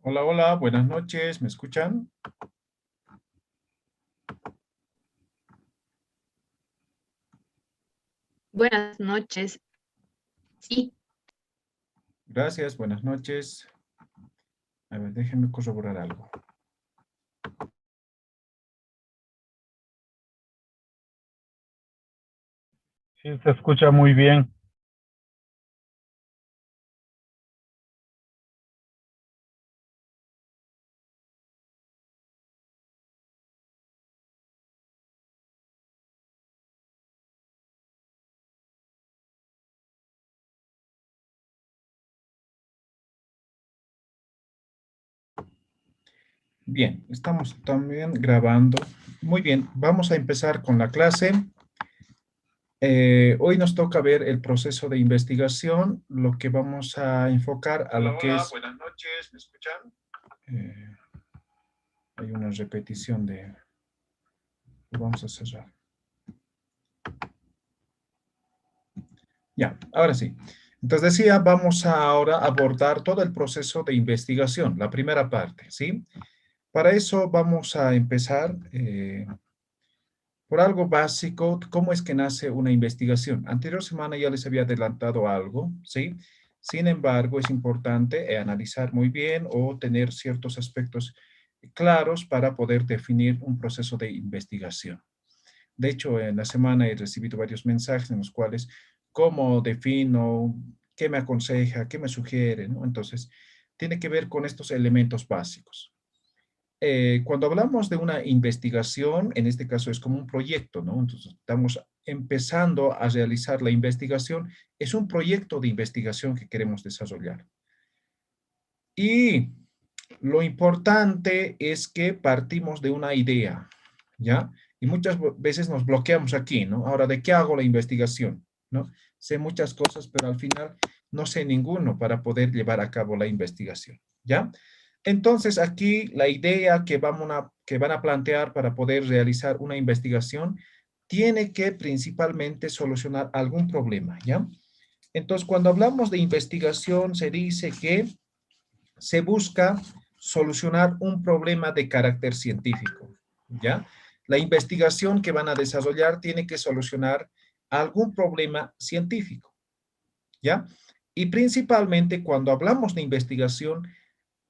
Hola, hola, buenas noches, ¿me escuchan? Buenas noches. Sí, Gracias, buenas noches. A ver, déjenme corroborar algo. Sí, se escucha muy bien. Bien, estamos también grabando. Muy bien, vamos a empezar con la clase. Hoy nos toca ver el proceso de investigación, lo que vamos a enfocar a lo que es... Buenas noches, ¿me escuchan? Eh, Hay una repetición de... Vamos a cerrar. Ya, ahora sí. Entonces decía, vamos a ahora abordar todo el proceso de investigación, la primera parte, ¿sí? Para eso vamos a empezar por algo básico, cómo es que nace una investigación. Anterior semana ya les había adelantado algo, ¿sí? Sin embargo, es importante analizar muy bien o tener ciertos aspectos claros para poder definir un proceso de investigación. De hecho, en la semana he recibido varios mensajes en los cuales, ¿cómo defino? ¿Qué me aconseja? ¿Qué me sugiere? ¿No? Entonces, tiene que ver con estos elementos básicos. Cuando hablamos de una investigación, en este caso es como un proyecto, ¿no? Entonces, estamos empezando a realizar la investigación. Es un proyecto de investigación que queremos desarrollar. Y lo importante es que partimos de una idea, ¿ya? Y muchas veces nos bloqueamos aquí, ¿no? Ahora, ¿de qué hago la investigación? ¿No? Sé muchas cosas, pero al final no sé ninguno para poder llevar a cabo la investigación, ¿ya? Entonces, aquí la idea que van a plantear para poder realizar una investigación tiene que principalmente solucionar algún problema, ¿ya? Entonces, cuando hablamos de investigación, se dice que se busca solucionar un problema de carácter científico, ¿ya? La investigación que van a desarrollar tiene que solucionar algún problema científico, ¿ya? Y principalmente cuando hablamos de investigación,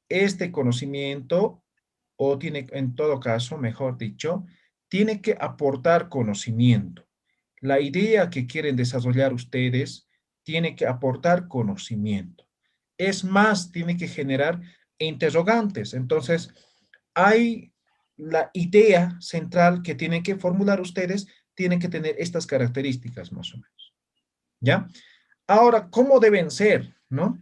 este conocimiento, o tiene, en todo caso, mejor dicho, tiene que aportar conocimiento. La idea que quieren desarrollar ustedes tiene que aportar conocimiento. Es más, tiene que generar interrogantes. Entonces, hay la idea central que tienen que formular ustedes, tienen que tener estas características más o menos. ¿Ya? Ahora, ¿cómo deben ser? ¿No?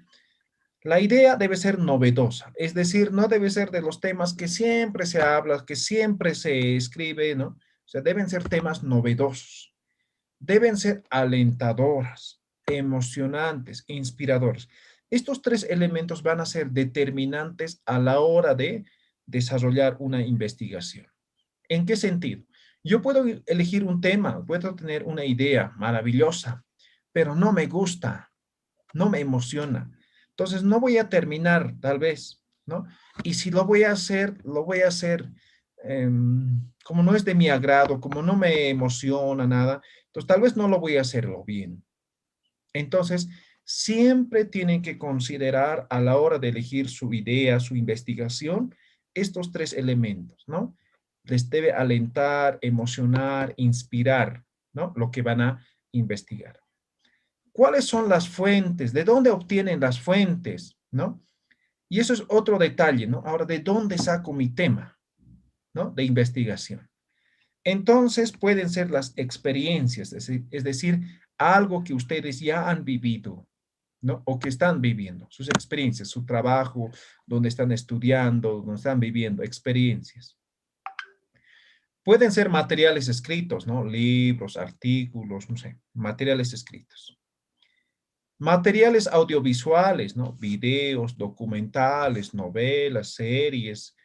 La idea debe ser novedosa, es decir, no debe ser de los temas que siempre se habla, que siempre se escribe, ¿no? O sea, deben ser temas novedosos, deben ser alentadoras, emocionantes, inspiradoras. Estos tres elementos van a ser determinantes a la hora de desarrollar una investigación. ¿En qué sentido? Yo puedo elegir un tema, puedo tener una idea maravillosa, pero no me gusta, no me emociona. Entonces no voy a terminar, tal vez, ¿no? Y si lo voy a hacer como no es de mi agrado, como no me emociona nada, entonces tal vez no lo voy a hacerlo bien. Entonces, siempre tienen que considerar a la hora de elegir su idea, su investigación, estos tres elementos, ¿no? Les debe alentar, emocionar, inspirar, ¿no? Lo que van a investigar. ¿Cuáles son las fuentes? ¿De dónde obtienen las fuentes? ¿No? Y eso es otro detalle, ¿no? Ahora, ¿de dónde saco mi tema? ¿No? De investigación. Entonces, pueden ser las experiencias, es decir, algo que ustedes ya han vivido, ¿no? O que están viviendo, sus experiencias, su trabajo, donde están estudiando, donde están viviendo, experiencias. Pueden ser materiales escritos, ¿no? Libros, artículos, no sé, materiales escritos. Materiales audiovisuales, ¿no? Videos, documentales, novelas, series,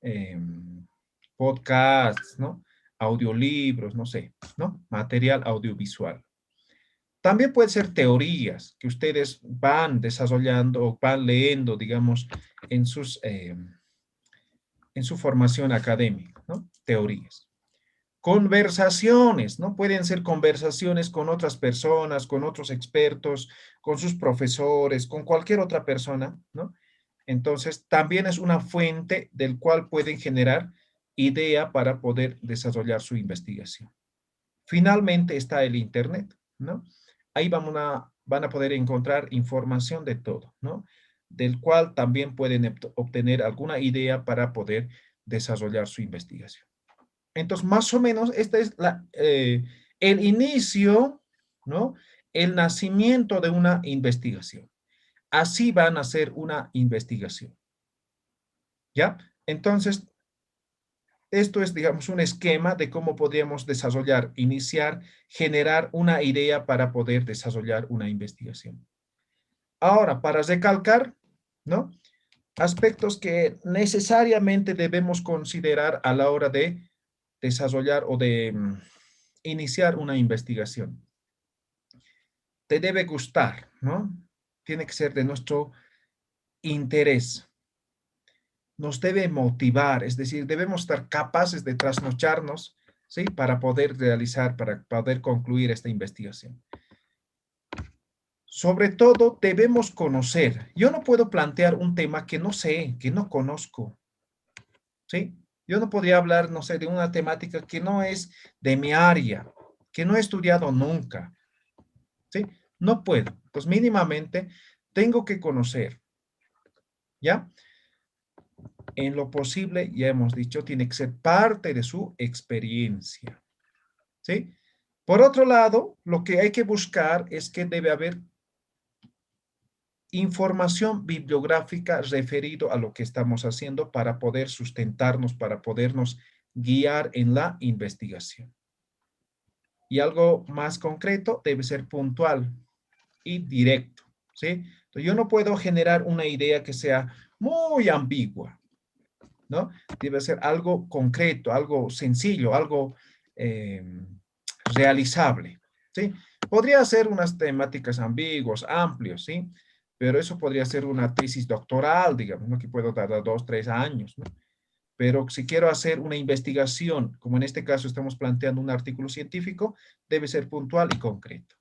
eh, podcasts, ¿no? Audiolibros, no sé, ¿no? Material audiovisual. También pueden ser teorías que ustedes van desarrollando o van leyendo, digamos, en su formación académica, ¿no? Teorías. Conversaciones, ¿no? Pueden ser conversaciones con otras personas, con otros expertos, con sus profesores, con cualquier otra persona, ¿no? Entonces, también es una fuente del cual pueden generar idea para poder desarrollar su investigación. Finalmente está el Internet, ¿no? Ahí van a poder encontrar información de todo, ¿no? Del cual también pueden obtener alguna idea para poder desarrollar su investigación. Entonces, más o menos, este es el inicio, ¿no? El nacimiento de una investigación. Así van a hacer una investigación, ¿ya? Entonces, esto es, digamos, un esquema de cómo podríamos desarrollar, iniciar, generar una idea para poder desarrollar una investigación. Ahora, para recalcar, ¿no? Aspectos que necesariamente debemos considerar a la hora de desarrollar o de iniciar una investigación. Te debe gustar, ¿no? Tiene que ser de nuestro interés. Nos debe motivar, es decir, debemos estar capaces de trasnocharnos, ¿sí? Para poder realizar, para poder concluir esta investigación. Sobre todo, debemos conocer. Yo no puedo plantear un tema que no sé, que no conozco, ¿sí? Yo no podría hablar, no sé, de una temática que no es de mi área, que no he estudiado nunca, ¿sí? No puedo. Pues mínimamente tengo que conocer, ¿ya? En lo posible, ya hemos dicho, tiene que ser parte de su experiencia, ¿sí? Por otro lado, lo que hay que buscar es que debe haber información bibliográfica referido a lo que estamos haciendo para poder sustentarnos, para podernos guiar en la investigación. Y algo más concreto, debe ser puntual y directo, ¿sí? Entonces, yo no puedo generar una idea que sea muy ambigua, ¿no? Debe ser algo concreto, algo sencillo, algo eh, realizable, ¿sí? Podría ser unas temáticas ambiguas, amplios, ¿sí? Pero eso podría ser una tesis doctoral, digamos, ¿no? Que puedo tardar 2, 3 años, ¿no? Pero si quiero hacer una investigación, como en este caso estamos planteando un artículo científico, debe ser puntual y concreto,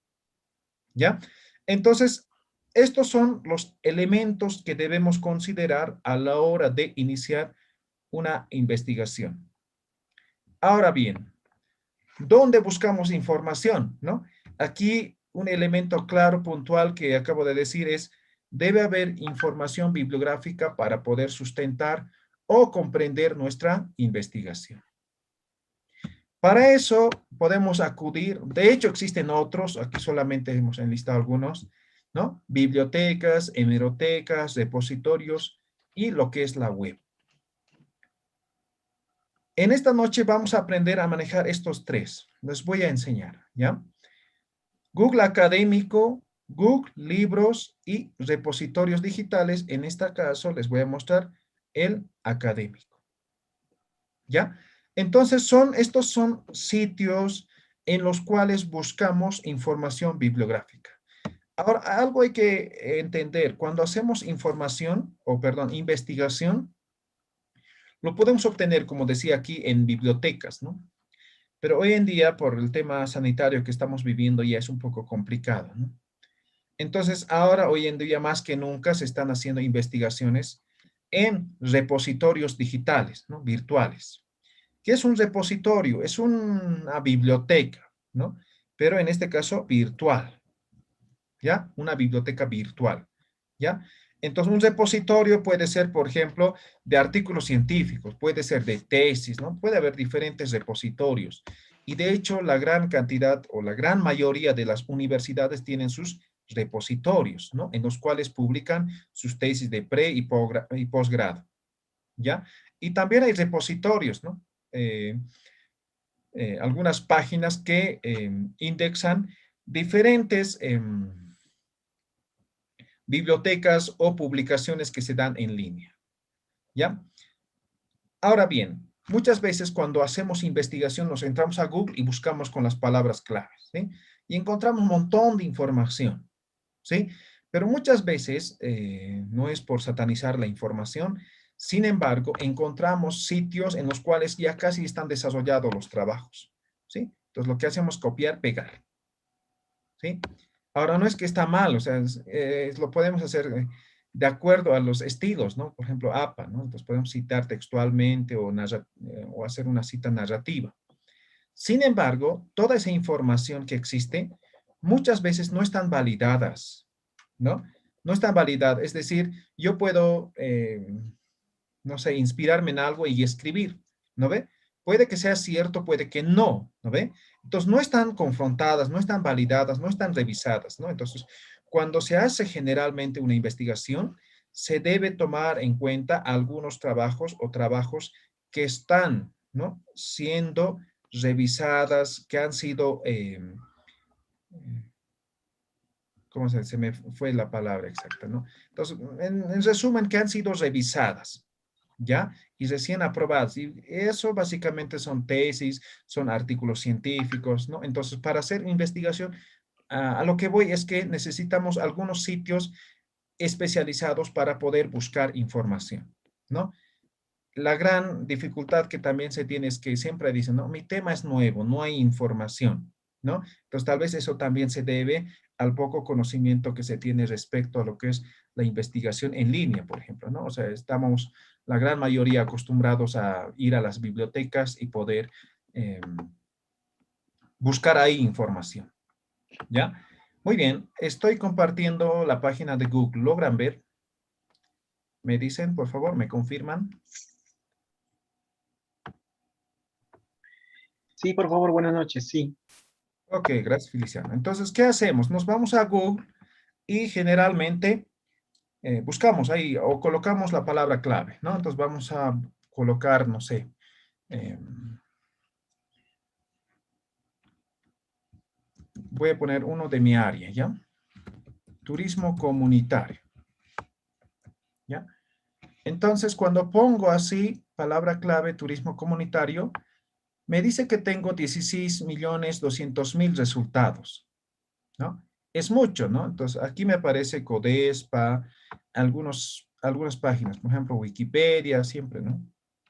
¿ya? Entonces, estos son los elementos que debemos considerar a la hora de iniciar una investigación. Ahora bien, ¿dónde buscamos información? ¿No? Aquí un elemento claro, puntual que acabo de decir es, debe haber información bibliográfica para poder sustentar o comprender nuestra investigación. Para eso podemos acudir, de hecho existen otros, aquí solamente hemos enlistado algunos, ¿no? Bibliotecas, hemerotecas, repositorios y lo que es la web. En esta noche vamos a aprender a manejar estos tres. Les voy a enseñar, ¿ya? Google Académico, Google Libros y repositorios digitales. En este caso les voy a mostrar el académico, ¿ya? Entonces estos son sitios en los cuales buscamos información bibliográfica. Ahora, algo hay que entender. Cuando hacemos investigación, lo podemos obtener, como decía aquí, en bibliotecas, ¿no? Pero hoy en día, por el tema sanitario que estamos viviendo, ya es un poco complicado, ¿no? Entonces, ahora, hoy en día, más que nunca, se están haciendo investigaciones en repositorios digitales, ¿no? Virtuales. ¿Qué es un repositorio? Es una biblioteca, ¿no? Pero en este caso, virtual, ¿ya? Una biblioteca virtual, ¿ya? Entonces, un repositorio puede ser, por ejemplo, de artículos científicos, puede ser de tesis, ¿no? Puede haber diferentes repositorios. Y de hecho, la gran cantidad o la gran mayoría de las universidades tienen sus repositorios, ¿no? En los cuales publican sus tesis de pre y posgrado, ¿ya? Y también hay repositorios, ¿no? Algunas páginas que indexan diferentes bibliotecas o publicaciones que se dan en línea, ¿ya? Ahora bien, muchas veces cuando hacemos investigación nos entramos a Google y buscamos con las palabras claves, ¿sí? Y encontramos un montón de información, ¿sí? Pero muchas veces, no es por satanizar la información, sin embargo, encontramos sitios en los cuales ya casi están desarrollados los trabajos, ¿sí? Entonces, lo que hacemos es copiar, pegar, ¿sí? Ahora, no es que está mal, o sea, lo podemos hacer de acuerdo a los estilos, ¿no? Por ejemplo, APA, ¿no? Entonces, podemos citar textualmente o hacer una cita narrativa. Sin embargo, toda esa información que existe muchas veces no están validadas, ¿no? No están validadas. Es decir, yo puedo, no sé, inspirarme en algo y escribir, ¿no ve? Puede que sea cierto, puede que no, ¿no ve? Entonces, no están confrontadas, no están validadas, no están revisadas, ¿no? Entonces, cuando se hace generalmente una investigación, se debe tomar en cuenta algunos trabajos o trabajos que están, ¿no? Siendo revisadas, que han sido, ¿cómo se me fue la palabra exacta, ¿no? Entonces, en resumen, que han sido revisadas, ¿ya? Y recién aprobadas. Y eso básicamente son tesis, son artículos científicos, ¿no? Entonces, para hacer investigación, a lo que voy es que necesitamos algunos sitios especializados para poder buscar información, ¿no? La gran dificultad que también se tiene es que siempre dicen, no, mi tema es nuevo, no hay información, ¿no? Entonces, tal vez eso también se debe al poco conocimiento que se tiene respecto a lo que es la investigación en línea, por ejemplo, ¿no? O sea, estamos la gran mayoría acostumbrados a ir a las bibliotecas y poder buscar ahí información, ¿ya? Muy bien, estoy compartiendo la página de Google. ¿Logran ver? ¿Me dicen, por favor, me confirman? Sí, por favor, buenas noches, sí. Ok, gracias, Feliciano. Entonces, ¿qué hacemos? Nos vamos a Google y generalmente buscamos ahí o colocamos la palabra clave, ¿no? Entonces vamos a colocar, no sé, eh, voy a poner uno de mi área, ¿ya? Turismo comunitario, ¿ya? Entonces, cuando pongo así, palabra clave, turismo comunitario, me dice que tengo 16.200.000 resultados, ¿no? Es mucho, ¿no? Entonces, aquí me aparece Codespa, algunas páginas, por ejemplo, Wikipedia, siempre, ¿no?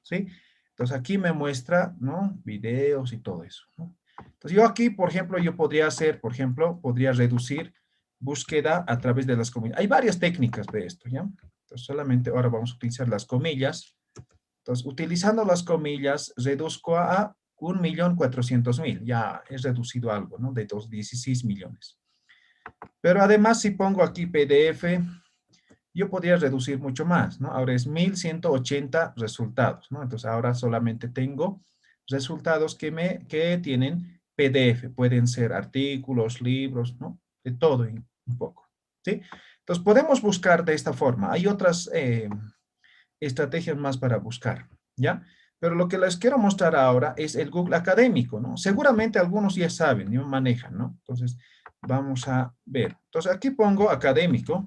¿Sí? Entonces, aquí me muestra, ¿no? Videos y todo eso, ¿no? Entonces, yo aquí, por ejemplo, yo podría hacer, por ejemplo, podría reducir búsqueda a través de las comillas. Hay varias técnicas de esto, ¿ya? Entonces, solamente ahora vamos a utilizar las comillas. Entonces, utilizando las comillas, reduzco a 1.400.000. Ya he reducido algo, ¿no? De 16 millones. Pero además, si pongo aquí PDF, yo podría reducir mucho más, ¿no? Ahora es 1.180 resultados, ¿no? Entonces, ahora solamente tengo resultados que tienen PDF. Pueden ser artículos, libros, ¿no? De todo un poco, ¿sí? Entonces, podemos buscar de esta forma. Hay otras estrategias más para buscar, ¿ya? Pero lo que les quiero mostrar ahora es el Google académico, ¿no? Seguramente algunos ya saben, ya manejan, ¿no? Entonces, vamos a ver. Entonces, aquí pongo académico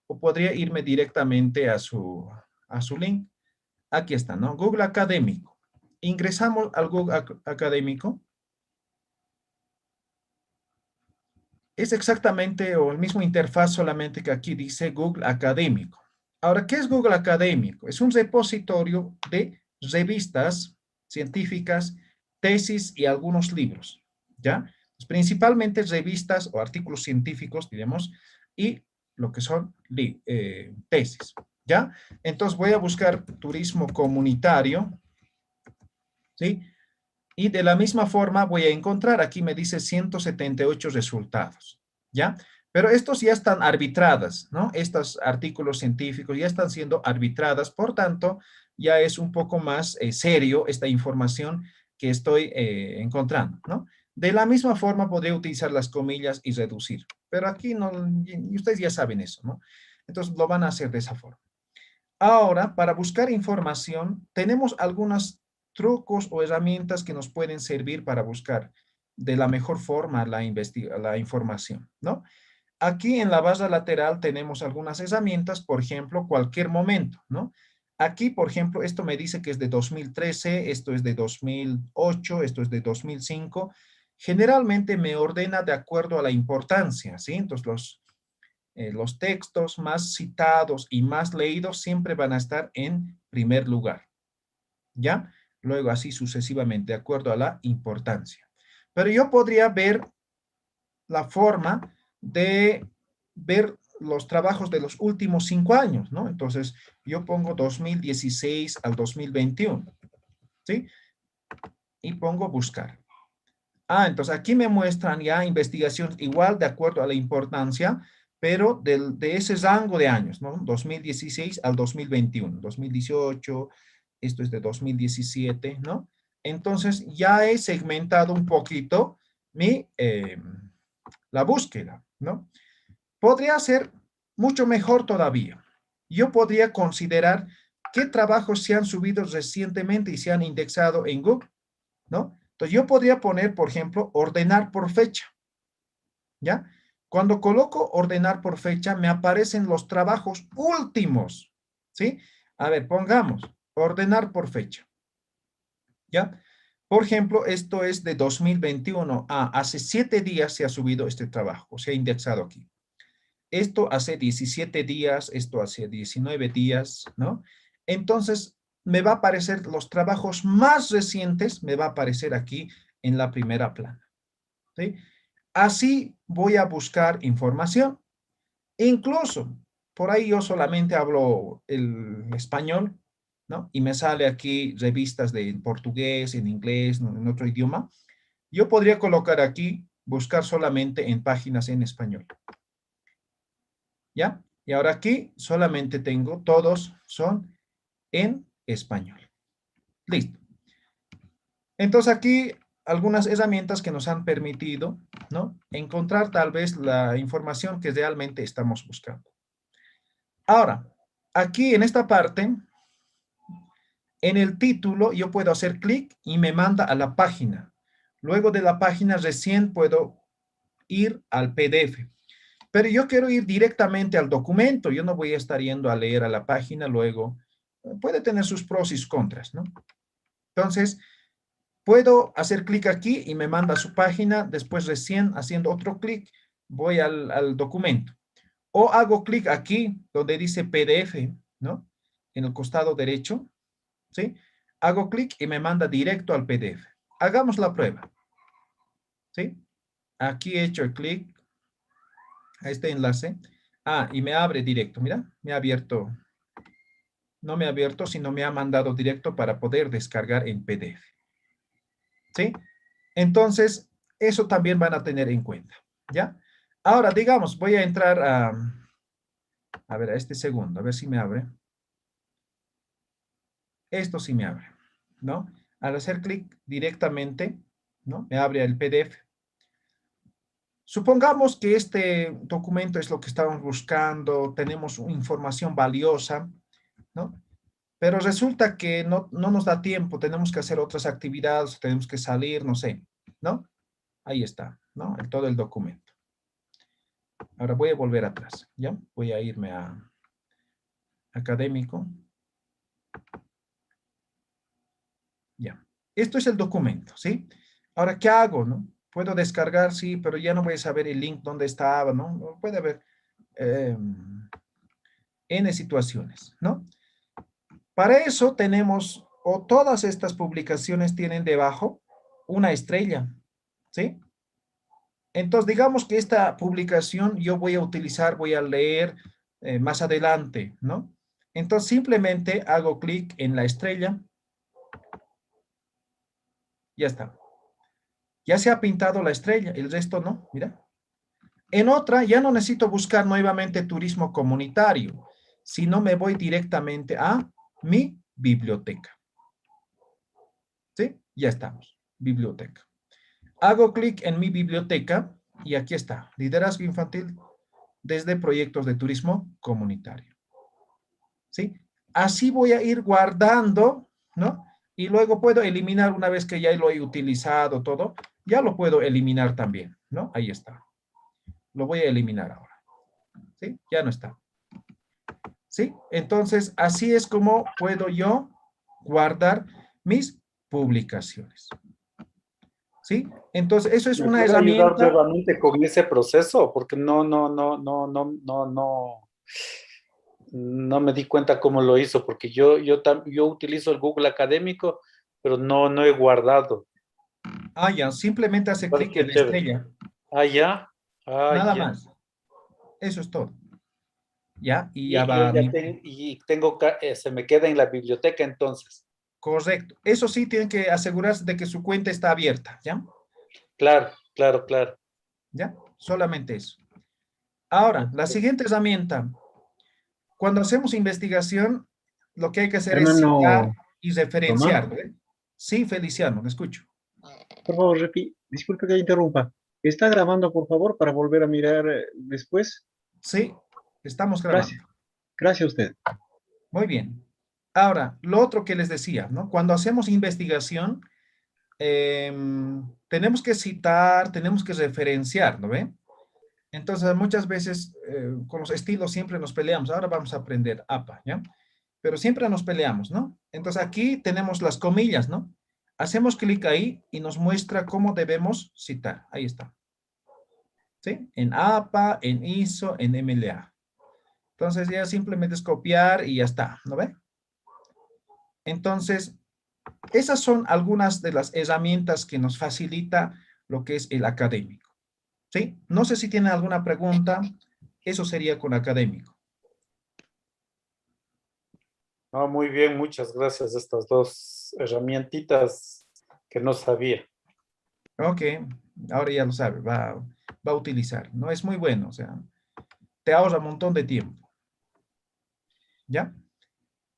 o podría irme directamente a su link. Aquí está, ¿no? Google académico. Ingresamos al Google académico. Es exactamente o el mismo interfaz, solamente que aquí dice Google académico. Ahora, ¿qué es Google académico? Es un repositorio de revistas científicas, tesis y algunos libros, ¿ya? Pues principalmente revistas o artículos científicos, diremos, y lo que son tesis, ¿ya? Entonces voy a buscar turismo comunitario, ¿sí? Y de la misma forma voy a encontrar, aquí me dice 178 resultados, ¿ya? Pero estos ya están arbitradas, ¿no? Estos artículos científicos ya están siendo arbitradas, por tanto, ya es un poco más serio esta información que estoy encontrando, ¿no? De la misma forma podría utilizar las comillas y reducir, pero aquí no, y ustedes ya saben eso, ¿no? Entonces lo van a hacer de esa forma. Ahora, para buscar información, tenemos algunos trucos o herramientas que nos pueden servir para buscar de la mejor forma la información, ¿no? Aquí en la barra lateral tenemos algunas herramientas, por ejemplo, cualquier momento, ¿no? Aquí, por ejemplo, esto me dice que es de 2013, esto es de 2008, esto es de 2005. Generalmente me ordena de acuerdo a la importancia, ¿sí? Entonces, los textos más citados y más leídos siempre van a estar en primer lugar, ¿ya? Luego así sucesivamente, de acuerdo a la importancia. Pero yo podría ver la forma de ver los trabajos de los últimos 5 años, ¿no? Entonces, yo pongo 2016 al 2021, ¿sí? Y pongo buscar. Entonces aquí me muestran ya investigaciones igual de acuerdo a la importancia, pero de ese rango de años, ¿no? 2016 al 2021, 2018, esto es de 2017, ¿no? Entonces ya he segmentado un poquito la búsqueda, ¿no? Podría ser mucho mejor todavía. Yo podría considerar qué trabajos se han subido recientemente y se han indexado en Google, ¿no? Entonces yo podría poner, por ejemplo, ordenar por fecha, ¿ya? Cuando coloco ordenar por fecha, me aparecen los trabajos últimos, ¿sí? A ver, pongamos ordenar por fecha, ¿ya? Por ejemplo, esto es de 2021. Hace 7 días se ha subido este trabajo, se ha indexado aquí. Esto hace 17 días, esto hace 19 días, ¿no? Entonces, me va a aparecer los trabajos más recientes, me va a aparecer aquí en la primera plana, ¿sí? Así voy a buscar información. Incluso, por ahí yo solamente hablo el español, ¿no? Y me sale aquí revistas de en portugués, en inglés, ¿no? En otro idioma. Yo podría colocar aquí, buscar solamente en páginas en español. ¿Ya? Y ahora aquí solamente tengo, todos son en español. Listo. Entonces aquí algunas herramientas que nos han permitido, ¿no? Encontrar tal vez la información que realmente estamos buscando. Ahora, aquí en esta parte, en el título, yo puedo hacer clic y me manda a la página. Luego de la página recién puedo ir al PDF. Pero yo quiero ir directamente al documento. Yo no voy a estar yendo a leer a la página luego. Puede tener sus pros y sus contras, ¿no? Entonces, puedo hacer clic aquí y me manda a su página. Después, recién haciendo otro clic, voy al documento. O hago clic aquí donde dice PDF, ¿no? En el costado derecho, ¿sí? Hago clic y me manda directo al PDF. Hagamos la prueba, ¿sí? Aquí he hecho el clic a este enlace. Y me abre directo, mira, me ha abierto, no me ha abierto, sino me ha mandado directo para poder descargar en PDF. ¿Sí? Entonces, eso también van a tener en cuenta, ¿ya? Ahora, digamos, voy a entrar a ver, a este segundo, a ver si me abre. Esto sí me abre, ¿no? Al hacer clic directamente, ¿no? Me abre el PDF. Supongamos que este documento es lo que estábamos buscando, tenemos información valiosa, ¿no? Pero resulta que no nos da tiempo, tenemos que hacer otras actividades, tenemos que salir, no sé, ¿no? Ahí está, ¿no? Todo el documento. Ahora voy a volver atrás, ¿ya? Voy a irme a académico. Ya. Esto es el documento, ¿sí? Ahora, ¿qué hago, no? Puedo descargar, sí, pero ya no voy a saber el link dónde estaba, ¿no? Puede haber N situaciones, ¿no? Para eso tenemos, o todas estas publicaciones tienen debajo una estrella, ¿sí? Entonces, digamos que esta publicación yo voy a utilizar, voy a leer más adelante, ¿no? Entonces, simplemente hago clic en la estrella. Ya está. Ya se ha pintado la estrella, el resto no, mira. En otra, ya no necesito buscar nuevamente turismo comunitario, sino me voy directamente a mi biblioteca. ¿Sí? Ya estamos, biblioteca. Hago clic en mi biblioteca y aquí está, liderazgo infantil desde proyectos de turismo comunitario. ¿Sí? Así voy a ir guardando, ¿no? Y luego puedo eliminar una vez que ya lo he utilizado todo, ya lo puedo eliminar también, ¿no? Ahí está. Lo voy a eliminar ahora. ¿Sí? Ya no está. ¿sí? Entonces, así es como puedo yo guardar mis publicaciones, ¿sí? Entonces, eso es ¿Me una puede ayudar herramienta. brevemente con ese proceso? Porque no me di cuenta cómo lo hizo, porque yo utilizo el Google Académico, pero no he guardado. Ah, ya, simplemente hace clic en Parece la chévere. estrella, Ah, ya. Ah, nada ya. más. Eso es todo, ¿ya? Y ya Y, va y ya mi... se me queda en la biblioteca entonces. Correcto. Eso sí, tienen que asegurarse de que su cuenta está abierta, ¿ya? Claro, claro, claro. ¿Ya? Solamente eso. Ahora, la siguiente herramienta. Cuando hacemos investigación, lo que hay que hacer es citar Hermano y Román, referenciar, ¿eh? Sí, Feliciano, me escucho. por favor, disculpe que interrumpa. ¿Está grabando, por favor, para volver a mirar después? Sí, estamos Gracias. grabando. Gracias a usted. Muy bien. Ahora, lo otro que les decía, ¿no? Cuando hacemos investigación, tenemos que citar, tenemos que referenciar, ¿no ve? Entonces, muchas veces con los estilos siempre nos peleamos. Ahora vamos a aprender APA, ¿ya? Pero siempre nos peleamos, ¿no? Entonces, aquí tenemos las comillas, ¿no? Hacemos clic ahí y nos muestra cómo debemos citar. Ahí está. ¿Sí? En APA, en ISO, en MLA. Entonces, ya simplemente es copiar y ya está, ¿no ve? Entonces, esas son algunas de las herramientas que nos facilita lo que es el académico. ¿Sí? No sé si tienen alguna pregunta. Eso sería con académico. Ah, muy bien, muchas gracias. Estas dos herramientitas que no sabía. Ok, ahora ya lo sabe, va a utilizar. No es muy bueno, o sea, te ahorra un montón de tiempo. ¿Ya?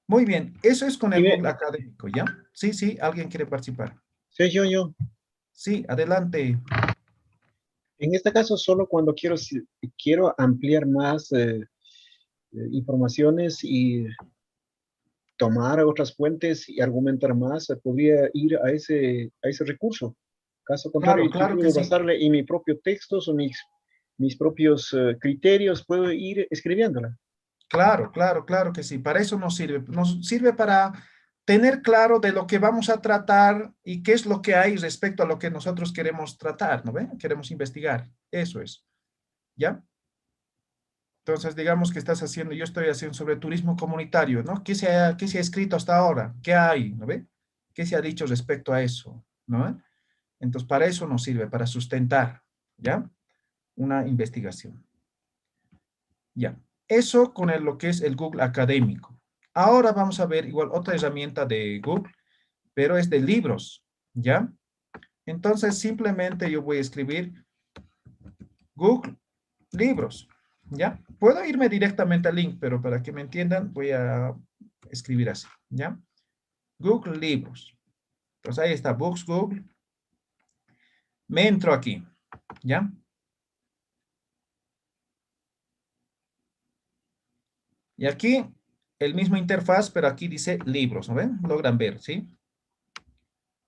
Muy bien, eso es con Y el Google Académico, ¿ya? Sí, sí, alguien quiere participar. soy yo. Sí, adelante. En este caso, solo cuando quiero ampliar más informaciones y tomar otras fuentes y argumentar más, podría ir a ese recurso. Caso contrario, Claro, si claro que puedo sí. basarle en mi propio texto o mis propios criterios, puedo ir escribiéndola. Claro, claro, claro que sí. Para eso nos sirve. Nos sirve para tener claro de lo que vamos a tratar y qué es lo que hay respecto a lo que nosotros queremos tratar, ¿no ve? Queremos investigar. Eso es. ¿Ya? Entonces, digamos que estás haciendo, yo estoy haciendo sobre turismo comunitario, ¿no? Qué se ha escrito hasta ahora? ¿Qué hay? ¿No ve? ¿Qué se ha dicho respecto a eso? ¿No? Entonces, para eso nos sirve, para sustentar, ¿ya? Una investigación. Ya. Eso con lo que es el Google académico. Ahora vamos a ver igual otra herramienta de Google, pero es de libros, ¿ya? Entonces, simplemente yo voy a escribir Google libros, ¿ya? Puedo irme directamente al link, pero para que me entiendan, voy a escribir así, ¿ya? Google libros. Entonces, ahí está, Books Google. Me entro aquí, ¿ya? Y aquí el mismo interfaz, pero aquí dice libros, ¿no ven? Logran ver, ¿sí?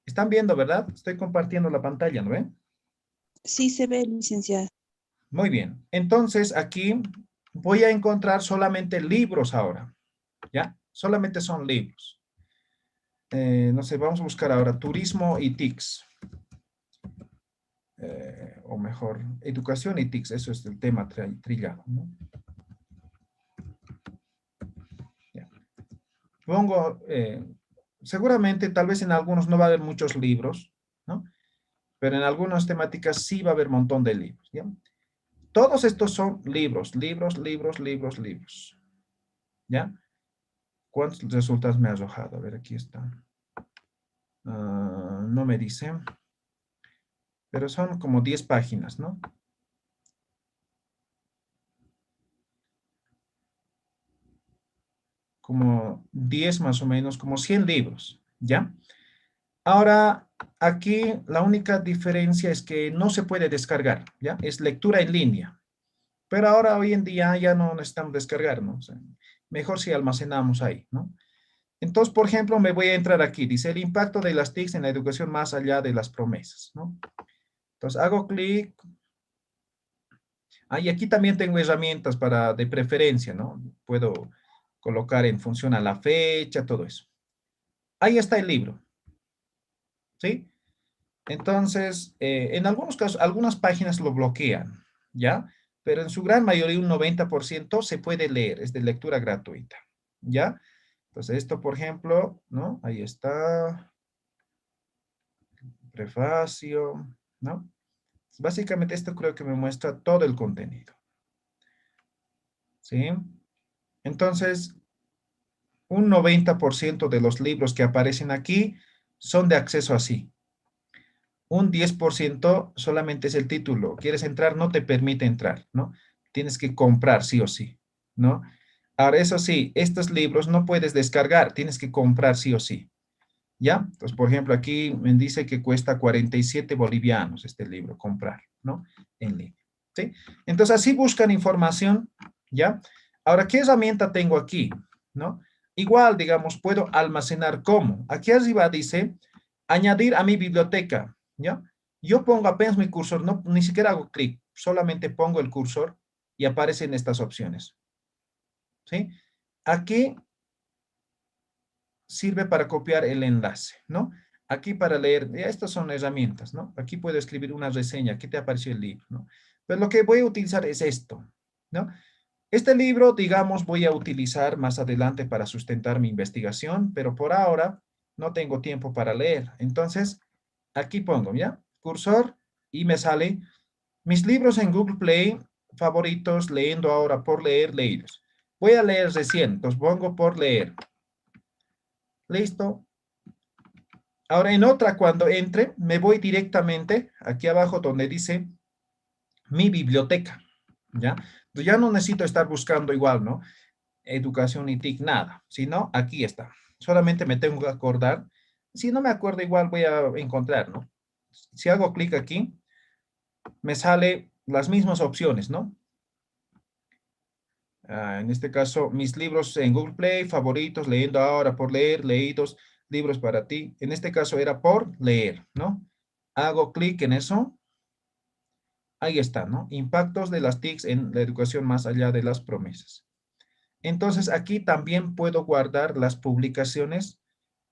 Están viendo, ¿verdad? Estoy compartiendo la pantalla, ¿no ven? Sí se ve, licenciada. Muy bien. Entonces, aquí voy a encontrar solamente libros ahora, ¿ya? Solamente son libros. No sé, vamos a buscar ahora turismo y TICS. O mejor, educación y TICS. Eso es el tema trillado, ¿no? Ya. Pongo, seguramente, tal vez en algunos no va a haber muchos libros, ¿no? Pero en algunas temáticas sí va a haber un montón de libros, ¿ya? Todos estos son libros, libros, libros, libros, libros, ¿ya? ¿Cuántos resultados me ha arrojado? A ver, aquí está. No me dice, pero son como 10 páginas, ¿no? Como 10 más o menos, como 100 libros, ¿ya? Ahora, aquí la única diferencia es que no se puede descargar, ¿ya? Es lectura en línea. Pero ahora, hoy en día, ya no necesitamos descargar, ¿no? O sea, mejor si almacenamos ahí, ¿no? Entonces, por ejemplo, me voy a entrar aquí. Dice el impacto de las TICs en la educación más allá de las promesas, ¿no? Entonces, hago clic. Ah, y aquí también tengo herramientas para de preferencia, ¿no? Puedo colocar en función a la fecha, todo eso. Ahí está el libro, ¿sí? Entonces, en algunos casos, algunas páginas lo bloquean, ¿ya? Pero en su gran mayoría, un 90% se puede leer, es de lectura gratuita, ¿ya? Entonces, esto, por ejemplo, ¿no? Ahí está, prefacio, ¿no? Básicamente esto creo que me muestra todo el contenido, ¿sí? Entonces, un 90% de los libros que aparecen aquí son de acceso así. Un 10% solamente es el título. ¿Quieres entrar? No te permite entrar, ¿no? Tienes que comprar sí o sí, ¿no? Ahora, eso sí, estos libros no puedes descargar, tienes que comprar sí o sí, ¿ya? Entonces, por ejemplo, aquí me dice que cuesta 47 bolivianos este libro, comprar, ¿no? En línea, ¿sí? Entonces, así buscan información, ¿ya? Ahora, ¿qué herramienta tengo aquí, ¿no? Igual, digamos, puedo almacenar ¿cómo? Aquí arriba dice, añadir a mi biblioteca, ¿ya? Yo pongo apenas mi cursor, no, ni siquiera hago clic, solamente pongo el cursor y aparecen estas opciones, ¿sí? Aquí sirve para copiar el enlace, ¿no? Aquí para leer, ya estas son herramientas, ¿no? Aquí puedo escribir una reseña, ¿qué te apareció el libro, ¿no? Pero lo que voy a utilizar es esto, ¿no? Este libro, digamos, voy a utilizar más adelante para sustentar mi investigación, pero por ahora no tengo tiempo para leer. Entonces, aquí pongo, ¿ya? Cursor y me sale mis libros en Google Play, favoritos, leyendo ahora, por leer, leídos. Voy a leer recién, entonces pongo por leer. Listo. Ahora en otra, cuando entre, me voy directamente aquí abajo donde dice mi biblioteca, ¿ya? Entonces ya no necesito estar buscando igual, ¿no? Educación y TIC, nada, sino aquí está. Solamente me tengo que acordar. Si no me acuerdo, igual voy a encontrar, ¿no? Si hago clic aquí, me sale las mismas opciones, ¿no? En este caso, mis libros en Google Play, favoritos, leyendo ahora, por leer, leídos, libros para ti. En este caso era por leer, ¿no? Hago clic en eso. Ahí está, ¿no? Impactos de las TICs en la educación más allá de las promesas. Entonces, aquí también puedo guardar las publicaciones,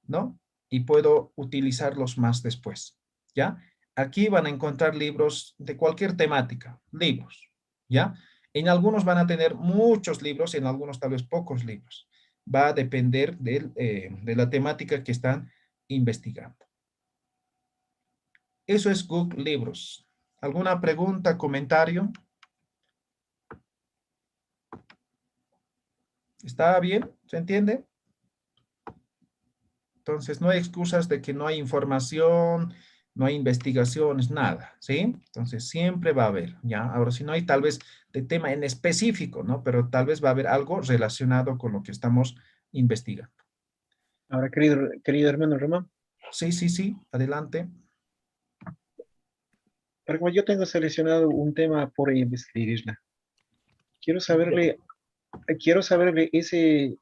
¿no? Y puedo utilizarlos más después, ¿ya? Aquí van a encontrar libros de cualquier temática, libros, ¿ya? En algunos van a tener muchos libros, en algunos tal vez pocos libros. Va a depender de la temática que están investigando. Eso es Google Libros. ¿Alguna pregunta, comentario? ¿Está bien? ¿Se entiende? Entonces, no hay excusas de que no hay información, no hay investigaciones, nada, ¿sí? Entonces, siempre va a haber, ¿ya? Ahora, si no hay tal vez de tema en específico, ¿no? Pero tal vez va a haber algo relacionado con lo que estamos investigando. Ahora, querido hermano Román, Sí, sí, sí, adelante. pero como yo tengo seleccionado un tema por investigarla, quiero saberle, quiero saberle ese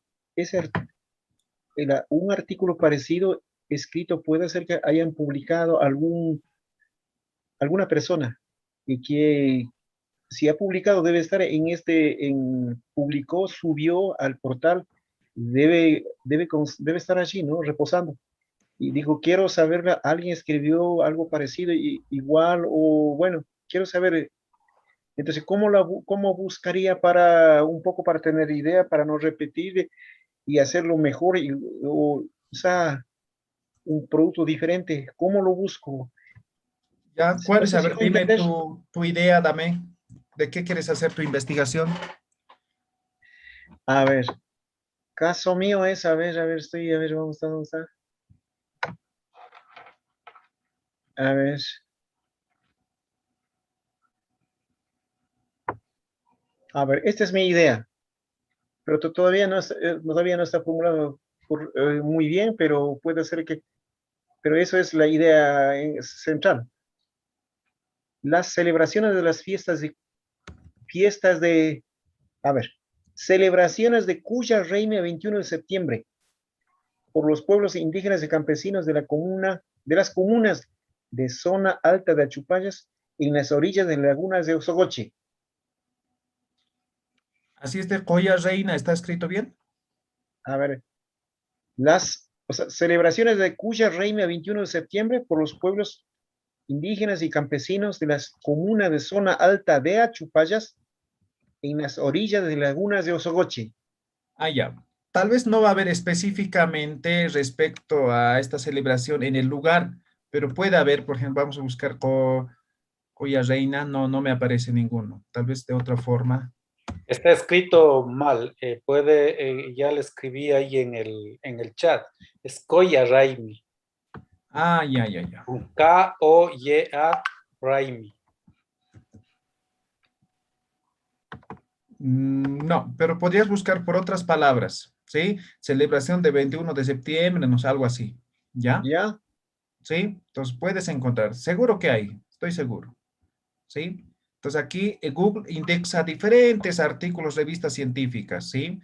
un artículo parecido escrito puede ser que hayan publicado alguna persona y que si ha publicado debe estar publicó, subió al portal, debe estar allí, ¿no? Reposando. Y digo, quiero saber, alguien escribió algo parecido, igual, o bueno, quiero saber, entonces, ¿cómo buscaría para, un poco para tener idea, para no repetir y hacerlo mejor, o sea, un producto diferente? ¿Cómo lo busco? Ya, ¿cuál No es? sé A si ver, me dime entender. tu idea, dame. ¿De qué quieres hacer tu investigación? A ver, caso mío es, a ver, vamos a, a ver, esta es mi idea, pero todavía no está formulado muy bien, pero puede ser que, pero eso es la idea central. Las celebraciones de las fiestas de, a ver, celebraciones de Cuya Reina 21 de septiembre por los pueblos indígenas y campesinos de las comunas de zona alta de Achupayas en las orillas de lagunas de Osogoche. Así es de Joya Reina, ¿está escrito bien? A ver, o sea, celebraciones de Cuya Reina 21 de septiembre por los pueblos indígenas y campesinos de las comunas de zona alta de Achupayas en las orillas de lagunas de Osogochi. Ah, ya. Tal vez no va a haber específicamente respecto a esta celebración en el lugar, pero puede haber, por ejemplo, vamos a buscar Coya Reina, no, no me aparece ninguno. Tal vez de otra forma. Está escrito mal, ya le escribí ahí en el chat. Es Koya Raimi, Ah, ya, ya, ya. con K-O-Y-A Raimi. No, pero podrías buscar por otras palabras, ¿sí? Celebración de 21 de septiembre, no sé, algo así, ¿ya? ¿Ya? ¿Sí? Entonces puedes encontrar, seguro que hay, estoy seguro, ¿sí? Entonces aquí Google indexa diferentes artículos, revistas científicas, ¿sí?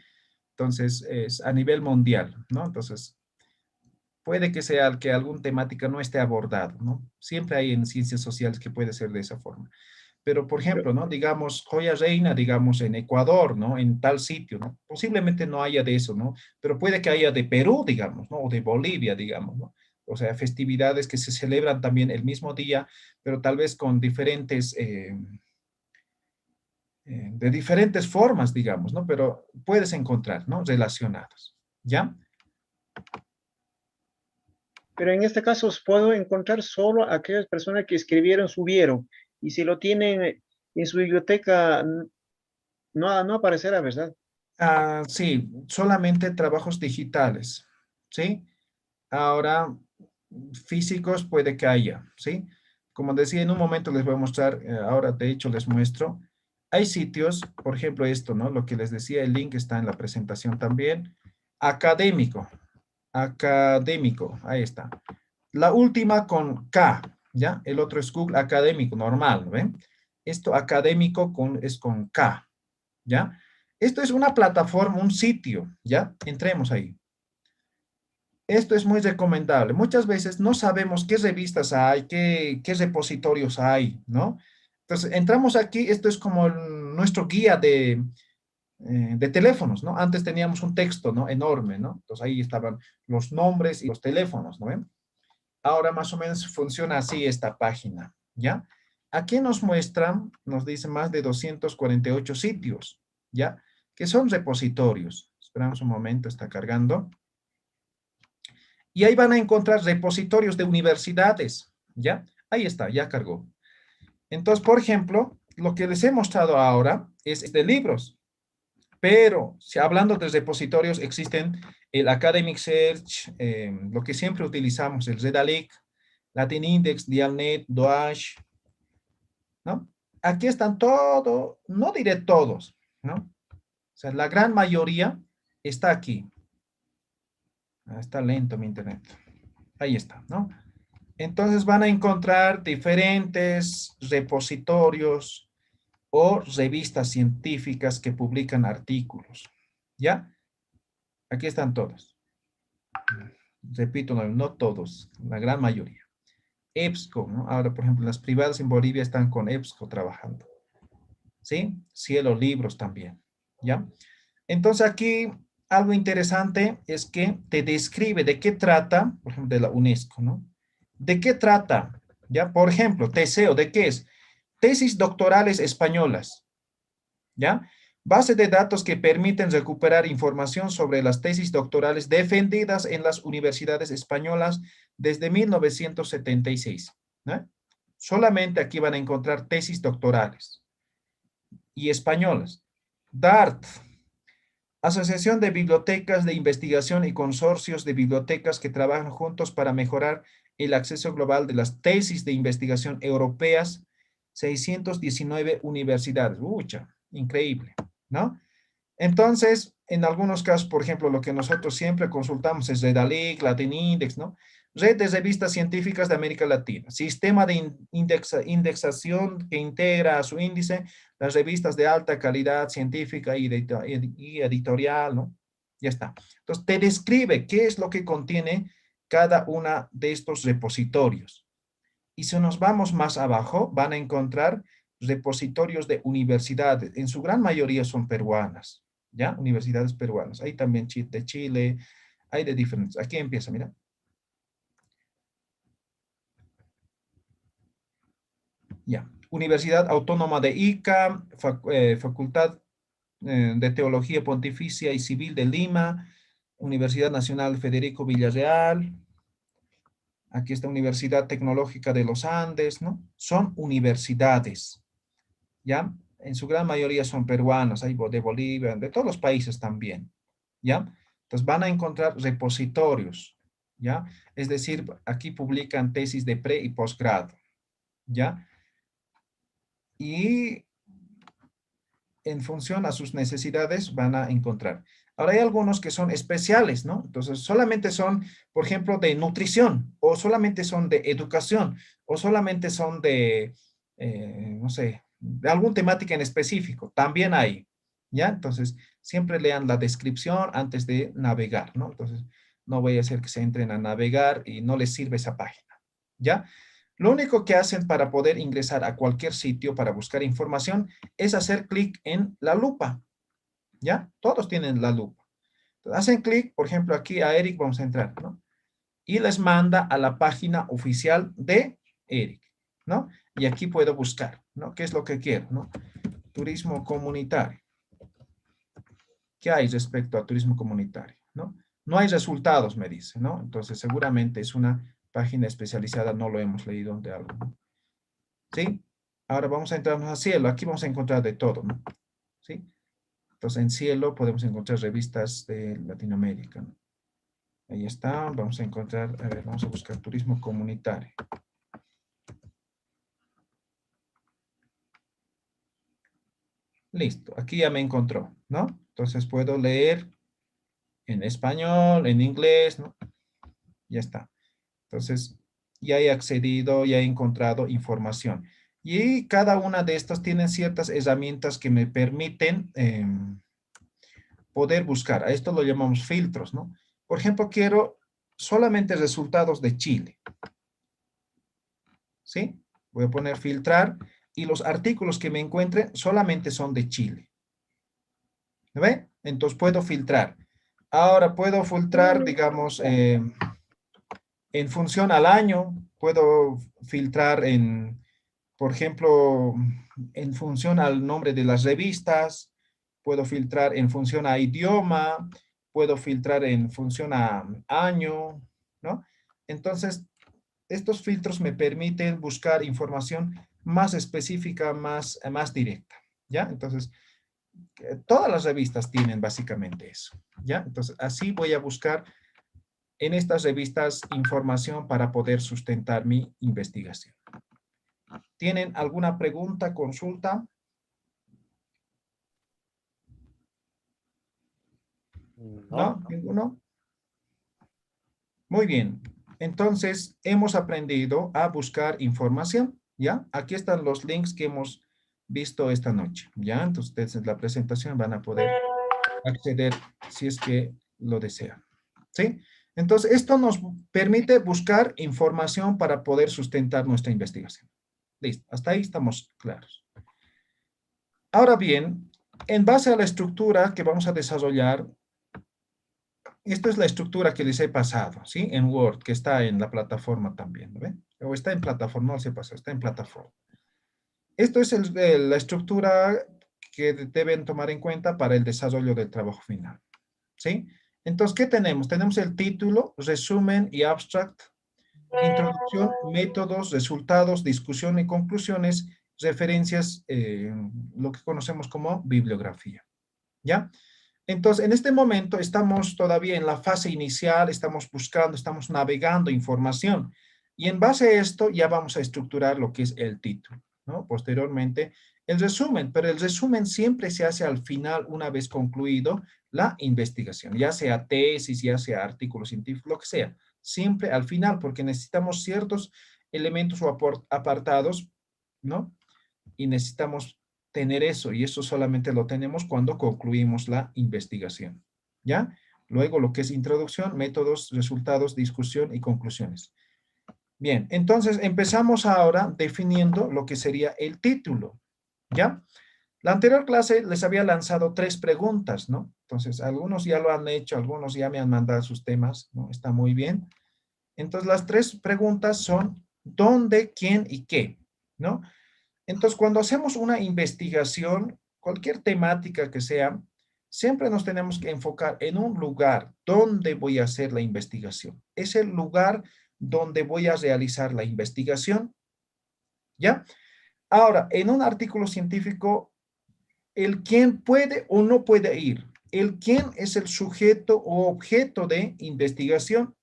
Entonces es a nivel mundial, ¿no? Entonces puede que sea que alguna temática no esté abordado, ¿no? Siempre hay en ciencias sociales que puede ser de esa forma. Pero, por ejemplo, ¿no? Digamos, joya reina, digamos, en Ecuador, ¿no? En tal sitio, ¿no? Posiblemente no haya de eso, ¿no? Pero puede que haya de Perú, digamos, ¿no? O de Bolivia, digamos, ¿no? O sea, festividades que se celebran también el mismo día, pero tal vez con diferentes, de diferentes formas, digamos, ¿no? Pero puedes encontrar, ¿no? Relacionados, ¿ya? Pero en este caso os puedo encontrar solo aquellas personas que escribieron, subieron. Y si lo tienen en su biblioteca, no aparecerá, ¿verdad? Ah, sí, solamente trabajos digitales, ¿sí? Ahora, físicos puede que haya, ¿sí? Como decía, en un momento les voy a mostrar, ahora de hecho les muestro. Hay sitios, por ejemplo esto, ¿no? Lo que les decía, el link está en la presentación también. Académico, académico, ahí está. La última con K, ¿ya? El otro es Google Académico, normal, ¿ven? Esto académico es con K, ¿ya? Esto es una plataforma, un sitio, ¿ya? Entremos ahí. Esto es muy recomendable. Muchas veces no sabemos qué revistas hay, qué repositorios hay, ¿no? Entonces, entramos aquí, esto es como nuestro guía de teléfonos, ¿no? Antes teníamos un texto, ¿no? Enorme, ¿no? Entonces ahí estaban los nombres y los teléfonos, ¿no ven? Ahora más o menos funciona así esta página, ¿ya? Aquí nos muestran, nos dice más de 248 sitios, ¿ya? Que son repositorios. Esperamos un momento, está cargando. Y ahí van a encontrar repositorios de universidades, ¿ya? Ahí está, ya cargó. Entonces, por ejemplo, lo que les he mostrado ahora es de libros, pero si hablando de repositorios, existen el Academic Search, lo que siempre utilizamos, el Redalyc, Latin Index, Dialnet, Doage, ¿no? Aquí están todos, no diré todos, ¿no? O sea, la gran mayoría está aquí. Está lento mi internet. Ahí está, ¿no? Entonces van a encontrar diferentes repositorios o revistas científicas que publican artículos. ¿Ya? Aquí están todos. Repito, no todos, la gran mayoría. EBSCO, ¿no? Ahora, por ejemplo, las privadas en Bolivia están con EBSCO trabajando. ¿Sí? Cielo Libros también. ¿Ya? Entonces aquí algo interesante es que te describe de qué trata, por ejemplo, de la UNESCO, ¿no? ¿De qué trata? ¿Ya? Por ejemplo, TESEO, ¿de qué es? Tesis doctorales españolas, ¿ya? Base de datos que permiten recuperar información sobre las tesis doctorales defendidas en las universidades españolas desde 1976, ¿no? Solamente aquí van a encontrar tesis doctorales y españolas. DART, Asociación de Bibliotecas de Investigación y consorcios de bibliotecas que trabajan juntos para mejorar el acceso global de las tesis de investigación europeas, 619 universidades. Ucha, increíble, ¿no? Entonces, en algunos casos, por ejemplo, lo que nosotros siempre consultamos es Redalyc, Latin Index, ¿no? Red de revistas científicas de América Latina, sistema de indexación que integra a su índice las revistas de alta calidad científica y editorial, ¿no? Ya está. Entonces, te describe qué es lo que contiene cada una de estos repositorios. Y si nos vamos más abajo, van a encontrar repositorios de universidades. En su gran mayoría son peruanas, ¿ya? Universidades peruanas. Hay también de Chile, hay de diferentes. Aquí empieza, mira. Ya. Universidad Autónoma de Ica, Facultad de Teología Pontificia y Civil de Lima, Universidad Nacional Federico Villarreal, aquí está Universidad Tecnológica de los Andes, ¿no? Son universidades, ¿ya? En su gran mayoría son peruanos, hay de Bolivia, de todos los países también, ¿ya? Entonces van a encontrar repositorios, ¿ya? Es decir, aquí publican tesis de pre y posgrado, ¿ya? Y en función a sus necesidades van a encontrar. Ahora hay algunos que son especiales, ¿no? Entonces solamente son, por ejemplo, de nutrición, o solamente son de educación, o solamente son de, no sé, de alguna temática en específico. También hay, ¿ya? Entonces siempre lean la descripción antes de navegar, ¿no? Entonces no vaya a ser que se entren a navegar y no les sirve esa página, ¿ya? Lo único que hacen para poder ingresar a cualquier sitio para buscar información es hacer clic en la lupa, ¿ya? Todos tienen la lupa. Entonces, hacen clic, por ejemplo, aquí a Eric vamos a entrar, ¿no? Y les manda a la página oficial de Eric, ¿no? Y aquí puedo buscar, ¿no? ¿Qué es lo que quiero, no? Turismo comunitario. ¿Qué hay respecto a turismo comunitario, no? No hay resultados, me dice, ¿no? Entonces, seguramente es una página especializada, no lo hemos leído de algo, ¿no? ¿Sí? Ahora vamos a entrarnos a Cielo. Aquí vamos a encontrar de todo, ¿no? ¿Sí? Entonces, en Cielo podemos encontrar revistas de Latinoamérica, ¿no? Ahí está. Vamos a encontrar, a ver, vamos a buscar turismo comunitario. Listo. Aquí ya me encontró, ¿no? Entonces, puedo leer en español, en inglés, ¿no? Ya está. Entonces, ya he accedido, ya he encontrado información. Y cada una de estas tiene ciertas herramientas que me permiten poder buscar. A esto lo llamamos filtros, ¿no? Por ejemplo, quiero solamente resultados de Chile. ¿Sí? Voy a poner filtrar y los artículos que me encuentre solamente son de Chile. ¿Me ve? Entonces puedo filtrar. Ahora puedo filtrar, digamos, en función al año. Puedo filtrar en, por ejemplo, en función al nombre de las revistas. Puedo filtrar en función a idioma. Puedo filtrar en función a año, ¿no? Entonces, estos filtros me permiten buscar información más específica, más directa, ¿ya? Entonces, todas las revistas tienen básicamente eso, ¿ya? Entonces, así voy a buscar en estas revistas información para poder sustentar mi investigación. ¿Tienen alguna pregunta, consulta? ¿No? ¿Ninguno? Muy bien. Entonces, hemos aprendido a buscar información, ¿ya? Aquí están los links que hemos visto esta noche, ¿ya? Entonces, ustedes en la presentación van a poder acceder si es que lo desean, ¿sí? Entonces, esto nos permite buscar información para poder sustentar nuestra investigación. Listo, hasta ahí estamos claros. Ahora bien, en base a la estructura que vamos a desarrollar, esta es la estructura que les he pasado, ¿sí? En Word, que está en la plataforma también, ¿no ven? O está en plataforma, no se pasó, está en plataforma. Esto es la estructura que deben tomar en cuenta para el desarrollo del trabajo final, ¿sí? Entonces, ¿qué tenemos? Tenemos el título, resumen y abstract, introducción, métodos, resultados, discusión y conclusiones, referencias, lo que conocemos como bibliografía, ¿ya? Entonces, en este momento estamos todavía en la fase inicial, estamos buscando, estamos navegando información. Y en base a esto ya vamos a estructurar lo que es el título, ¿no? Posteriormente, el resumen, pero el resumen siempre se hace al final una vez concluido la investigación, ya sea tesis, ya sea artículo científico, lo que sea. Siempre al final, porque necesitamos ciertos elementos o apartados, ¿no? Y necesitamos tener eso, y eso solamente lo tenemos cuando concluimos la investigación, ¿ya? Luego lo que es introducción, métodos, resultados, discusión y conclusiones. Bien, entonces empezamos ahora definiendo lo que sería el título, ¿ya? La anterior clase les había lanzado 3 preguntas, ¿no? Entonces, algunos ya lo han hecho, algunos ya me han mandado sus temas, ¿no? Está muy bien. Entonces, las 3 preguntas son ¿dónde, quién y qué? ¿No? Entonces, cuando hacemos una investigación, cualquier temática que sea, siempre nos tenemos que enfocar en un lugar donde voy a hacer la investigación. Es el lugar donde voy a realizar la investigación, ¿ya? Ahora, en un artículo científico, el quién puede o no puede ir. El quién es el sujeto o objeto de investigación,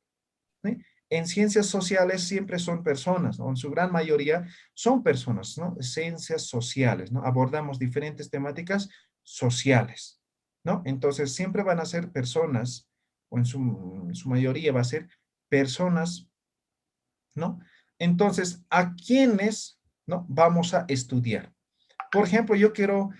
¿sí? En ciencias sociales siempre son personas, ¿no? En su gran mayoría son personas, ¿no? Ciencias sociales, ¿no? Abordamos diferentes temáticas sociales, ¿no? Entonces siempre van a ser personas, o en su mayoría va a ser personas, ¿no? Entonces, ¿a quiénes, no, vamos a estudiar? Por ejemplo, yo quiero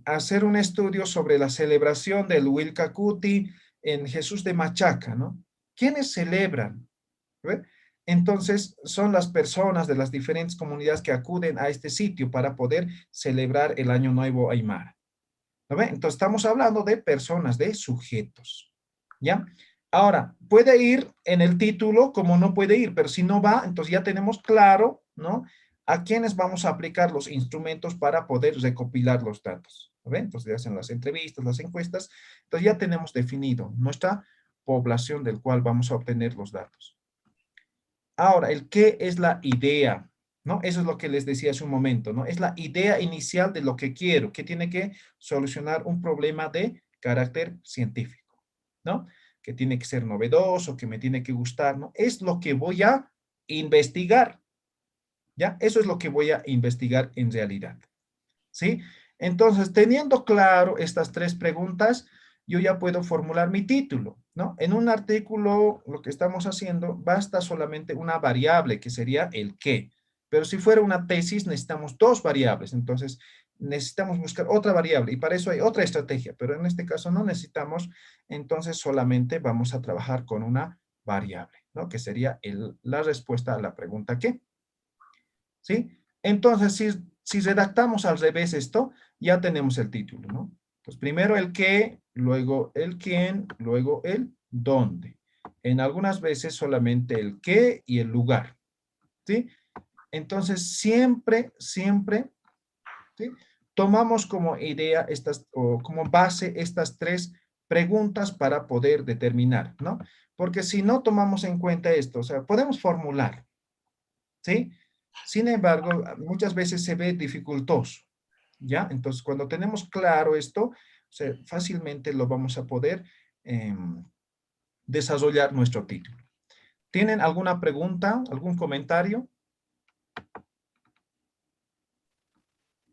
hacer un estudio sobre la celebración del Wilcacuti en Jesús de Machaca, ¿no? ¿Quiénes celebran? ¿Ve? Entonces, son las personas de las diferentes comunidades que acuden a este sitio para poder celebrar el Año Nuevo Aymara. ¿No ve? Entonces, estamos hablando de personas, de sujetos. ¿Ya? Ahora, puede ir en el título como no puede ir, pero si no va, entonces ya tenemos claro, ¿no? A quiénes vamos a aplicar los instrumentos para poder recopilar los datos. ¿No ve? Entonces, ya hacen las entrevistas, las encuestas. Entonces, ya tenemos definido nuestra población del cual vamos a obtener los datos. Ahora, el qué es la idea, ¿no? Eso es lo que les decía hace un momento, ¿no? Es la idea inicial de lo que quiero, que tiene que solucionar un problema de carácter científico, ¿no? Que tiene que ser novedoso, que me tiene que gustar, ¿no? Es lo que voy a investigar, ¿ya? Eso es lo que voy a investigar en realidad, ¿sí? Entonces, teniendo claro estas 3 preguntas, yo ya puedo formular mi título, ¿no? En un artículo, lo que estamos haciendo, basta solamente una variable, que sería el qué. Pero si fuera una tesis, necesitamos 2 variables. Entonces, necesitamos buscar otra variable y para eso hay otra estrategia. Pero en este caso no necesitamos, entonces solamente vamos a trabajar con una variable, ¿no? Que sería la respuesta a la pregunta ¿qué? ¿Sí? Entonces, si redactamos al revés esto, ya tenemos el título, ¿no? Pues primero el qué, luego el quién, luego el dónde. En algunas veces solamente el qué y el lugar, ¿sí? Entonces, siempre, ¿sí? Tomamos como idea estas, o como base estas 3 preguntas para poder determinar, ¿no? Porque si no tomamos en cuenta esto, o sea, podemos formular, ¿sí? Sin embargo, muchas veces se ve dificultoso, ¿ya? Entonces, cuando tenemos claro esto, o sea, fácilmente lo vamos a poder desarrollar nuestro título. ¿Tienen alguna pregunta, algún comentario?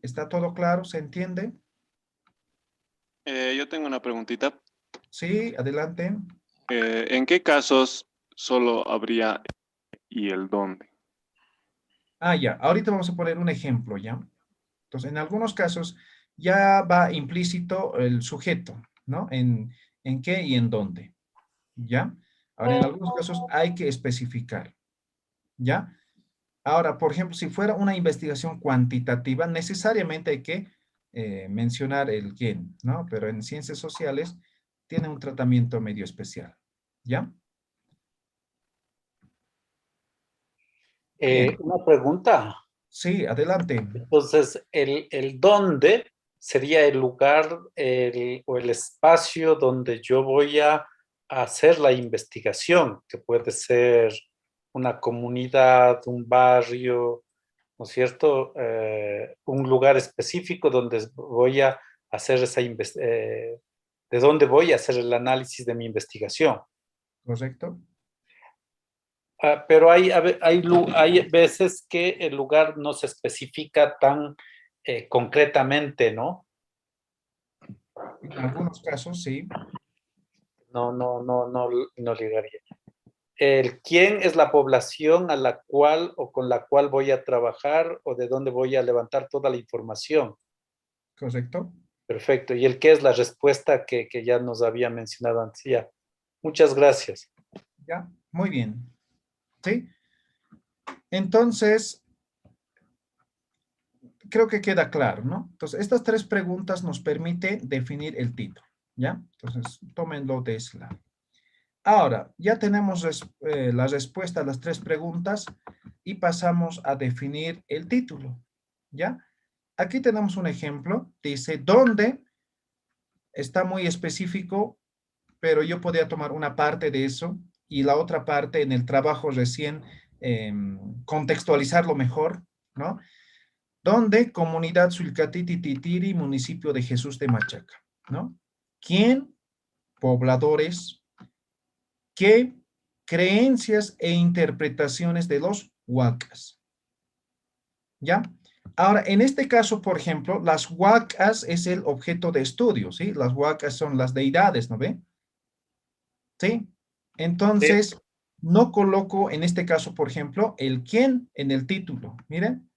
¿Está todo claro? ¿Se entiende? Yo tengo una preguntita. Sí, adelante. ¿En qué casos solo habría y el dónde? Ah, ya. Ahorita vamos a poner un ejemplo, ¿ya? Entonces, en algunos casos ya va implícito el sujeto, ¿no? En qué y en dónde, ¿ya? Ahora, en algunos casos hay que especificar, ¿ya? Ahora, por ejemplo, si fuera una investigación cuantitativa, necesariamente hay que mencionar el quién, ¿no? Pero en ciencias sociales tiene un tratamiento medio especial, ¿ya? Bien, Una pregunta. sí, adelante. Entonces, el dónde sería el lugar o el espacio donde yo voy a hacer la investigación, que puede ser una comunidad, un barrio, ¿no es cierto? Un lugar específico donde voy a hacer de dónde voy a hacer el análisis de mi investigación. ¿Correcto? Pero hay veces que el lugar no se especifica tan concretamente, ¿no? En algunos casos, sí. No llegaría. El quién es la población a la cual o con la cual voy a trabajar o de dónde voy a levantar toda la información. ¿Correcto? Perfecto. Y el qué es la respuesta que ya nos había mencionado antes. Ya. Muchas gracias. Ya, muy bien. ¿Sí? Entonces, creo que queda claro, ¿no? Entonces, estas tres preguntas nos permiten definir el título, ¿ya? Entonces, tómenlo de ese lado. Ahora, ya tenemos la respuesta a las tres preguntas y pasamos a definir el título, ¿ya? Aquí tenemos un ejemplo, dice, ¿dónde? Está muy específico, pero yo podría tomar una parte de eso y la otra parte en el trabajo recién contextualizarlo mejor, ¿no? ¿Dónde? Comunidad Sulcatititiri, municipio de Jesús de Machaca, ¿no? ¿Quién? Pobladores. ¿Qué? Creencias e interpretaciones de los huacas. ¿Ya? Ahora, en este caso, por ejemplo, las huacas es el objeto de estudio, ¿sí? Las huacas son las deidades, ¿no ve? ¿Sí? Entonces, no coloco en este caso, por ejemplo, el quién en el título. Miren,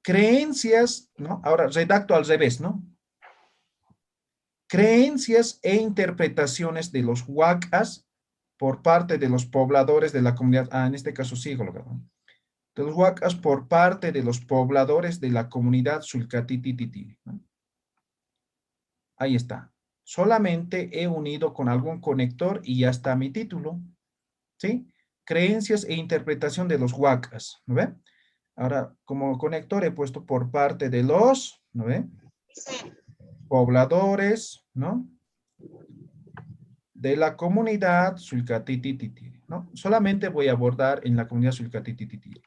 creencias, ¿no? Ahora redacto al revés, ¿no? Creencias e interpretaciones de los huacas por parte de los pobladores de la comunidad, en este caso sigo, ¿no? De los huacas por parte de los pobladores de la comunidad Sulcatititiri, ¿no? Ahí está. Solamente he unido con algún conector y ya está mi título, ¿sí? Creencias e interpretación de los huacas, ¿no ve? Ahora, como conector he puesto por parte de los, ¿no ve? Pobladores, ¿no? De la comunidad Sulcatititiri, ¿no? Solamente voy a abordar en la comunidad Sulcatititiri.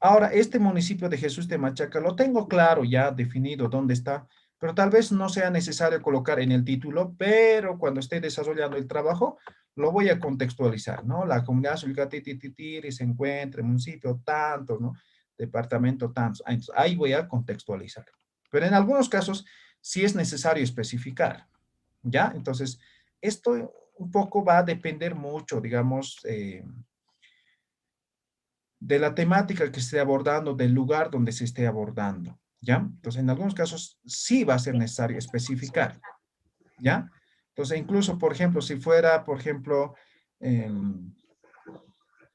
Ahora, este municipio de Jesús de Machaca lo tengo claro ya definido dónde está, pero tal vez no sea necesario colocar en el título, pero cuando esté desarrollando el trabajo, lo voy a contextualizar, ¿no? La comunidad Sulcatititiri se encuentra en municipio tanto, ¿no? Departamento tantos. Entonces, ahí voy a contextualizar. Pero en algunos casos sí es necesario especificar, ¿ya? Entonces, esto un poco va a depender mucho, digamos, de la temática que esté abordando, del lugar donde se esté abordando, ¿ya? Entonces, en algunos casos sí va a ser necesario especificar, ¿ya? Entonces, incluso, por ejemplo, si fuera, por ejemplo,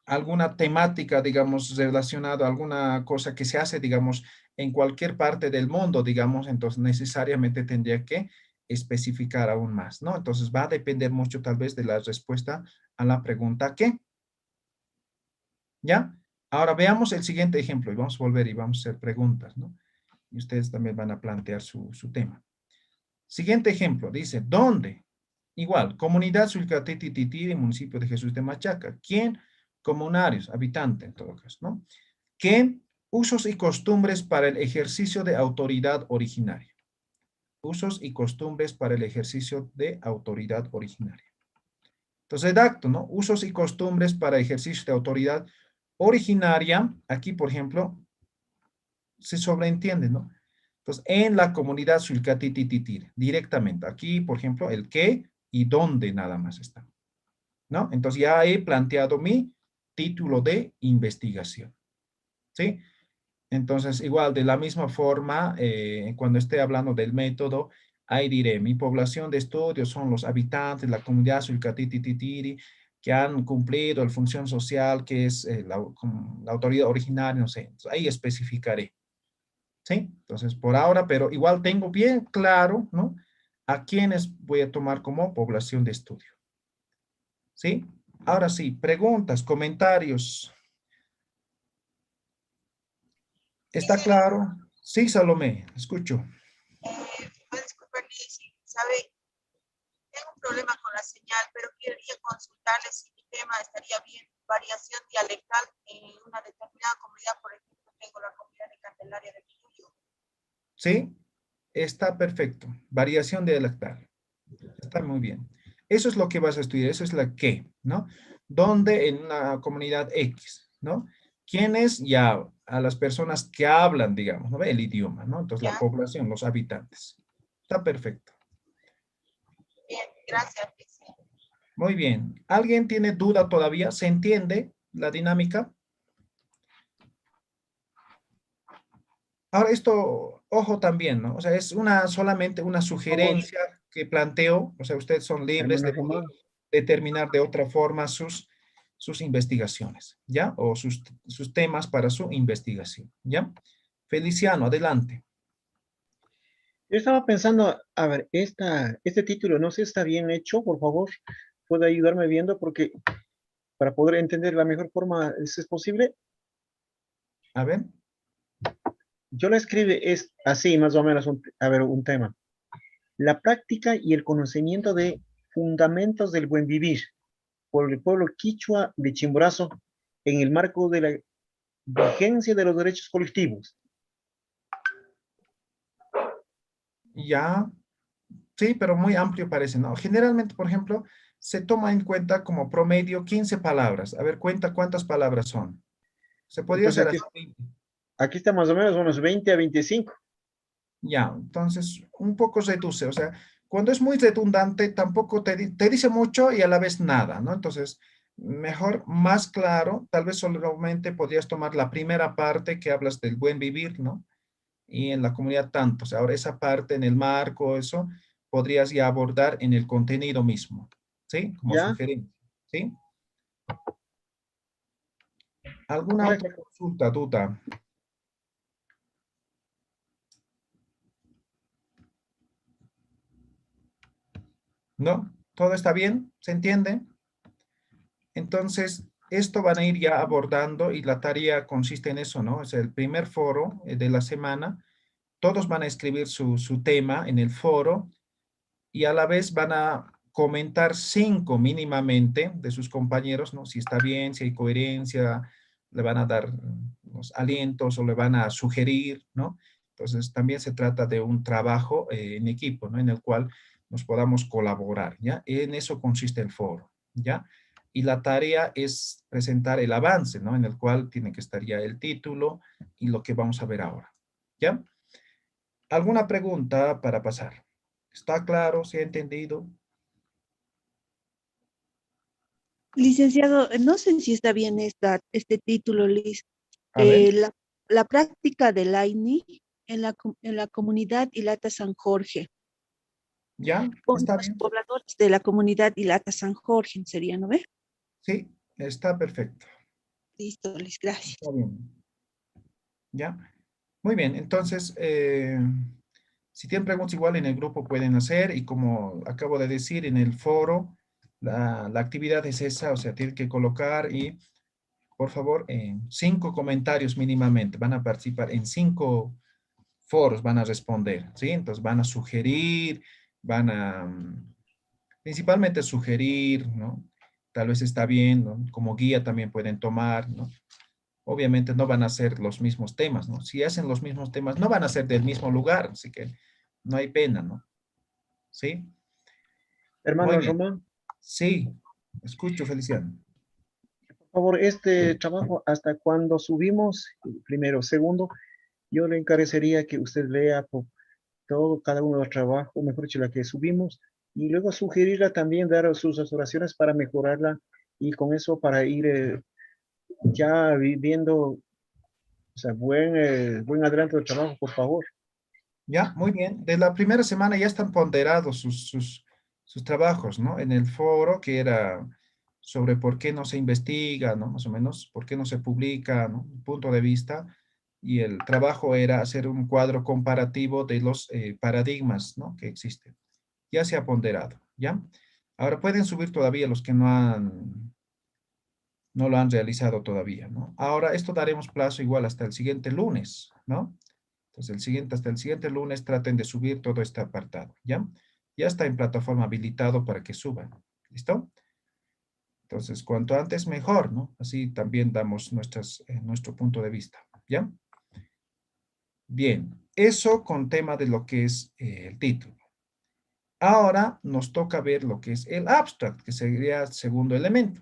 alguna temática, digamos, relacionada a alguna cosa que se hace, digamos, en cualquier parte del mundo, digamos, entonces necesariamente tendría que especificar aún más, ¿no? Entonces va a depender mucho tal vez de la respuesta a la pregunta ¿qué? ¿Ya? Ahora veamos el siguiente ejemplo y vamos a volver y vamos a hacer preguntas, ¿no? Y ustedes también van a plantear su tema. Siguiente ejemplo, dice, ¿dónde? Igual, comunidad Sulcatititiri, municipio de Jesús de Machaca. ¿Quién? Comunarios, habitante en todo caso, ¿no? ¿Qué? Usos y costumbres para el ejercicio de autoridad originaria. Usos y costumbres para el ejercicio de autoridad originaria. Entonces, redacto, ¿no? Usos y costumbres para ejercicio de autoridad originaria. Aquí, por ejemplo, se sobreentiende, ¿no? Entonces, en la comunidad Sulcatititiri, directamente. Aquí, por ejemplo, el qué y dónde nada más está, ¿no? Entonces, ya he planteado mi título de investigación, ¿sí? Entonces, igual, de la misma forma, cuando esté hablando del método, ahí diré, mi población de estudio son los habitantes de la comunidad Sulcatititiri que han cumplido la función social que es la autoridad originaria, no sé. Entonces, ahí especificaré, ¿sí? Entonces, por ahora, pero igual tengo bien claro, ¿no? A quiénes voy a tomar como población de estudio, ¿sí? Ahora sí, preguntas, comentarios. ¿Está claro? Sí, Salomé, escucho. Disculpe, si sabe, tengo un problema con la señal, pero quería consultarle si mi tema estaría bien. Variación dialectal en una determinada comunidad, por ejemplo, tengo la comunidad de Candelaria de Quillo. Sí, está perfecto. Variación dialectal. Está muy bien. Eso es lo que vas a estudiar, eso es la qué, ¿no? ¿Dónde? En una comunidad X, ¿no? ¿Quiénes? Ya a las personas que hablan, digamos, ¿no? El idioma, ¿no? Entonces la población, los habitantes. Está perfecto. Bien, gracias. Muy bien. ¿Alguien tiene duda todavía? ¿Se entiende la dinámica? Ahora esto, ojo también, ¿no? O sea, es solamente una sugerencia que planteo, o sea, ustedes son libres de determinar de otra forma sus investigaciones, ¿ya? O sus temas para su investigación, ¿ya? Feliciano, adelante. Yo estaba pensando, a ver, este título, no sé si está bien hecho, por favor, puede ayudarme viendo porque para poder entender la mejor forma, si es posible, A ver, yo la escribí es así, más o menos, a ver, un tema. La práctica y el conocimiento de fundamentos del buen vivir por el pueblo quichua de Chimborazo en el marco de la vigencia de los derechos colectivos. ya, sí, pero muy amplio parece, ¿no? Generalmente, por ejemplo, se toma en cuenta como promedio 15 palabras. A ver, cuenta cuántas palabras son. Se podría Entonces, hacer así. aquí está más o menos unos 20 a 25. Ya, entonces un poco reduce, o sea, cuando es muy redundante tampoco te dice mucho y a la vez nada, ¿no? Entonces, mejor, más claro, tal vez solamente podrías tomar la primera parte que hablas del buen vivir, ¿no? Y en la comunidad tanto, o sea, ahora esa parte en el marco, eso, podrías ya abordar en el contenido mismo, ¿sí? Como ¿Ya? sugerencia, ¿sí? ¿Alguna otra Correcto. consulta, duda? ¿No? ¿Todo está bien? ¿Se entiende? Entonces, esto van a ir ya abordando y la tarea consiste en eso, ¿no? Es el primer foro de la semana. Todos van a escribir su tema en el foro y a la vez van a comentar 5 mínimamente de sus compañeros, ¿no? Si está bien, si hay coherencia, le van a dar los alientos o le van a sugerir, ¿no? Entonces, también se trata de un trabajo en equipo, ¿no? En el cual nos podamos colaborar, ¿ya? En eso consiste el foro, ¿ya? Y la tarea es presentar el avance, ¿no? En el cual tiene que estar ya el título y lo que vamos a ver ahora, ¿ya? ¿Alguna pregunta para pasar? ¿Está claro? ¿Se ha entendido? Licenciado, no sé si está bien este título, Liz. A ver, La práctica del AINI en la comunidad Ilata San Jorge. ¿ya? Con ¿Está los bien? pobladores de la comunidad Ilata San Jorge, sería, ¿no ve? Sí, está perfecto. Listo, Liz, gracias. Está bien. ¿Ya? Muy bien, entonces, si tienen preguntas igual en el grupo pueden hacer y como acabo de decir en el foro, la actividad es esa, o sea, tienen que colocar y por favor, 5 comentarios mínimamente. Van a participar en 5 foros, van a responder, ¿sí? Entonces van a sugerir, van a principalmente sugerir, ¿no? Tal vez está bien, ¿no? Como guía también pueden tomar, ¿no? Obviamente no van a ser los mismos temas, ¿no? Si hacen los mismos temas, no van a ser del mismo lugar, así que no hay pena, ¿no? ¿Sí? Muy Hermano bien. Román, Sí, escucho, Feliciano. por favor, este trabajo, ¿hasta cuando subimos? Primero. Segundo, yo le encarecería que usted lea todo, cada uno de los trabajos, mejor dicho, la que subimos, y luego sugerirla también, dar sus asesoraciones para mejorarla, y con eso para ir ya viendo, o sea, buen adelanto del trabajo, por favor. Ya, muy bien. De la primera semana ya están ponderados sus trabajos, ¿no? En el foro que era sobre por qué no se investiga, ¿no? Más o menos, por qué no se publica, ¿no? Un punto de vista. Y el trabajo era hacer un cuadro comparativo de los paradigmas, ¿no? Que existen. Ya se ha ponderado, ¿ya? Ahora pueden subir todavía los que no lo han realizado todavía, ¿no? Ahora esto daremos plazo igual hasta el siguiente lunes, ¿no? Entonces, hasta el siguiente lunes traten de subir todo este apartado, ¿ya? Ya está en plataforma habilitado para que suban, ¿listo? Entonces, cuanto antes mejor, ¿no? Así también damos nuestro punto de vista, ¿ya? Bien, eso con tema de lo que es el título. Ahora nos toca ver lo que es el abstract, que sería el segundo elemento.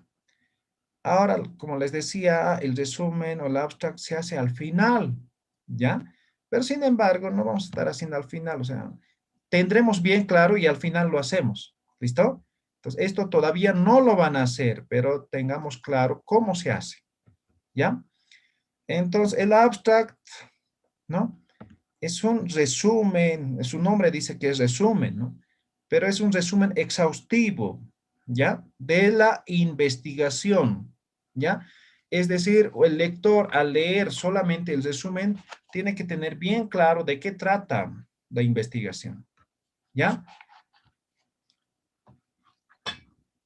Ahora, como les decía, el resumen o el abstract se hace al final, ¿ya? Pero sin embargo, no vamos a estar haciendo al final, o sea, tendremos bien claro y al final lo hacemos, ¿listo? Entonces, esto todavía no lo van a hacer, pero tengamos claro cómo se hace, ¿ya? Entonces, el abstract, ¿no? Es un resumen, su nombre dice que es resumen, ¿no? Pero es un resumen exhaustivo, ¿ya? De la investigación, ¿ya? Es decir, el lector al leer solamente el resumen tiene que tener bien claro de qué trata, de investigación. ¿Ya?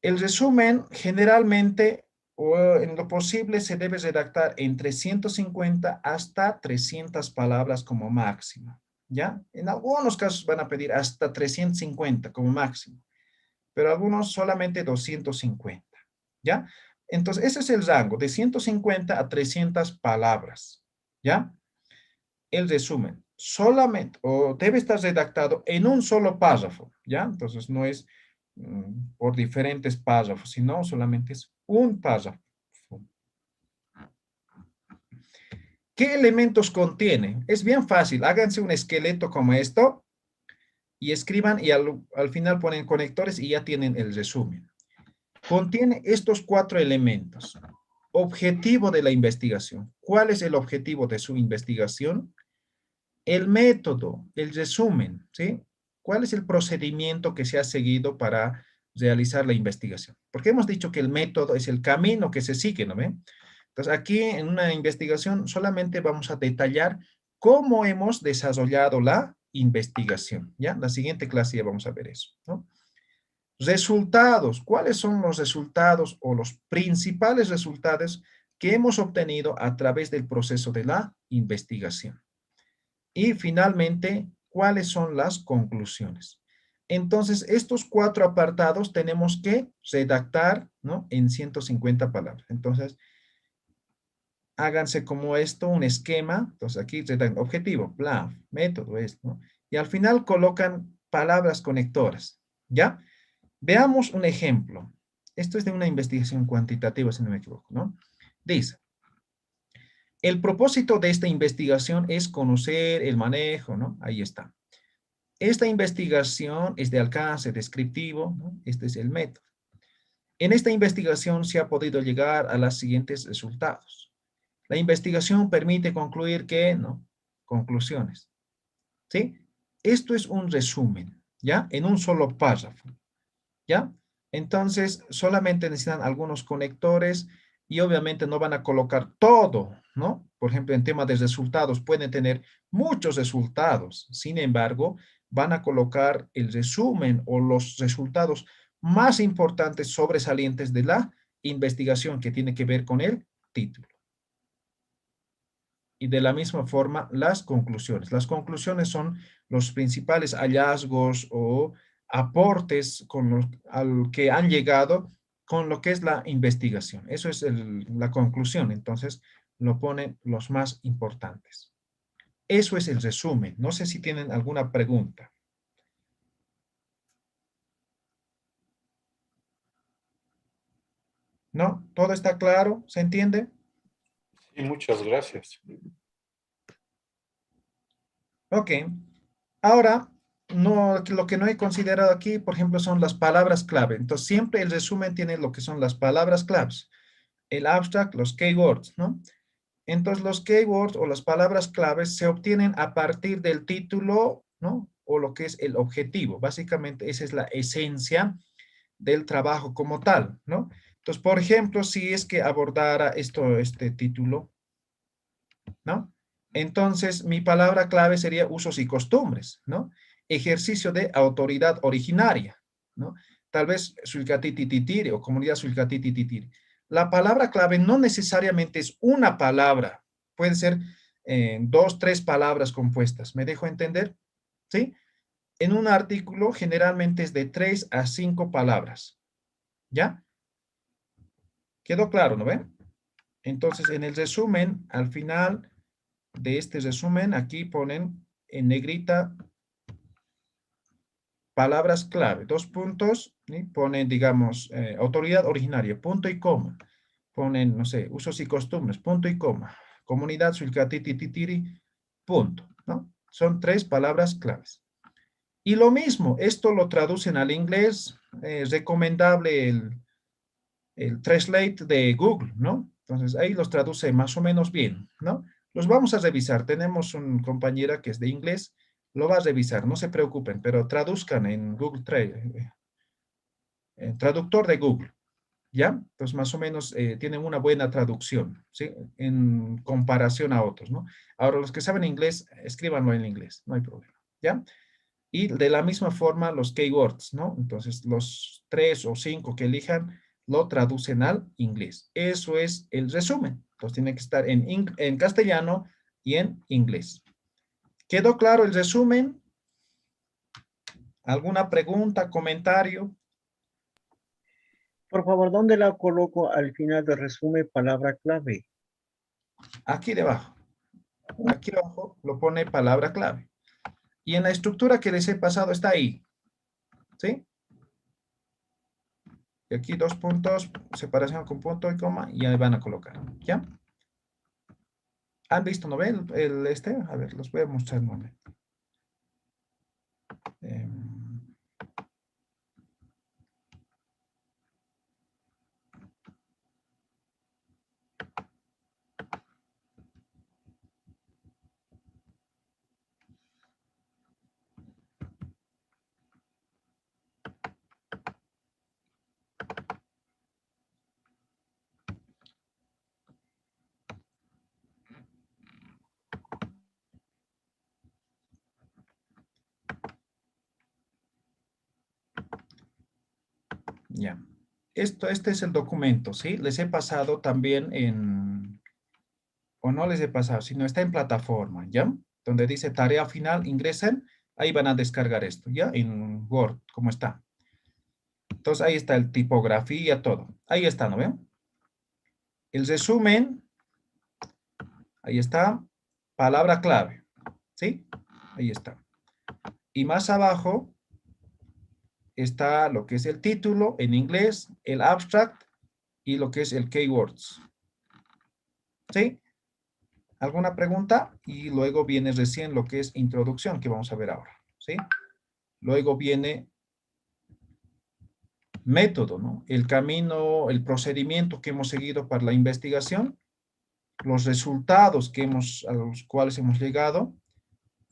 El resumen generalmente o en lo posible se debe redactar entre 150 hasta 300 palabras como máximo. ¿Ya? En algunos casos van a pedir hasta 350 como máximo, pero algunos solamente 250. ¿Ya? Entonces, ese es el rango, de 150 a 300 palabras. ¿Ya? El resumen solamente, o debe estar redactado en un solo párrafo. ¿Ya? Entonces, no es por diferentes párrafos, sino solamente es un párrafo. ¿Qué elementos contiene? Es bien fácil. Háganse un esqueleto como esto y escriban y al final ponen conectores y ya tienen el resumen. Contiene estos 4 elementos. Objetivo de la investigación. ¿Cuál es el objetivo de su investigación? El método, el resumen, ¿sí? ¿Cuál es el procedimiento que se ha seguido para realizar la investigación? Porque hemos dicho que el método es el camino que se sigue, ¿no ven? Entonces, aquí en una investigación solamente vamos a detallar cómo hemos desarrollado la investigación, ¿ya? La siguiente clase ya vamos a ver eso, ¿no? Resultados. ¿Cuáles son los resultados o los principales resultados que hemos obtenido a través del proceso de la investigación? Y finalmente, ¿cuáles son las conclusiones? Entonces, estos 4 apartados tenemos que redactar, ¿no? En 150 palabras. Entonces, háganse como esto, un esquema. Entonces, aquí redactan objetivo, plan, método, esto, ¿no? Y al final colocan palabras conectoras, ¿ya? Veamos un ejemplo. Esto es de una investigación cuantitativa, si no me equivoco, ¿no? Dice, el propósito de esta investigación es conocer el manejo, ¿no? Ahí está. Esta investigación es de alcance descriptivo, ¿no? Este es el método. En esta investigación se ha podido llegar a los siguientes resultados. La investigación permite concluir que, ¿no? Conclusiones, ¿sí? Esto es un resumen, ¿ya? En un solo párrafo, ¿ya? Entonces, solamente necesitan algunos conectores y obviamente no van a colocar todo, ¿no? Por ejemplo, en tema de resultados, pueden tener muchos resultados. Sin embargo, van a colocar el resumen o los resultados más importantes sobresalientes de la investigación que tiene que ver con el título. Y de la misma forma, las conclusiones. Las conclusiones son los principales hallazgos o aportes al que han llegado con lo que es la investigación. Eso es la conclusión. Entonces, lo ponen los más importantes. Eso es el resumen. No sé si tienen alguna pregunta. ¿No? ¿Todo está claro? ¿Se entiende? Sí, muchas gracias. Ok. Ahora, lo que no he considerado aquí, por ejemplo, son las palabras clave. Entonces, siempre el resumen tiene lo que son las palabras claves. El abstract, los keywords, ¿no? Entonces, los keywords o las palabras claves se obtienen a partir del título, ¿no? O lo que es el objetivo. Básicamente, esa es la esencia del trabajo como tal, ¿no? Entonces, por ejemplo, si es que abordara este título, ¿no? Entonces, mi palabra clave sería usos y costumbres, ¿no? Ejercicio de autoridad originaria, ¿no? Tal vez Suilcatititiri o comunidad Suilcatititiri. La palabra clave no necesariamente es una palabra, puede ser 2, 3 palabras compuestas. ¿Me dejo entender? ¿Sí? En un artículo generalmente es de 3 a 5 palabras. ¿Ya? ¿Quedó claro, no ven? Entonces, en el resumen, al final de este resumen, aquí ponen en negrita palabras clave, 2 puntos, ¿sí? Ponen, digamos, autoridad originaria, punto y coma. Ponen, no sé, usos y costumbres, punto y coma. Comunidad Suilcatititiri, punto, ¿no? Son 3 palabras claves. Y lo mismo, esto lo traducen al inglés, es recomendable el Translate de Google, ¿no? Entonces, ahí los traduce más o menos bien, ¿no? Los vamos a revisar. Tenemos un compañera que es de inglés, lo va a revisar, no se preocupen, pero traduzcan en Google Traductor de Google, ¿ya? Entonces, más o menos tienen una buena traducción, ¿sí? En comparación a otros, ¿no? Ahora, los que saben inglés, escríbanlo en inglés, no hay problema, ¿ya? Y de la misma forma los keywords, ¿no? Entonces, los 3 o 5 que elijan lo traducen al inglés. Eso es el resumen. Entonces, tiene que estar en castellano y en inglés. ¿Quedó claro el resumen? ¿Alguna pregunta, comentario? Por favor, ¿dónde la coloco al final del resumen palabra clave? Aquí debajo. Aquí abajo lo pone palabra clave. Y en la estructura que les he pasado está ahí. ¿Sí? Y aquí 2 puntos, separación con punto y coma, y ahí van a colocar. ¿Ya? ¿Han visto, no ven este? A ver, los voy a mostrar un momento. Ya. Este es el documento, ¿sí? Les he pasado también o no les he pasado, sino está en plataforma, ¿ya? Donde dice tarea final, ingresen, ahí van a descargar esto, ¿ya? En Word, ¿cómo está? Entonces ahí está el tipografía, todo. Ahí está, ¿no ven? El resumen, ahí está, palabra clave, ¿sí? Ahí está. Y más abajo está lo que es el título en inglés, el abstract y lo que es el keywords. ¿Sí? ¿Alguna pregunta? Y luego viene recién lo que es introducción, que vamos a ver ahora. ¿Sí? Luego viene método, ¿no? El camino, el procedimiento que hemos seguido para la investigación, los resultados a los cuales hemos llegado,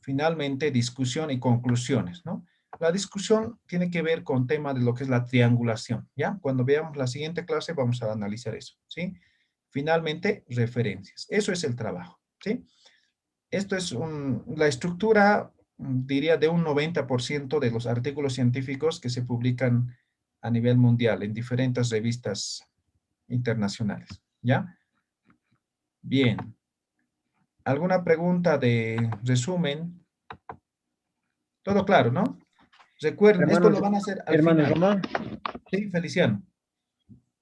finalmente discusión y conclusiones, ¿no? La discusión tiene que ver con tema de lo que es la triangulación, ¿ya? Cuando veamos la siguiente clase vamos a analizar eso, ¿sí? Finalmente, referencias. Eso es el trabajo, ¿sí? Esto es la estructura, diría, de un 90% de los artículos científicos que se publican a nivel mundial en diferentes revistas internacionales, ¿ya? Bien. ¿Alguna pregunta de resumen? Todo claro, ¿no? Recuerden, esto lo van a hacer al Hermano final. Román, Sí, Feliciano.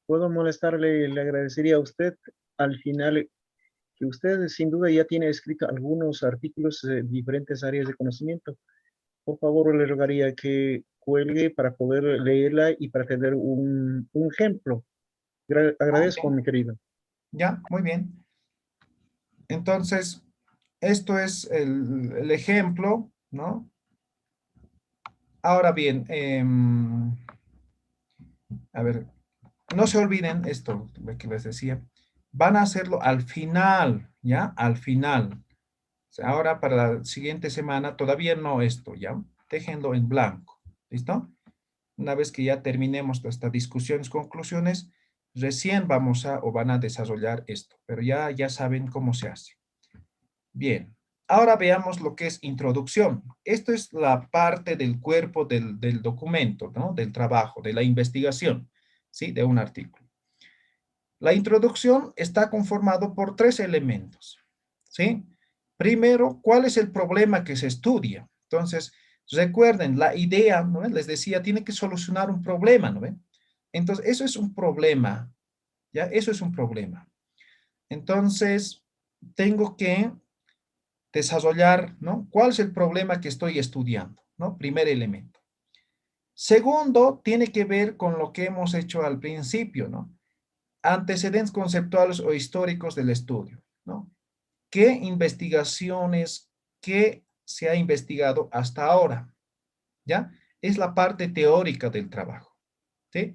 ¿puedo molestarle? Le agradecería a usted al final que usted sin duda ya tiene escrito algunos artículos de diferentes áreas de conocimiento. Por favor, le rogaría que cuelgue para poder leerla y para tener un ejemplo. Agradezco, Ok. mi querido. Ya, muy bien. Entonces, esto es el ejemplo, ¿no? Ahora bien, a ver, no se olviden esto, lo que les decía. Van a hacerlo al final, ¿ya? Al final. O sea, ahora para la siguiente semana, todavía no esto, ¿ya? Déjenlo en blanco, ¿listo? Una vez que ya terminemos estas discusiones, conclusiones, recién vamos a o van a desarrollar esto, pero ya saben cómo se hace. Bien, ahora veamos lo que es introducción. Esto es la parte del cuerpo del documento, ¿no? Del trabajo, de la investigación, ¿sí? De un artículo. La introducción está conformado por 3 elementos, ¿sí? Primero, ¿cuál es el problema que se estudia? Entonces, recuerden, la idea, ¿no? Les decía, tiene que solucionar un problema, ¿no ven? Entonces, eso es un problema, ¿ya? Eso es un problema. Entonces, tengo que desarrollar, ¿no? ¿Cuál es el problema que estoy estudiando? ¿No? Primer elemento. Segundo, tiene que ver con lo que hemos hecho al principio, ¿no? Antecedentes conceptuales o históricos del estudio, ¿no? ¿Qué investigaciones, qué se ha investigado hasta ahora? ¿Ya? Es la parte teórica del trabajo, ¿sí?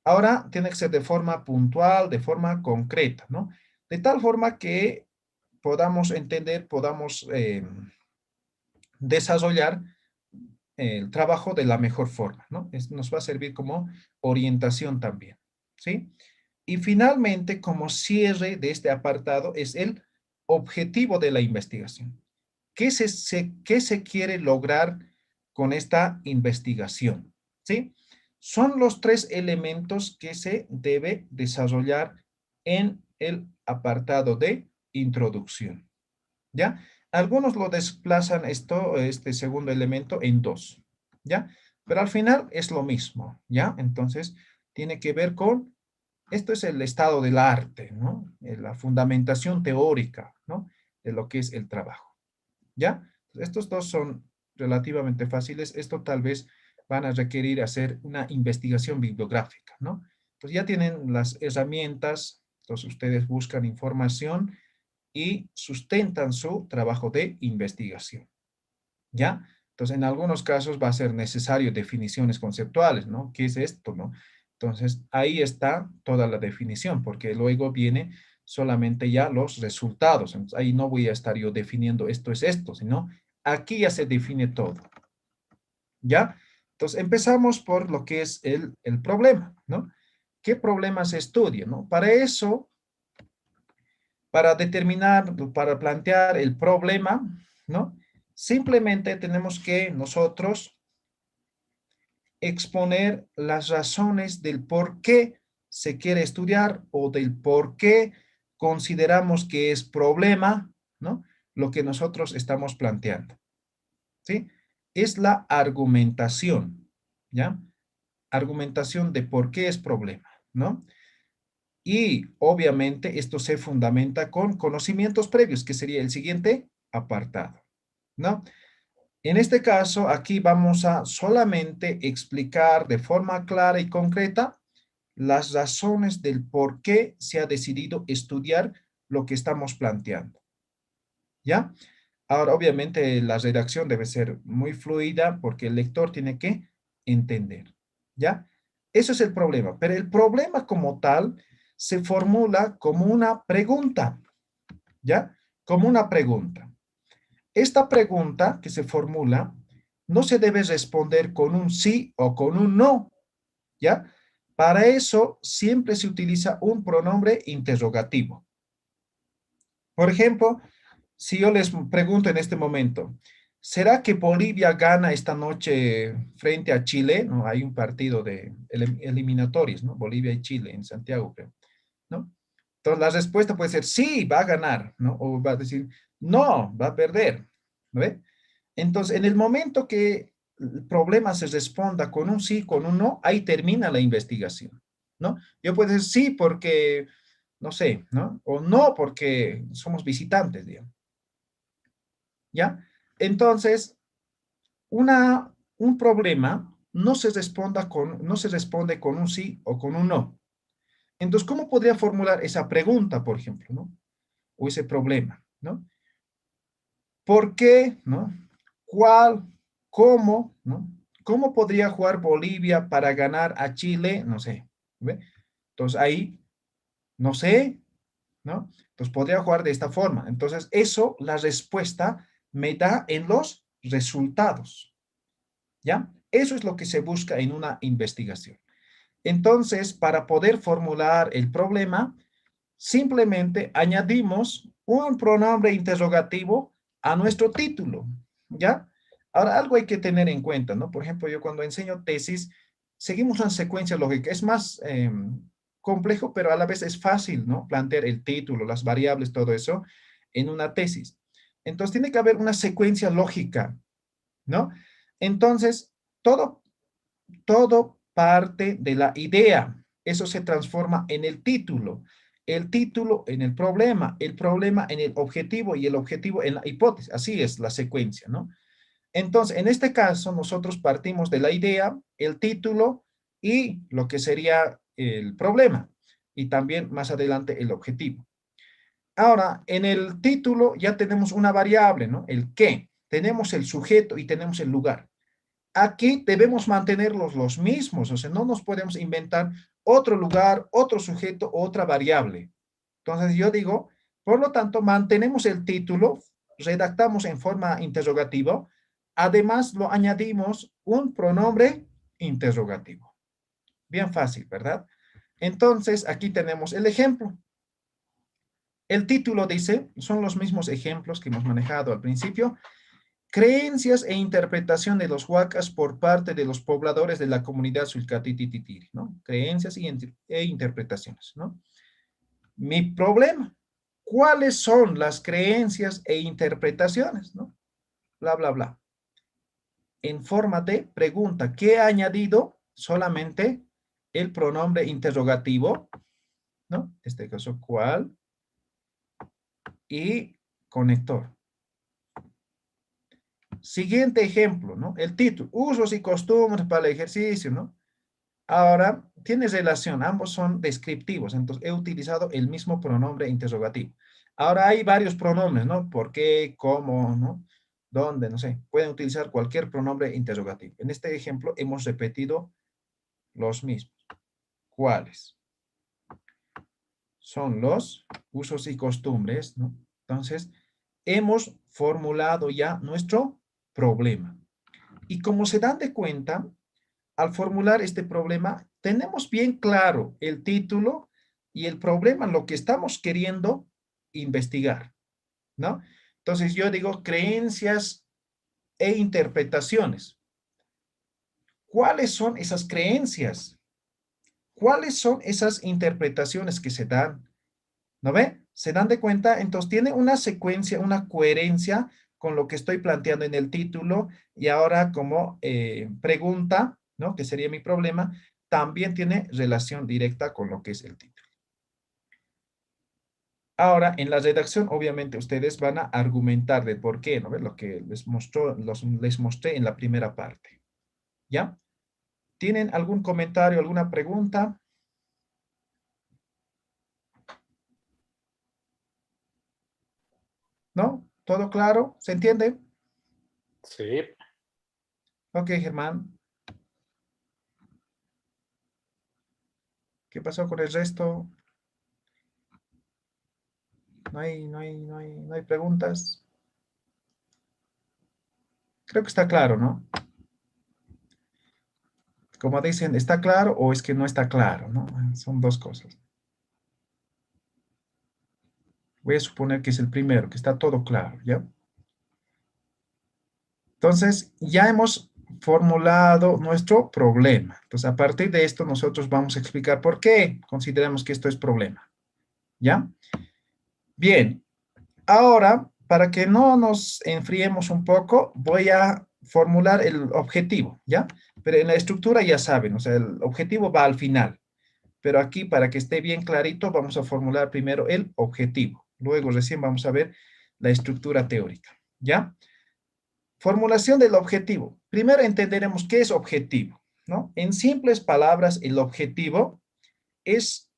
Ahora tiene que ser de forma puntual, de forma concreta, ¿no? De tal forma que podamos entender, podamos desarrollar el trabajo de la mejor forma, ¿no? Nos va a servir como orientación también, ¿sí? Y finalmente, como cierre de este apartado, es el objetivo de la investigación. qué se quiere lograr con esta investigación? ¿Sí? Son los 3 elementos que se debe desarrollar en el apartado de introducción. ¿Ya? Algunos lo desplazan este segundo elemento en 2, ¿ya? Pero al final es lo mismo, ¿ya? Entonces, tiene que ver con, esto es el estado del arte, ¿no? La fundamentación teórica, ¿no? De lo que es el trabajo, ¿ya? Estos dos son relativamente fáciles. Esto tal vez van a requerir hacer una investigación bibliográfica, ¿no? Entonces ya tienen las herramientas, entonces ustedes buscan información y sustentan su trabajo de investigación, ¿ya? Entonces, en algunos casos va a ser necesario definiciones conceptuales, ¿no? ¿Qué es esto, no? Entonces, ahí está toda la definición, porque luego viene solamente ya los resultados. Entonces, ahí no voy a estar yo definiendo esto es esto, sino aquí ya se define todo, ¿ya? Entonces, empezamos por lo que es el problema, ¿no? ¿Qué problema se estudia, no? Para eso, para determinar, para plantear el problema, ¿no? Simplemente tenemos que nosotros exponer las razones del por qué se quiere estudiar o del por qué consideramos que es problema, ¿no? Lo que nosotros estamos planteando, ¿sí? Es la argumentación, ¿ya? Argumentación de por qué es problema, ¿no? Y obviamente esto se fundamenta con conocimientos previos, que sería el siguiente apartado, ¿no? En este caso, aquí vamos a solamente explicar de forma clara y concreta las razones del por qué se ha decidido estudiar lo que estamos planteando, ¿ya? Ahora, obviamente, la redacción debe ser muy fluida porque el lector tiene que entender, ¿ya? Eso es el problema, pero el problema como tal se formula como una pregunta, ¿ya? Como una pregunta. Esta pregunta que se formula no se debe responder con un sí o con un no, ¿ya? Para eso siempre se utiliza un pronombre interrogativo. Por ejemplo, si yo les pregunto en este momento, ¿será que Bolivia gana esta noche frente a Chile? ¿No? Hay un partido de eliminatorios, ¿no? Bolivia y Chile en Santiago, creo, ¿no? Entonces la respuesta puede ser sí, va a ganar, ¿no? O va a decir no, va a perder, ¿no ve? Entonces, en el momento que el problema se responda con un sí, con un no, ahí termina la investigación, ¿no? Yo puedo decir sí porque, no sé, ¿no? O no porque somos visitantes, digamos. ¿Ya? Entonces, un problema no se responde con un sí o con un no. Entonces, ¿cómo podría formular esa pregunta, por ejemplo, ¿no? O ese problema, ¿no? ¿Por qué, no? ¿Cuál? ¿Cómo? ¿No? ¿Cómo podría jugar Bolivia para ganar a Chile? No sé. ¿Ve? Entonces, ahí, no sé, ¿no? Entonces, podría jugar de esta forma. Entonces, eso, la respuesta me da en los resultados, ¿ya? Eso es lo que se busca en una investigación. Entonces, para poder formular el problema, simplemente añadimos un pronombre interrogativo a nuestro título, ¿ya? Ahora, algo hay que tener en cuenta, ¿no? Por ejemplo, yo cuando enseño tesis, seguimos una secuencia lógica. Es más complejo, pero a la vez es fácil, ¿no? Plantear el título, las variables, todo eso en una tesis. Entonces, tiene que haber una secuencia lógica, ¿no? Entonces, todo parte de la idea. Eso se transforma en el título en el problema en el objetivo y el objetivo en la hipótesis. Así es la secuencia, ¿no? Entonces, en este caso, nosotros partimos de la idea, el título y lo que sería el problema. Y también más adelante el objetivo. Ahora, en el título ya tenemos una variable, ¿no? El qué. Tenemos el sujeto y tenemos el lugar. Aquí debemos mantenerlos los mismos, o sea, no nos podemos inventar otro lugar, otro sujeto, otra variable. Entonces yo digo, por lo tanto, mantenemos el título, redactamos en forma interrogativa, además lo añadimos un pronombre interrogativo. Bien fácil, ¿verdad? Entonces, aquí tenemos el ejemplo. El título dice, son los mismos ejemplos que hemos manejado al principio, creencias e interpretación de los huacas por parte de los pobladores de la comunidad Sulcatititiri, ¿no? Creencias e interpretaciones, ¿no? Mi problema, ¿cuáles son las creencias e interpretaciones, ¿no? Bla, bla, bla. En forma de pregunta, ¿qué ha añadido? Solamente el pronombre interrogativo, ¿no? En este caso, ¿cuál? Y conector. Siguiente ejemplo, ¿no? El título, usos y costumbres para el ejercicio, ¿no? Ahora, tiene relación, ambos son descriptivos, entonces he utilizado el mismo pronombre interrogativo. Ahora hay varios pronombres, ¿no? ¿Por qué? ¿Cómo? ¿No? ¿Dónde? No sé. Pueden utilizar cualquier pronombre interrogativo. En este ejemplo hemos repetido los mismos. ¿Cuáles? Son los usos y costumbres, ¿no? Entonces, hemos formulado ya nuestro problema. Y como se dan de cuenta, al formular este problema, tenemos bien claro el título y el problema, lo que estamos queriendo investigar, ¿no? Entonces yo digo creencias e interpretaciones. ¿Cuáles son esas creencias? ¿Cuáles son esas interpretaciones que se dan? ¿No ve? ¿Se dan de cuenta? Entonces tiene una secuencia, una coherencia con lo que estoy planteando en el título y ahora como pregunta, ¿no? Que sería mi problema, también tiene relación directa con lo que es el título. Ahora, en la redacción, obviamente, ustedes van a argumentar de por qué, ¿no? Lo que les mostré en la primera parte. ¿Ya? ¿Tienen algún comentario, alguna pregunta? ¿No? ¿Todo claro? ¿Se entiende? Sí. Ok, Germán. ¿Qué pasó con el resto? No hay preguntas. Creo que está claro, ¿no? Como dicen, ¿está claro o es que no está claro, ¿no? Son dos cosas. Voy a suponer que es el primero, que está todo claro, ¿ya? Entonces, ya hemos formulado nuestro problema. Entonces, a partir de esto, nosotros vamos a explicar por qué consideramos que esto es problema, ¿ya? Bien, ahora, para que no nos enfriemos un poco, voy a formular el objetivo, ¿ya? Pero en la estructura ya saben, o sea, el objetivo va al final. Pero aquí, para que esté bien clarito, vamos a formular primero el objetivo. Luego recién vamos a ver la estructura teórica, ¿ya? Formulación del objetivo. Primero entenderemos qué es objetivo, ¿no? En simples palabras, el objetivo es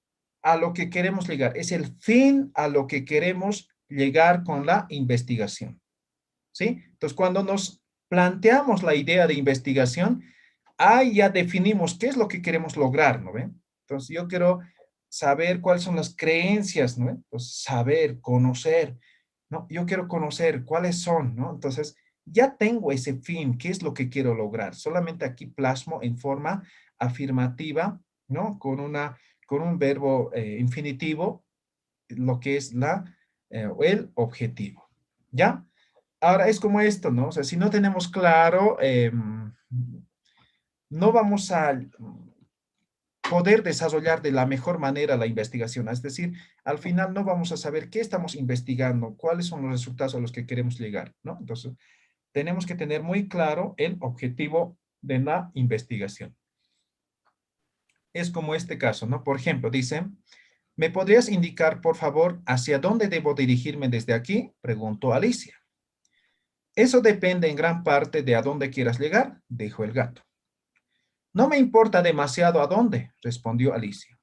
a lo que queremos llegar, es el fin a lo que queremos llegar con la investigación, ¿sí? Entonces, cuando nos planteamos la idea de investigación, ahí ya definimos qué es lo que queremos lograr, ¿no ven? Entonces, yo quiero saber cuáles son las creencias, ¿no? Entonces, saber, conocer, ¿no? Yo quiero conocer cuáles son, ¿no? Entonces, ya tengo ese fin, qué es lo que quiero lograr. Solamente aquí plasmo en forma afirmativa, ¿no? Con un verbo infinitivo, lo que es el objetivo, ¿ya? Ahora es como esto, ¿no? O sea, si no tenemos claro, no vamos a poder desarrollar de la mejor manera la investigación. Es decir, al final no vamos a saber qué estamos investigando, cuáles son los resultados a los que queremos llegar, ¿no? Entonces, tenemos que tener muy claro el objetivo de la investigación. Es como este caso, ¿no? Por ejemplo, dice, ¿me podrías indicar, por favor, hacia dónde debo dirigirme desde aquí? Preguntó Alicia. Eso depende en gran parte de a dónde quieras llegar, dijo el gato. No me importa demasiado a dónde, respondió Alicia.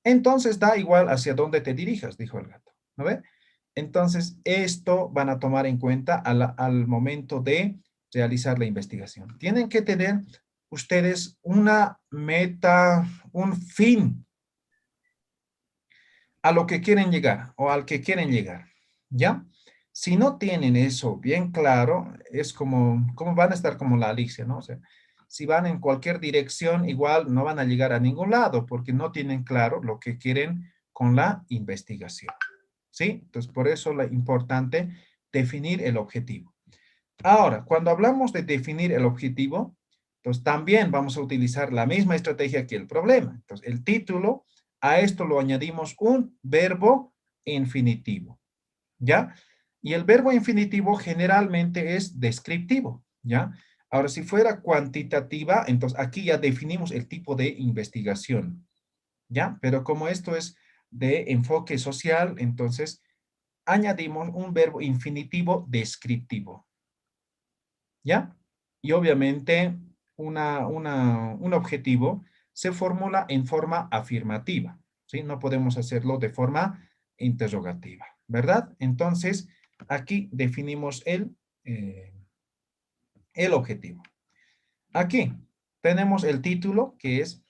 Entonces da igual hacia dónde te dirijas, dijo el gato. ¿No ve? Entonces, esto van a tomar en cuenta al momento de realizar la investigación. Tienen que tener ustedes una meta, un fin a lo que quieren llegar o al que quieren llegar. ¿Ya? Si no tienen eso bien claro, es como van a estar como la Alicia, ¿no? O sea, si van en cualquier dirección, igual no van a llegar a ningún lado porque no tienen claro lo que quieren con la investigación. ¿sí? Entonces, por eso es importante definir el objetivo. Ahora, cuando hablamos de definir el objetivo, entonces también vamos a utilizar la misma estrategia que el problema. Entonces, el título, a esto lo añadimos un verbo infinitivo, ¿ya? Y el verbo infinitivo generalmente es descriptivo, ¿ya? Ahora, si fuera cuantitativa, entonces aquí ya definimos el tipo de investigación, ¿ya? Pero como esto es de enfoque social, entonces añadimos un verbo infinitivo descriptivo, ¿ya? Y obviamente un objetivo se formula en forma afirmativa, ¿sí? No podemos hacerlo de forma interrogativa, ¿verdad? Entonces, aquí definimos el objetivo. Aquí tenemos el título, que es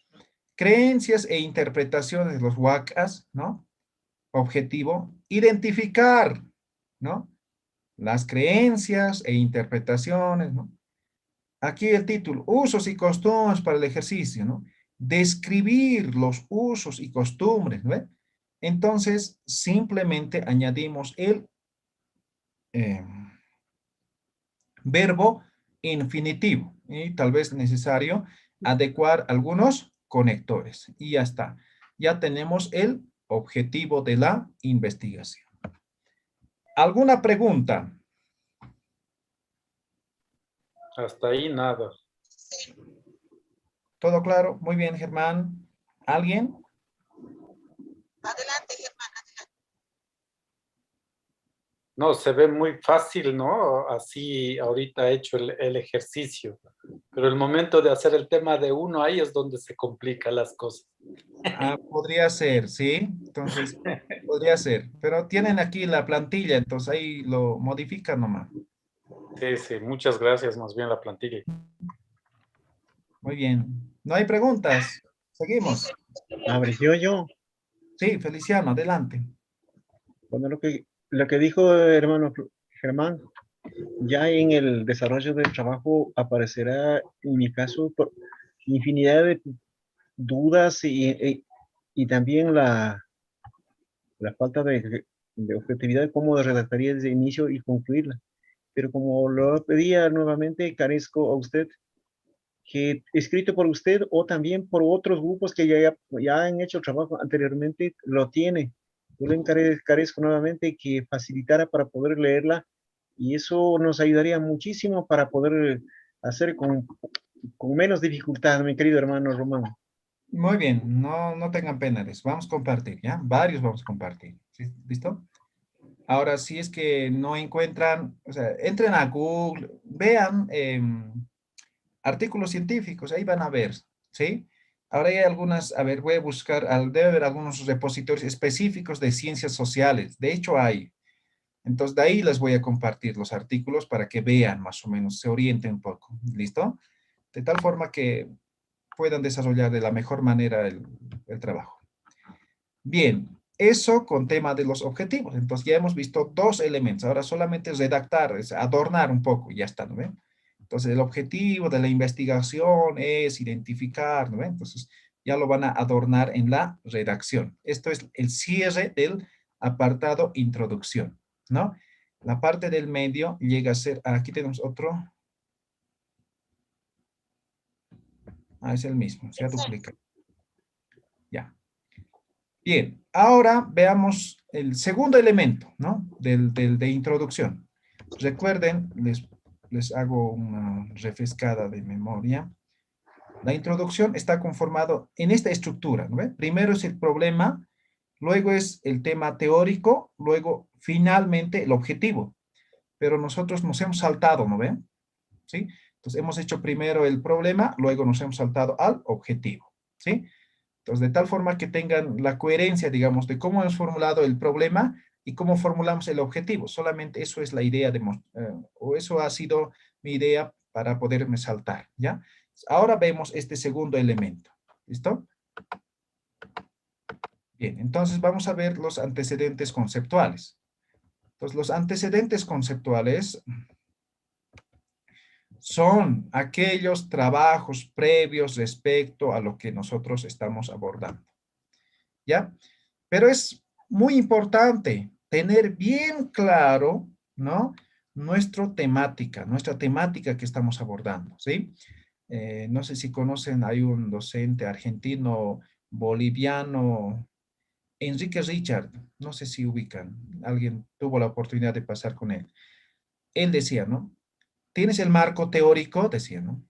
Creencias e interpretaciones de los huacas, ¿no? Objetivo, identificar, ¿no? Las creencias e interpretaciones, ¿no? Aquí el título, usos y costumbres para el ejercicio, ¿no? Describir los usos y costumbres, ¿no? Entonces, simplemente añadimos el eh, verbo infinitivo y tal vez necesario adecuar algunos conectores y ya está. Ya tenemos el objetivo de la investigación. ¿Alguna pregunta? Hasta ahí nada. ¿Todo claro? Muy bien, Germán. ¿Alguien? Adelante, Germán. No, se ve muy fácil, ¿no? Así ahorita he hecho el ejercicio. Pero el momento de hacer el tema de uno, ahí es donde se complican las cosas. Podría ser, ¿sí? Entonces, podría ser. Pero tienen aquí la plantilla, entonces ahí lo modifican nomás. Sí, sí, muchas gracias, más bien la plantilla. Muy bien. ¿No hay preguntas? Seguimos. A ver, yo. Sí, Feliciano, adelante. Bueno, lo que dijo hermano Germán, ya en el desarrollo del trabajo aparecerá, en mi caso, infinidad de dudas y también la falta de objetividad, cómo redactaría desde el inicio y concluirla. Pero como lo pedía nuevamente, carezco a usted, que escrito por usted o también por otros grupos que ya han hecho trabajo anteriormente, lo tiene. Yo le carezco nuevamente que facilitara para poder leerla y eso nos ayudaría muchísimo para poder hacer con menos dificultad, mi querido hermano Román. Muy bien, no tengan pena de eso. Vamos a compartir, ¿ya? Varios vamos a compartir. ¿Sí? ¿Listo? Ahora, si es que no encuentran, o sea, entren a Google, vean artículos científicos, ahí van a ver, ¿sí? Ahora hay algunas, a ver, voy a buscar, debe haber algunos repositorios específicos de ciencias sociales. De hecho, hay. Entonces, de ahí les voy a compartir los artículos para que vean más o menos, se orienten un poco. ¿Listo? De tal forma que puedan desarrollar de la mejor manera el trabajo. Bien, eso con tema de los objetivos. Entonces, ya hemos visto dos elementos. Ahora solamente es redactar, es adornar un poco y ya está, ¿no ven? Entonces, el objetivo de la investigación es identificar, ¿no ven? Entonces, ya lo van a adornar en la redacción. Esto es el cierre del apartado introducción, ¿no? La parte del medio llega a ser, aquí tenemos otro. Es el mismo, se ha duplicado. Ya. Bien, ahora veamos el segundo elemento, ¿no? De introducción. Recuerden, les hago una refrescada de memoria. La introducción está conformado en esta estructura, ¿no ve? Primero es el problema, luego es el tema teórico, luego finalmente el objetivo. Pero nosotros nos hemos saltado, ¿no ven? ¿Sí? Entonces hemos hecho primero el problema, luego nos hemos saltado al objetivo, ¿sí? Entonces, de tal forma que tengan la coherencia, digamos, de cómo hemos formulado el problema y cómo formulamos el objetivo. Solamente eso es la idea, o eso ha sido mi idea para poderme saltar, ¿ya? Ahora vemos este segundo elemento. ¿Listo? Bien, entonces vamos a ver los antecedentes conceptuales. Entonces, los antecedentes conceptuales son aquellos trabajos previos respecto a lo que nosotros estamos abordando. ¿Ya? Pero es muy importante tener bien claro, ¿no? Nuestra temática que estamos abordando, ¿sí? No sé si conocen, hay un docente argentino, boliviano, Enrique Richard, no sé si ubican, alguien tuvo la oportunidad de pasar con él. Él decía, ¿no? Tienes el marco teórico, decía, ¿no?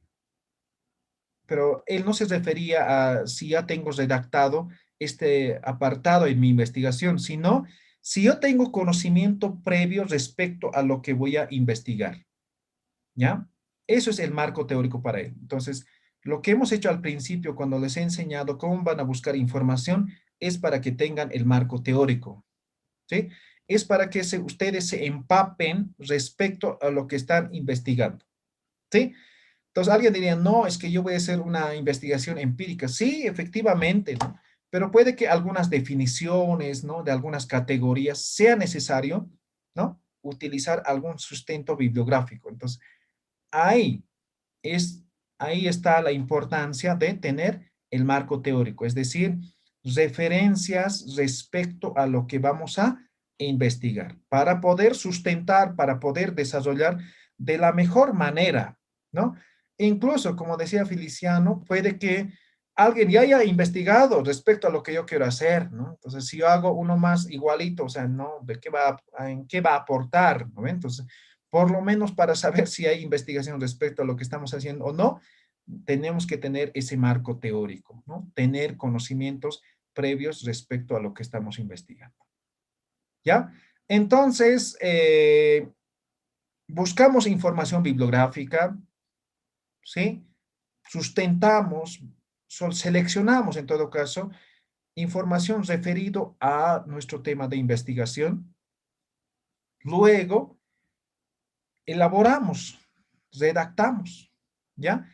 Pero él no se refería a si ya tengo redactado este apartado en mi investigación, sino si yo tengo conocimiento previo respecto a lo que voy a investigar, ¿ya? Eso es el marco teórico para él. Entonces, lo que hemos hecho al principio cuando les he enseñado cómo van a buscar información es para que tengan el marco teórico, ¿sí? Es para que ustedes se empapen respecto a lo que están investigando, ¿sí? Entonces alguien diría, no, es que yo voy a hacer una investigación empírica. Sí, efectivamente, ¿no? Pero puede que algunas definiciones, ¿no? De algunas categorías sea necesario, ¿no? Utilizar algún sustento bibliográfico. Entonces, ahí es, ahí está la importancia de tener el marco teórico, es decir, referencias respecto a lo que vamos a investigar, para poder sustentar, para poder desarrollar de la mejor manera, ¿no? Incluso, como decía Feliciano, puede que alguien ya haya investigado respecto a lo que yo quiero hacer, ¿no? Entonces, si yo hago uno más igualito, o sea, ¿no? ¿De qué en qué va a aportar, ¿no? Entonces, por lo menos para saber si hay investigación respecto a lo que estamos haciendo o no, tenemos que tener ese marco teórico, ¿no? Tener conocimientos previos respecto a lo que estamos investigando. ¿Ya? Entonces, buscamos información bibliográfica, ¿sí? Sustentamos, seleccionamos en todo caso información referido a nuestro tema de investigación. Luego, elaboramos, redactamos, ¿ya?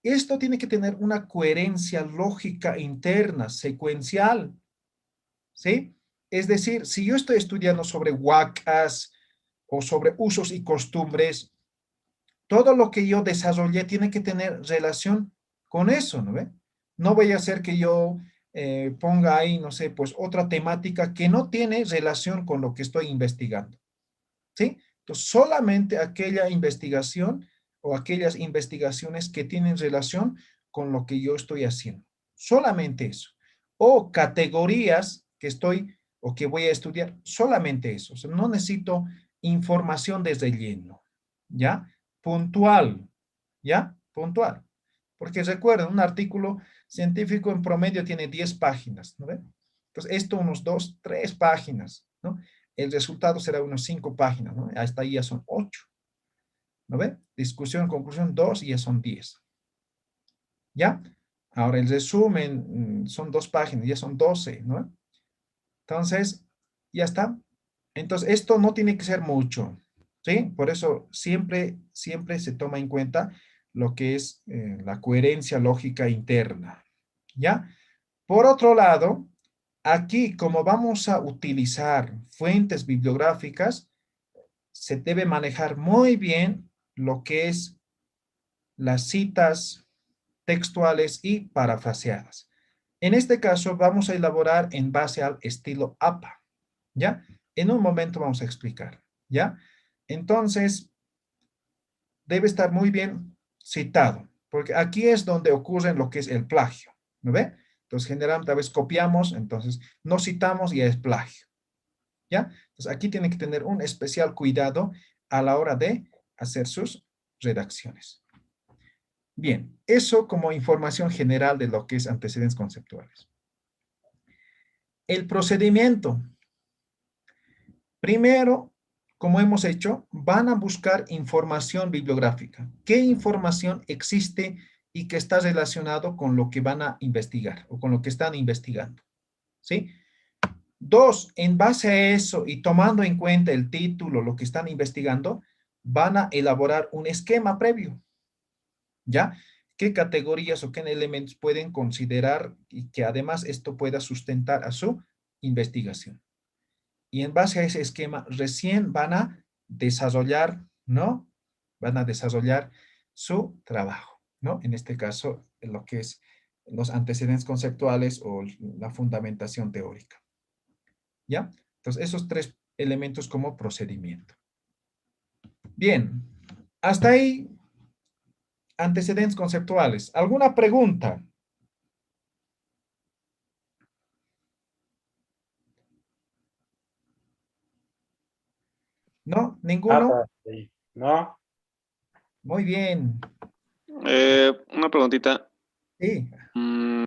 Esto tiene que tener una coherencia lógica interna, secuencial, ¿sí? Es decir, si yo estoy estudiando sobre huacas o sobre usos y costumbres, todo lo que yo desarrollé tiene que tener relación con eso, ¿no ve? No voy a hacer que yo ponga ahí, no sé, pues otra temática que no tiene relación con lo que estoy investigando, ¿sí? Entonces, solamente aquella investigación o aquellas investigaciones que tienen relación con lo que yo estoy haciendo. Solamente eso. O categorías que estoy o que voy a estudiar, solamente eso. O sea, no necesito información de relleno, ¿ya? Puntual, ¿ya? Puntual. Porque recuerden, un artículo científico en promedio tiene 10 páginas, ¿no ven? Entonces, esto unos 2, 3 páginas, ¿no? El resultado será unos 5 páginas, ¿no? Hasta ahí ya son 8, ¿no ve? Discusión, conclusión, 2 y ya son 10. ¿Ya? Ahora el resumen son 2 páginas, ya son 12, ¿no? Entonces, ya está. Entonces, esto no tiene que ser mucho, ¿sí? Por eso siempre se toma en cuenta lo que es la coherencia lógica interna, ¿ya? Por otro lado, aquí como vamos a utilizar fuentes bibliográficas, se debe manejar muy bien lo que es las citas textuales y parafraseadas. En este caso, vamos a elaborar en base al estilo APA, ¿ya? En un momento vamos a explicar, ¿ya? Entonces, debe estar muy bien citado, porque aquí es donde ocurre lo que es el plagio, ¿no ve? Entonces, generalmente a veces copiamos, entonces no citamos y es plagio, ¿ya? Entonces, aquí tienen que tener un especial cuidado a la hora de hacer sus redacciones. Bien, eso como información general de lo que es antecedentes conceptuales. El procedimiento. Primero, como hemos hecho, van a buscar información bibliográfica. ¿Qué información existe y que está relacionado con lo que van a investigar o con lo que están investigando? ¿Sí? Dos, en base a eso y tomando en cuenta el título, lo que están investigando, van a elaborar un esquema previo. ¿Ya? ¿Qué categorías o qué elementos pueden considerar y que además esto pueda sustentar a su investigación? Y en base a ese esquema recién van a desarrollar, ¿no? Van a desarrollar su trabajo, ¿no? En este caso, lo que es los antecedentes conceptuales o la fundamentación teórica. ¿Ya? Entonces, esos tres elementos como procedimiento. Bien, hasta ahí, antecedentes conceptuales. ¿Alguna pregunta? ¿No? ¿Ninguno? Nada, sí, ¿no? Muy bien. Una preguntita. Sí. Mm,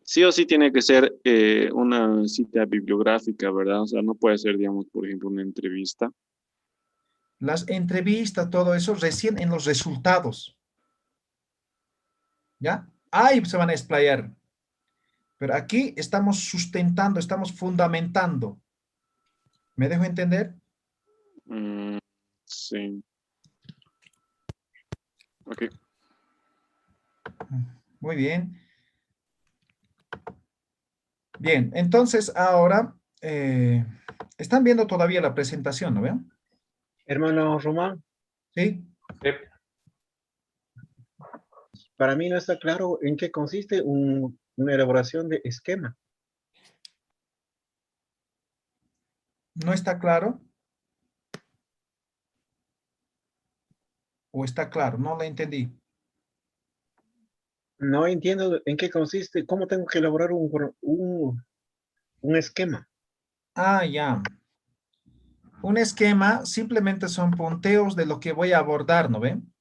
sí o sí tiene que ser una cita bibliográfica, ¿verdad? O sea, no puede ser, digamos, por ejemplo, una entrevista. Las entrevistas, todo eso, recién en los resultados. ¿Ya? Ahí se van a explayar. Pero aquí estamos sustentando, estamos fundamentando. ¿Me dejo entender? Mm, sí. Ok. Muy bien. Bien, entonces ahora están viendo todavía la presentación, ¿no ven? Hermano Román, Sí. para mí no está claro en qué consiste una elaboración de esquema. ¿No está claro? ¿O está claro? No lo entendí. No entiendo en qué consiste, cómo tengo que elaborar un esquema. Ah, ya. Un esquema simplemente son punteos de lo que voy a abordar, ¿no ven?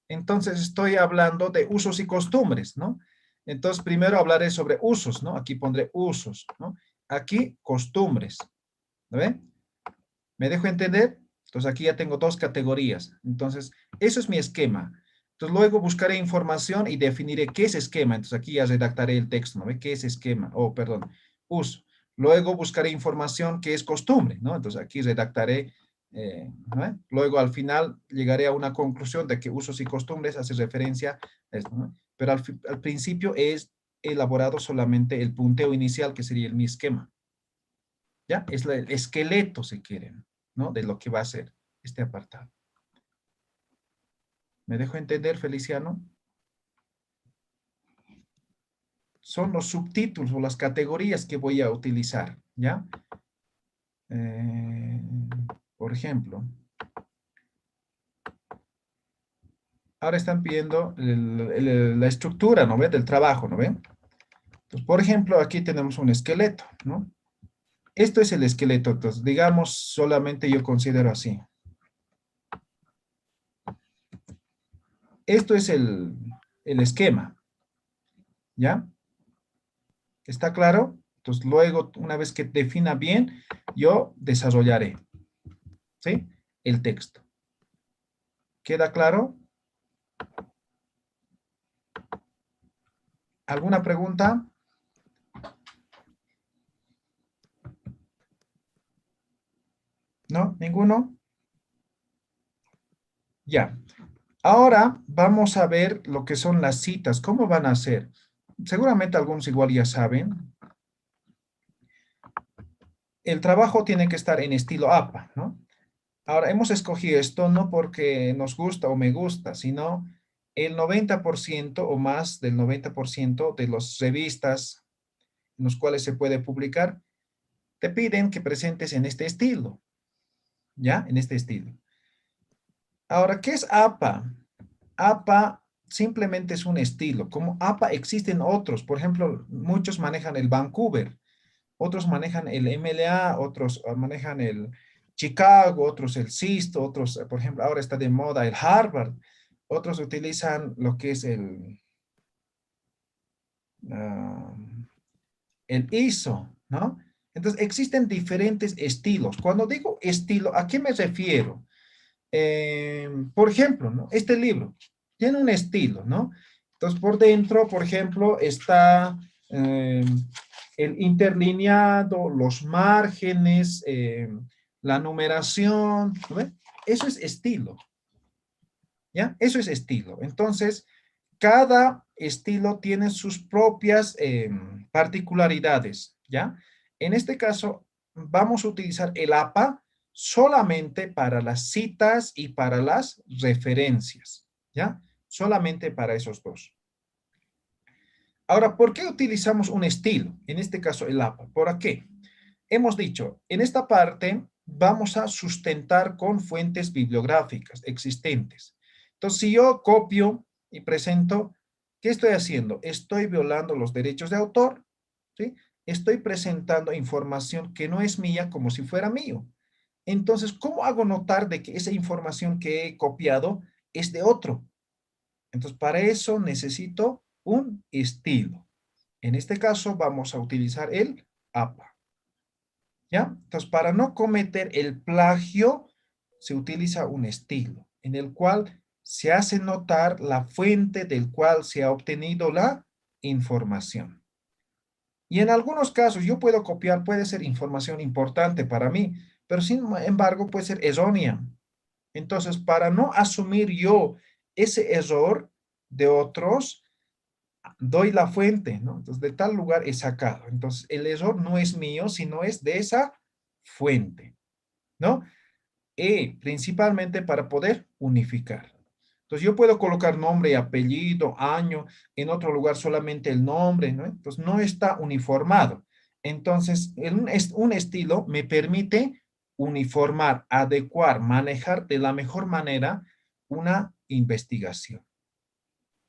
Entonces estoy hablando de usos y costumbres, ¿no? Entonces primero hablaré sobre usos, ¿no? Aquí pondré usos, ¿no? Aquí costumbres, ¿no ven? ¿Me dejo entender? Entonces aquí ya tengo dos categorías. Entonces, eso es mi esquema. Entonces luego buscaré información y definiré qué es esquema. Entonces aquí ya redactaré el texto, ¿no ve? ¿Qué es esquema? Oh, perdón, uso. Luego buscaré información que es costumbre, ¿no? Entonces aquí redactaré, ¿no ve? Luego al final llegaré a una conclusión de que usos y costumbres hace referencia a esto, ¿no? Pero al principio es elaborado solamente el punteo inicial, que sería mi esquema. ¿Ya? Es el esqueleto, si quieren, ¿no? De lo que va a ser este apartado. ¿Me dejo entender, Feliciano? Son los subtítulos o las categorías que voy a utilizar, ¿ya? Eh, por ejemplo, ahora están pidiendo la estructura, ¿no ve? Del trabajo, ¿no ven? Entonces, por ejemplo, aquí tenemos un esqueleto, ¿no? Esto es el esqueleto, entonces, digamos, solamente yo considero así. Esto es el esquema, ¿ya? ¿Está claro? Entonces, luego, una vez que defina bien, yo desarrollaré, ¿sí? El texto. ¿Queda claro? ¿Alguna pregunta? ¿No? ¿Ninguno? Ya. Ahora vamos a ver lo que son las citas. ¿Cómo van a ser? Seguramente algunos igual ya saben. El trabajo tiene que estar en estilo APA, ¿no? Ahora, hemos escogido esto no porque nos gusta o me gusta, sino el 90% o más del 90% de las revistas en los cuales se puede publicar, te piden que presentes en este estilo, ¿ya? En este estilo. Ahora, ¿qué es APA? APA simplemente es un estilo. Como APA existen otros, por ejemplo, muchos manejan el Vancouver, otros manejan el MLA, otros manejan el Chicago, otros el CIST, otros, por ejemplo, ahora está de moda el Harvard, otros utilizan lo que es ah, el ISO, ¿no? Entonces, existen diferentes estilos. Cuando digo estilo, ¿a qué me refiero? Por ejemplo, ¿no? Este libro tiene un estilo, ¿no? Entonces, por dentro, por ejemplo, está el interlineado, los márgenes, la numeración, ¿no ve? Eso es estilo, ¿ya? Eso es estilo. Entonces, cada estilo tiene sus propias particularidades, ¿ya? En este caso, vamos a utilizar el APA solamente para las citas y para las referencias, ¿ya? Solamente para esos dos. Ahora, ¿por qué utilizamos un estilo? En este caso, el APA. ¿Por qué? hemos dicho, en esta parte vamos a sustentar con fuentes bibliográficas existentes. Entonces, si yo copio y presento, ¿qué estoy haciendo? Estoy violando los derechos de autor, ¿sí? Estoy presentando información que no es mía como si fuera mío. Entonces, ¿cómo hago notar de que esa información que he copiado es de otro? Entonces, para eso necesito un estilo. En este caso, vamos a utilizar el APA. ¿Ya? Entonces, para no cometer el plagio, se utiliza un estilo en el cual se hace notar la fuente del cual se ha obtenido la información. Y en algunos casos yo puedo copiar, puede ser información importante para mí, pero sin embargo puede ser errónea. Entonces, para no asumir yo ese error de otros, doy la fuente, ¿no? Entonces, de tal lugar he sacado. Entonces, el error no es mío, sino es de esa fuente, ¿no? Y principalmente para poder unificar. Entonces, yo puedo colocar nombre y apellido, año, en otro lugar solamente el nombre, ¿no? Entonces, no está uniformado. Entonces, un estilo me permite uniformar, adecuar, manejar de la mejor manera una investigación,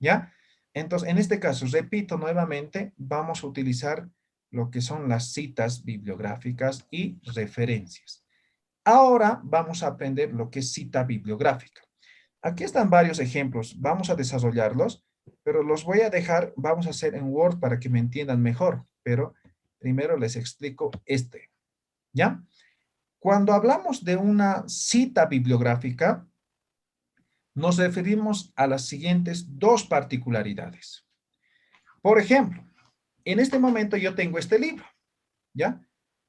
¿ya? Entonces, en este caso, repito nuevamente, vamos a utilizar lo que son las citas bibliográficas y referencias. Ahora vamos a aprender lo que es cita bibliográfica. Aquí están varios ejemplos, vamos a desarrollarlos, pero los voy a dejar, vamos a hacer en Word para que me entiendan mejor, pero primero les explico este, ¿ya? Cuando hablamos de una cita bibliográfica, nos referimos a las siguientes dos particularidades. Por ejemplo, en este momento yo tengo este libro, ¿ya?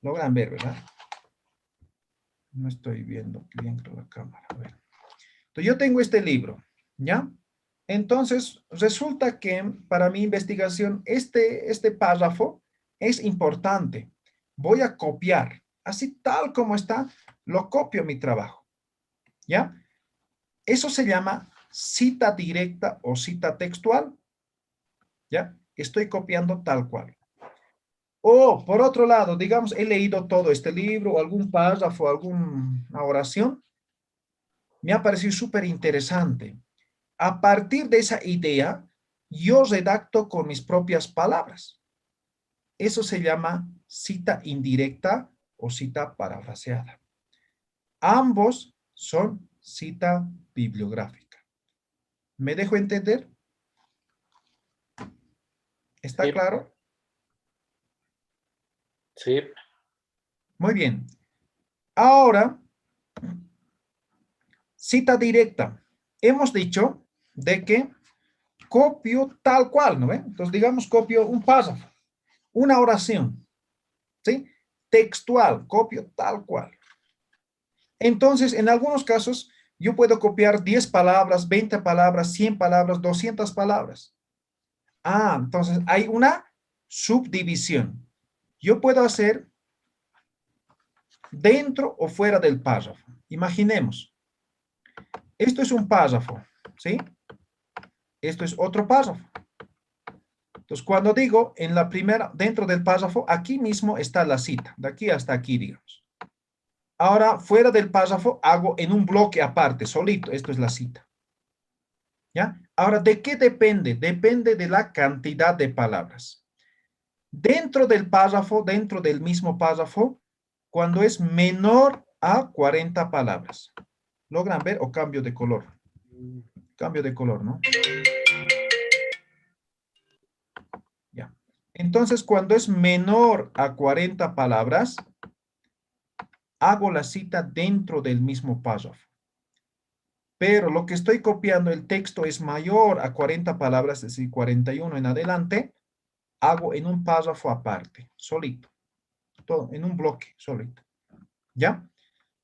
Logran ver, ¿verdad? No estoy viendo bien con la cámara, a ver. Entonces, yo tengo este libro, ¿ya? Entonces, resulta que para mi investigación, este párrafo es importante. Voy a copiar, así tal como está, lo copio a mi trabajo, ¿ya? Eso se llama cita directa o cita textual, ¿ya? Estoy copiando tal cual. O, por otro lado, digamos, he leído todo este libro, o algún párrafo, alguna oración, me ha parecido súper interesante. A partir de esa idea, yo redacto con mis propias palabras. Eso se llama cita indirecta o cita parafraseada. Ambos son cita bibliográfica. ¿Me dejo entender? ¿Está Sí. claro? Sí, Muy bien. Ahora, cita directa. Hemos dicho de que copio tal cual, ¿no ve? Entonces, digamos, copio un párrafo, una oración, ¿sí? Textual, copio tal cual. Entonces, en algunos casos, yo puedo copiar 10 palabras, 20 palabras, 100 palabras, 200 palabras. Ah, entonces hay una subdivisión. Yo puedo hacer dentro o fuera del párrafo. Imaginemos, esto es un párrafo, ¿sí? Esto es otro párrafo. Entonces, cuando digo en la primera, dentro del párrafo, aquí mismo está la cita, de aquí hasta aquí, digamos. Ahora, fuera del párrafo, hago en un bloque aparte, solito. Esto es la cita. ¿Ya? Ahora, ¿de qué depende? Depende de la cantidad de palabras. Dentro del párrafo, dentro del mismo párrafo, cuando es menor a 40 palabras. ¿Logran ver o cambio de color? Cambio de color, ¿no? Ya. Entonces, cuando es menor a 40 palabras, hago la cita dentro del mismo párrafo. Pero lo que estoy copiando, el texto es mayor a 40 palabras, es decir, 41 en adelante, hago en un párrafo aparte, solito. Todo, en un bloque, solito. ¿Ya?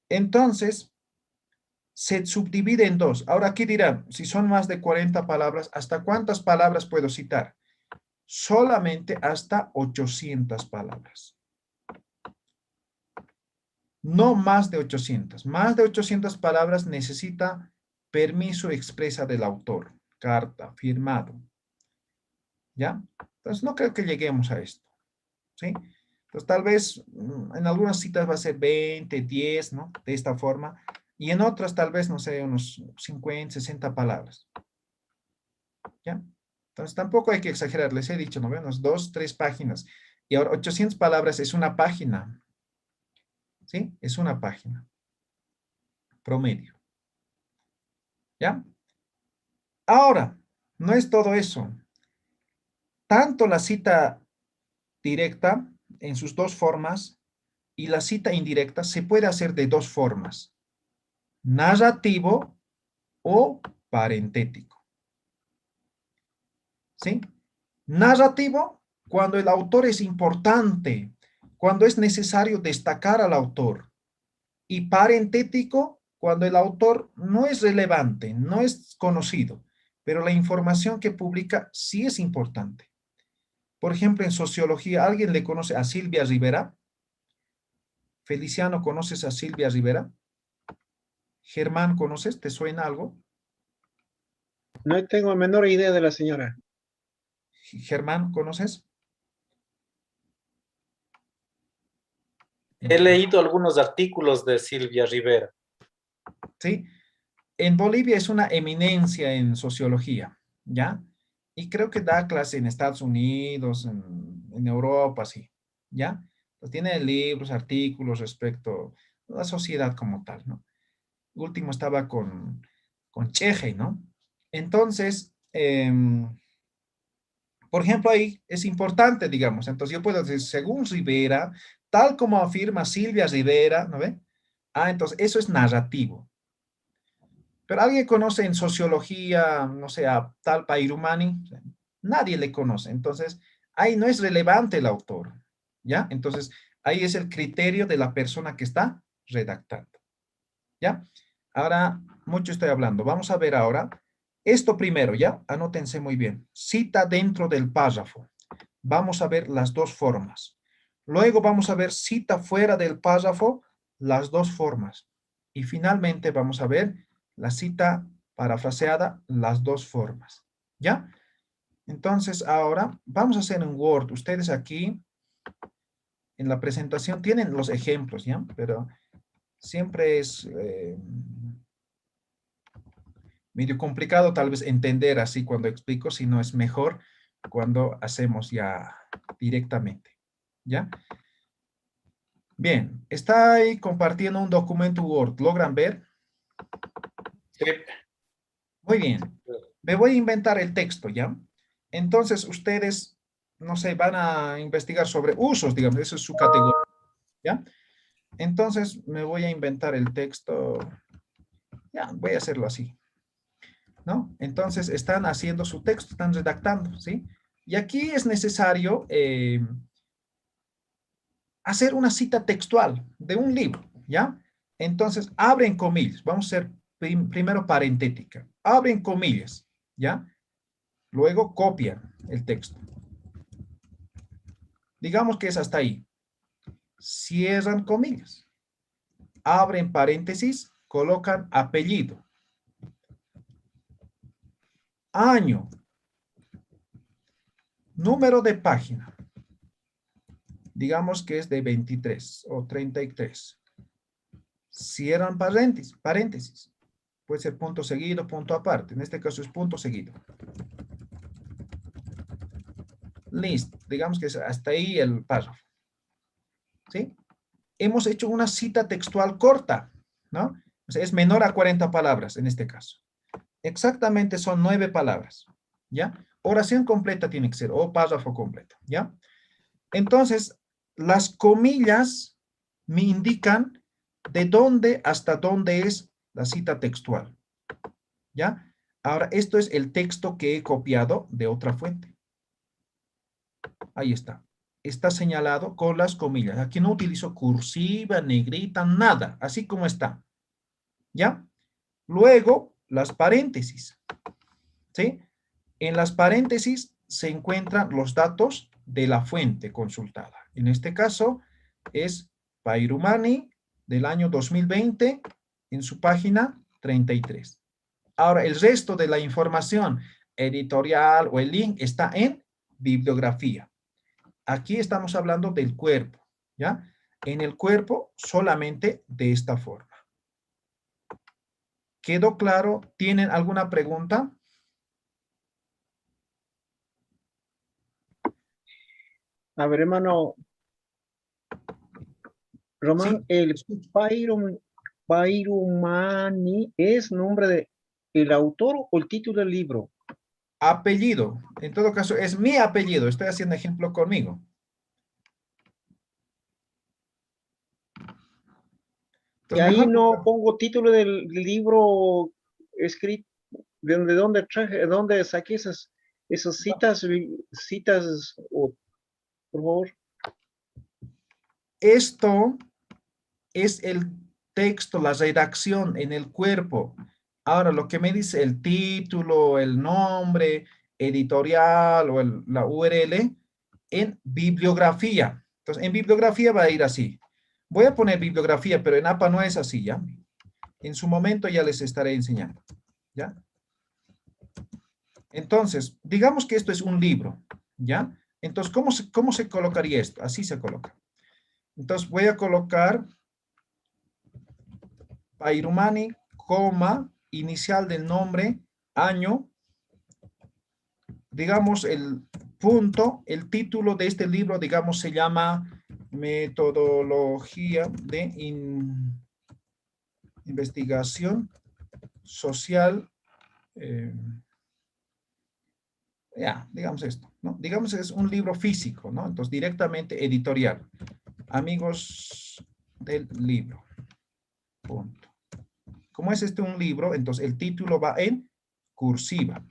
Entonces, se subdivide en dos. Ahora aquí dirán, si son más de 40 palabras, ¿hasta cuántas palabras puedo citar? Solamente hasta 800 palabras. No más de 800. Más de 800 palabras necesita permiso expresa del autor, carta, firmado. ¿Ya? Entonces no creo que lleguemos a esto. ¿Sí? Entonces, tal vez en algunas citas va a ser 20, 10, ¿no? De esta forma. Y en otras, tal vez, no sé, unos 50, 60 palabras. ¿Ya? Entonces, tampoco hay que exagerar. Les he dicho, ¿no? Unos 2, 3 páginas. Y ahora, 800 palabras es una página. ¿Sí? Es una página. Promedio. ¿Ya? Ahora, no es todo eso. Tanto la cita directa en sus dos formas y la cita indirecta se puede hacer de dos formas. Narrativo o parentético. ¿Sí? Narrativo, cuando el autor es importante, cuando es necesario destacar al autor. Y parentético, cuando el autor no es relevante, no es conocido, pero la información que publica sí es importante. Por ejemplo, en sociología, ¿alguien le conoce a Silvia Rivera? Feliciano, ¿conoces a Silvia Rivera? Germán, ¿conoces? ¿Te suena algo? No tengo la menor idea de la señora. Germán, ¿conoces? He leído algunos artículos de Silvia Rivera. Sí. En Bolivia es una eminencia en sociología, ¿ya? Y creo que da clase en Estados Unidos, en Europa, sí, ¿ya? Pues tiene libros, artículos respecto a la sociedad como tal, ¿no? Último estaba con Cheje, ¿no? Entonces, por ejemplo, ahí es importante, digamos. Entonces yo puedo decir, según Rivera, tal como afirma Silvia Rivera, ¿no ve? Ah, entonces eso es narrativo. Pero alguien conoce en sociología, no sé, a tal Pairumani, nadie le conoce. Entonces, ahí no es relevante el autor, ¿ya? Entonces, ahí es el criterio de la persona que está redactando, ¿ya? Ahora, mucho estoy hablando. Vamos a ver ahora esto primero, ¿ya? Anótense muy bien. Cita dentro del párrafo. Vamos a ver las dos formas. Luego vamos a ver cita fuera del párrafo, las dos formas. Y finalmente vamos a ver la cita parafraseada, las dos formas. ¿Ya? Entonces, ahora vamos a hacer en Word. Ustedes aquí en la presentación tienen los ejemplos, ¿ya? Pero siempre es medio complicado tal vez entender así cuando explico, si no es mejor cuando hacemos ya directamente. ¿Ya? Bien, está ahí compartiendo un documento Word. ¿Logran ver? Sí. Muy bien. Me voy a inventar el texto, ¿ya? Entonces, ustedes, no sé, van a investigar sobre usos, digamos, eso es su categoría, ¿ya? Entonces, me voy a inventar el texto. Ya, voy a hacerlo así, ¿no? Entonces, están haciendo su texto, están redactando, ¿sí? Y aquí es necesario hacer una cita textual de un libro, ¿ya? Entonces, abren comillas. Vamos a hacer primero parentética. Abren comillas, ¿ya? Luego copian el texto. Digamos que es hasta ahí. Cierran comillas. Abren paréntesis, colocan apellido. Año. Número de página. Digamos que es de 23 o 33. Cierran paréntesis. Puede ser punto seguido, punto aparte. En este caso es punto seguido. Listo. Digamos que es hasta ahí el párrafo. ¿Sí? Hemos hecho una cita textual corta, ¿no? O sea, es menor a 40 palabras en este caso. Exactamente son 9 palabras, ¿ya? Oración completa tiene que ser, o párrafo completo, ¿ya? Entonces, las comillas me indican de dónde hasta dónde es la cita textual, ¿ya? Ahora, esto es el texto que he copiado de otra fuente. Ahí está. Está señalado con las comillas. Aquí no utilizo cursiva, negrita, nada. Así como está. ¿Ya? Luego, las paréntesis. ¿Sí? En las paréntesis se encuentran los datos de la fuente consultada. En este caso es Pairumani del año 2020 en su página 33. Ahora, el resto de la información editorial o el link está en bibliografía. Aquí estamos hablando del cuerpo, ¿ya? En el cuerpo solamente de esta forma. ¿Quedó claro? ¿Tienen alguna pregunta? A ver, hermano Román, Sí, el escucho. Pairumani es nombre de el autor o el título del libro. Apellido. En todo caso, es mi apellido. Estoy haciendo ejemplo conmigo. Y Entonces, ahí mejor no pongo título del libro escrito, de dónde traje, de dónde saqué esas citas, citas, por favor. esto es el texto, la redacción en el cuerpo. Ahora, lo que me dice el título, el nombre, editorial o la URL en bibliografía. Entonces, en bibliografía va a ir así. Voy a poner bibliografía, pero en APA no es así, ¿ya? En su momento ya les estaré enseñando, ¿ya? Entonces, digamos que esto es un libro, ¿ya? Entonces, cómo se colocaría esto? Así se coloca. Entonces, voy a colocar Pairumani, coma, inicial del nombre, año, digamos el punto, el título de este libro, digamos, se llama Metodología de Investigación Social, eh, ya, digamos esto, ¿no? Digamos es un libro físico, ¿no? Entonces, directamente editorial. Amigos del libro, punto. Como es este un libro, entonces el título va en cursiva,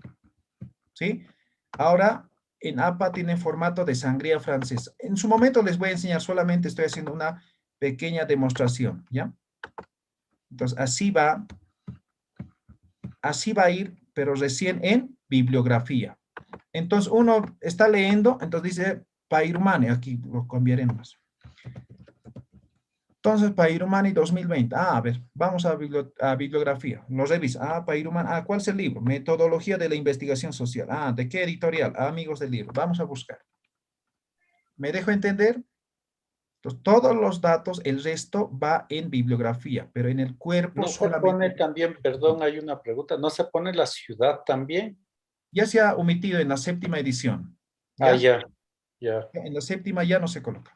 ¿sí? Ahora, en APA tiene formato de sangría francesa. En su momento les voy a enseñar, solamente estoy haciendo una pequeña demostración, ¿ya? Entonces, así va a ir, pero recién en bibliografía. Entonces, uno está leyendo, entonces dice Pairumani, aquí lo cambiaremos. Entonces, Pairumani 2020. Ah, a ver, vamos a bibliografía. Lo revisa. Ah, Pairumani. Ah, ¿cuál es el libro? Metodología de la investigación social. Ah, ¿de qué editorial? Ah, amigos del libro. Vamos a buscar. ¿Me dejo entender? Entonces, todos los datos, el resto va en bibliografía, pero en el cuerpo No se pone solamente. también, perdón, hay una pregunta, ¿no se pone la ciudad también? Ya se ha omitido en la séptima edición. Ah, ¿Ya? ya, ya. En la séptima ya no se coloca.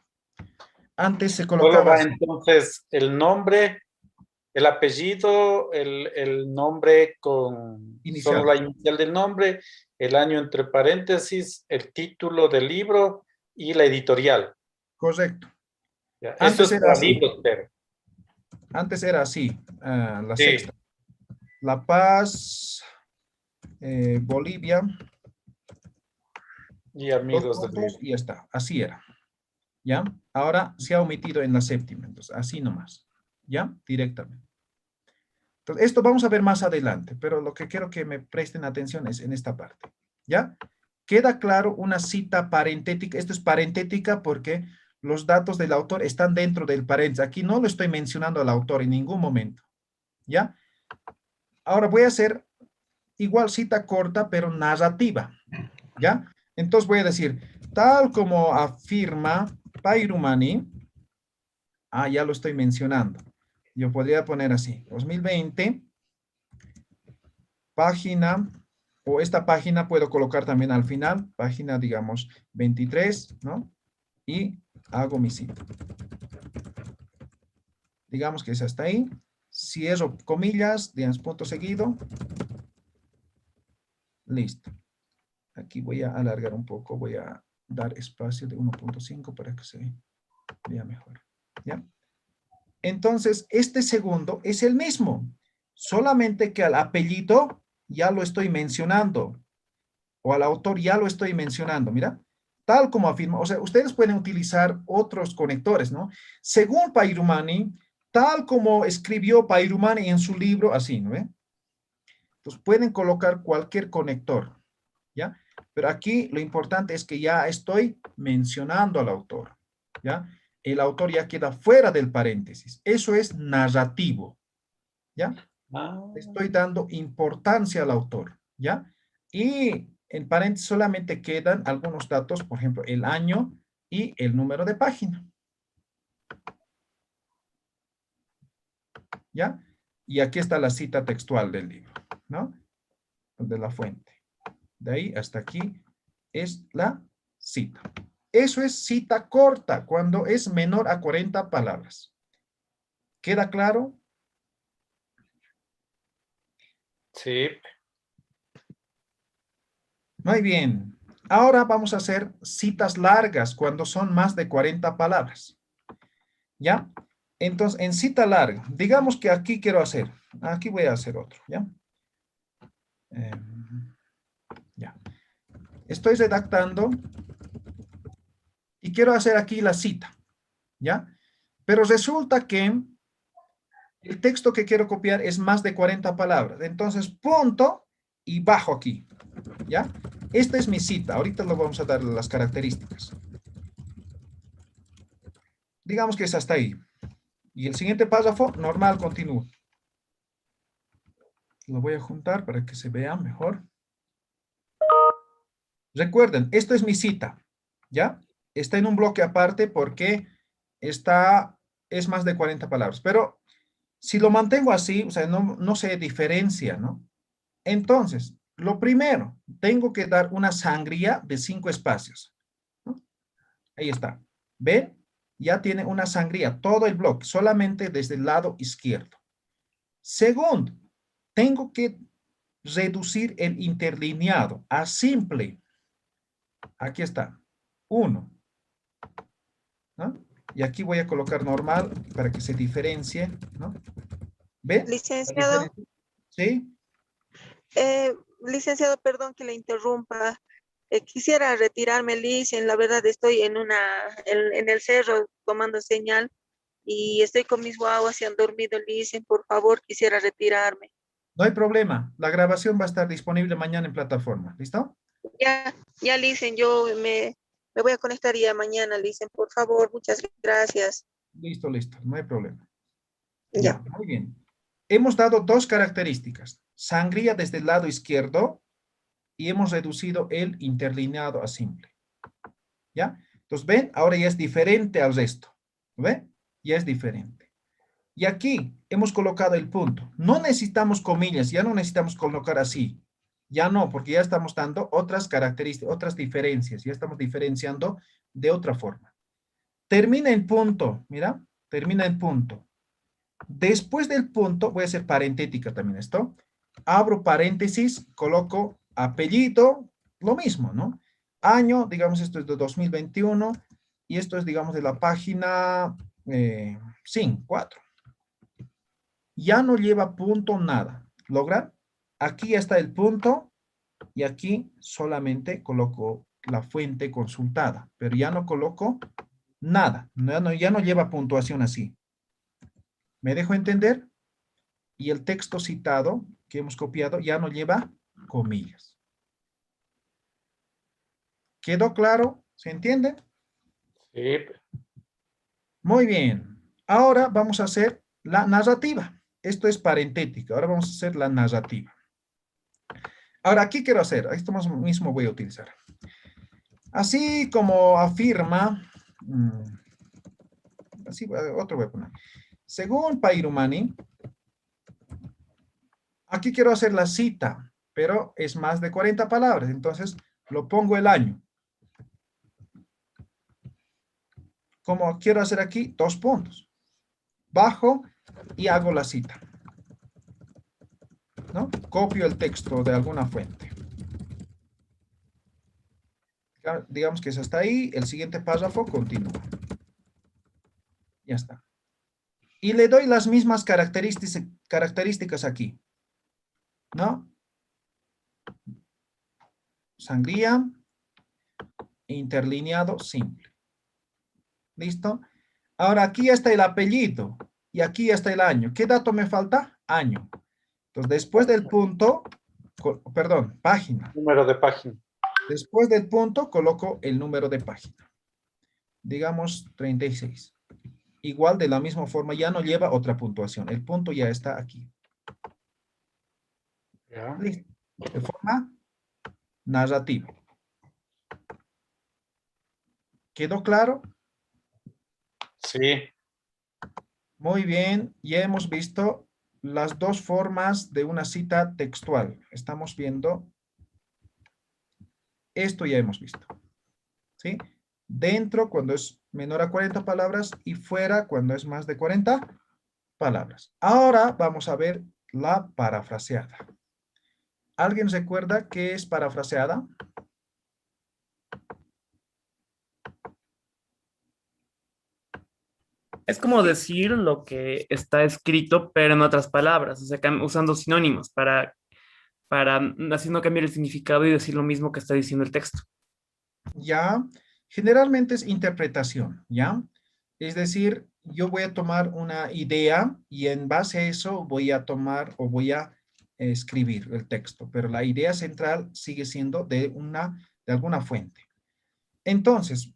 Antes se Solo colocaba va así, entonces el nombre, el apellido, el nombre con solo inicial. la inicial del nombre, el año entre paréntesis, el título del libro y la editorial. Correcto. Ya, eso Antes es era para así. libros, pero Antes era así. La sí. sexta. La Paz, Bolivia, Y dos amigos del puntos libro. y ya está. Así era. ¿Ya? Ahora se ha omitido en la séptima. Entonces, así nomás. ¿Ya? Directamente. Entonces, esto vamos a ver más adelante, pero lo que quiero que me presten atención es en esta parte. ¿Ya? Queda claro una cita parentética. Esto es parentética porque los datos del autor están dentro del paréntesis. Aquí no lo estoy mencionando al autor en ningún momento. ¿Ya? Ahora voy a hacer igual cita corta, pero narrativa. ¿Ya? Entonces voy a decir, tal como afirma Pairumani, ya lo estoy mencionando. Yo podría poner así, 2020, página, o esta página puedo colocar también al final, página, digamos, 23, ¿no? Y hago mi cita. Digamos que es hasta ahí. Cierro comillas, digamos, punto seguido. Listo. Aquí voy a alargar un poco, voy a dar espacio de 1.5 para que se vea mejor. ¿Ya? Entonces, este segundo es el mismo, solamente que al apellido ya lo estoy mencionando, o al autor ya lo estoy mencionando, mira, tal como afirma, o sea, ustedes pueden utilizar otros conectores, ¿no? Según Pairumani, tal como escribió Pairumani en su libro, así, ¿no ve? Entonces, pueden colocar cualquier conector, ¿ya? Pero aquí lo importante es que ya estoy mencionando al autor, ¿ya? El autor ya queda fuera del paréntesis. Eso es narrativo, ¿ya? Ah, Estoy dando importancia al autor, ¿ya? Y en paréntesis solamente quedan algunos datos, por ejemplo, el año y el número de página, ¿ya? Y aquí está la cita textual del libro, ¿no? De la fuente. De ahí hasta aquí es la cita. Eso es cita corta, cuando es menor a 40 palabras. ¿Queda claro? Sí. Muy bien. Ahora vamos a hacer citas largas cuando son más de 40 palabras. ¿Ya? Entonces, en cita larga, digamos que aquí quiero hacer, aquí voy a hacer otro, ¿ya? Ya. Estoy redactando y quiero hacer aquí la cita, ¿ya? Pero resulta que el texto que quiero copiar es más de 40 palabras. Entonces, punto y bajo aquí, ¿ya? Esta es mi cita. Ahorita lo vamos a dar las características. Digamos que es hasta ahí. Y el siguiente párrafo, normal, continúo. Lo voy a juntar para que se vea mejor. Recuerden, esto es mi cita, ¿ya? Está en un bloque aparte porque es más de 40 palabras. Pero si lo mantengo así, o sea, no se diferencia, ¿no? Entonces, lo primero, tengo que dar una sangría de 5 espacios, ¿no? Ahí está. ¿Ven? Ya tiene una sangría, todo el bloque, solamente desde el lado izquierdo. Segundo, tengo que reducir el interlineado a simple. Aquí está. 1. ¿No? Y aquí voy a colocar normal para que se diferencie, ¿no? ¿Ven? Licenciado, ¿Sí? licenciado, perdón que le interrumpa. Quisiera retirarme, licen. La verdad estoy en el cerro tomando señal y estoy con mis guaguas y han dormido, licen. Por favor, quisiera retirarme. No hay problema. La grabación va a estar disponible mañana en plataforma. ¿Listo? Ya, licen, me voy a conectar ya mañana, licen. Por favor, muchas gracias. Listo, listo. No hay problema. Ya. Ya, muy bien. Hemos dado 2 características. Sangría desde el lado izquierdo y hemos reducido el interlineado a simple. ¿Ya? Entonces, ¿ven? Ahora ya es diferente al resto. ¿Ven? Ya es diferente. Y aquí hemos colocado el punto. No necesitamos comillas, ya no necesitamos colocar así. Ya no, porque ya estamos dando otras características, otras diferencias. Ya estamos diferenciando de otra forma. Termina en punto, mira, termina en punto. Después del punto, voy a hacer parentética también esto. Abro paréntesis, coloco apellido, lo mismo, ¿no? Año, digamos, esto es de 2021 y esto es, digamos, de la página 4. Ya no lleva punto nada. ¿Logran? Aquí ya está el punto y aquí solamente coloco la fuente consultada, pero ya no coloco nada. Ya no lleva puntuación así. ¿Me dejo entender? Y el texto citado que hemos copiado ya no lleva comillas. ¿Quedó claro? ¿Se entiende? Sí. Muy bien. Ahora vamos a hacer la narrativa. Esto es parentética. Ahora vamos a hacer la narrativa. Ahora, aquí quiero hacer, esto mismo voy a utilizar. Así como afirma, así, otro voy a poner. Según Pairumani, aquí quiero hacer la cita, pero es más de 40 palabras, entonces lo pongo el año. Como quiero hacer aquí, 2 puntos. Bajo y hago la cita. ¿No? Copio el texto de alguna fuente. Digamos que es hasta ahí, el siguiente párrafo continúa. Ya está. Y le doy las mismas características aquí. ¿No? Sangría, interlineado, simple. ¿Listo? Ahora aquí está el apellido y aquí está el año. ¿Qué dato me falta? Año. Entonces, después del punto, perdón, página. Número de página. Después del punto, coloco el número de página. Digamos 36. Igual, de la misma forma, ya no lleva otra puntuación. El punto ya está aquí. Ya. Listo. De forma narrativa. ¿Quedó claro? Sí. Muy bien. Ya hemos visto las dos formas de una cita textual. Estamos viendo, esto ya hemos visto, ¿sí? Dentro cuando es menor a 40 palabras y fuera cuando es más de 40 palabras. Ahora vamos a ver la parafraseada. ¿Alguien recuerda qué es parafraseada? Es como decir lo que está escrito, pero en otras palabras, o sea, usando sinónimos para haciendo cambiar el significado y decir lo mismo que está diciendo el texto. Ya, generalmente es interpretación, ¿ya? Es decir, yo voy a tomar una idea y en base a eso voy a tomar o voy a escribir el texto, pero la idea central sigue siendo de alguna fuente. Entonces,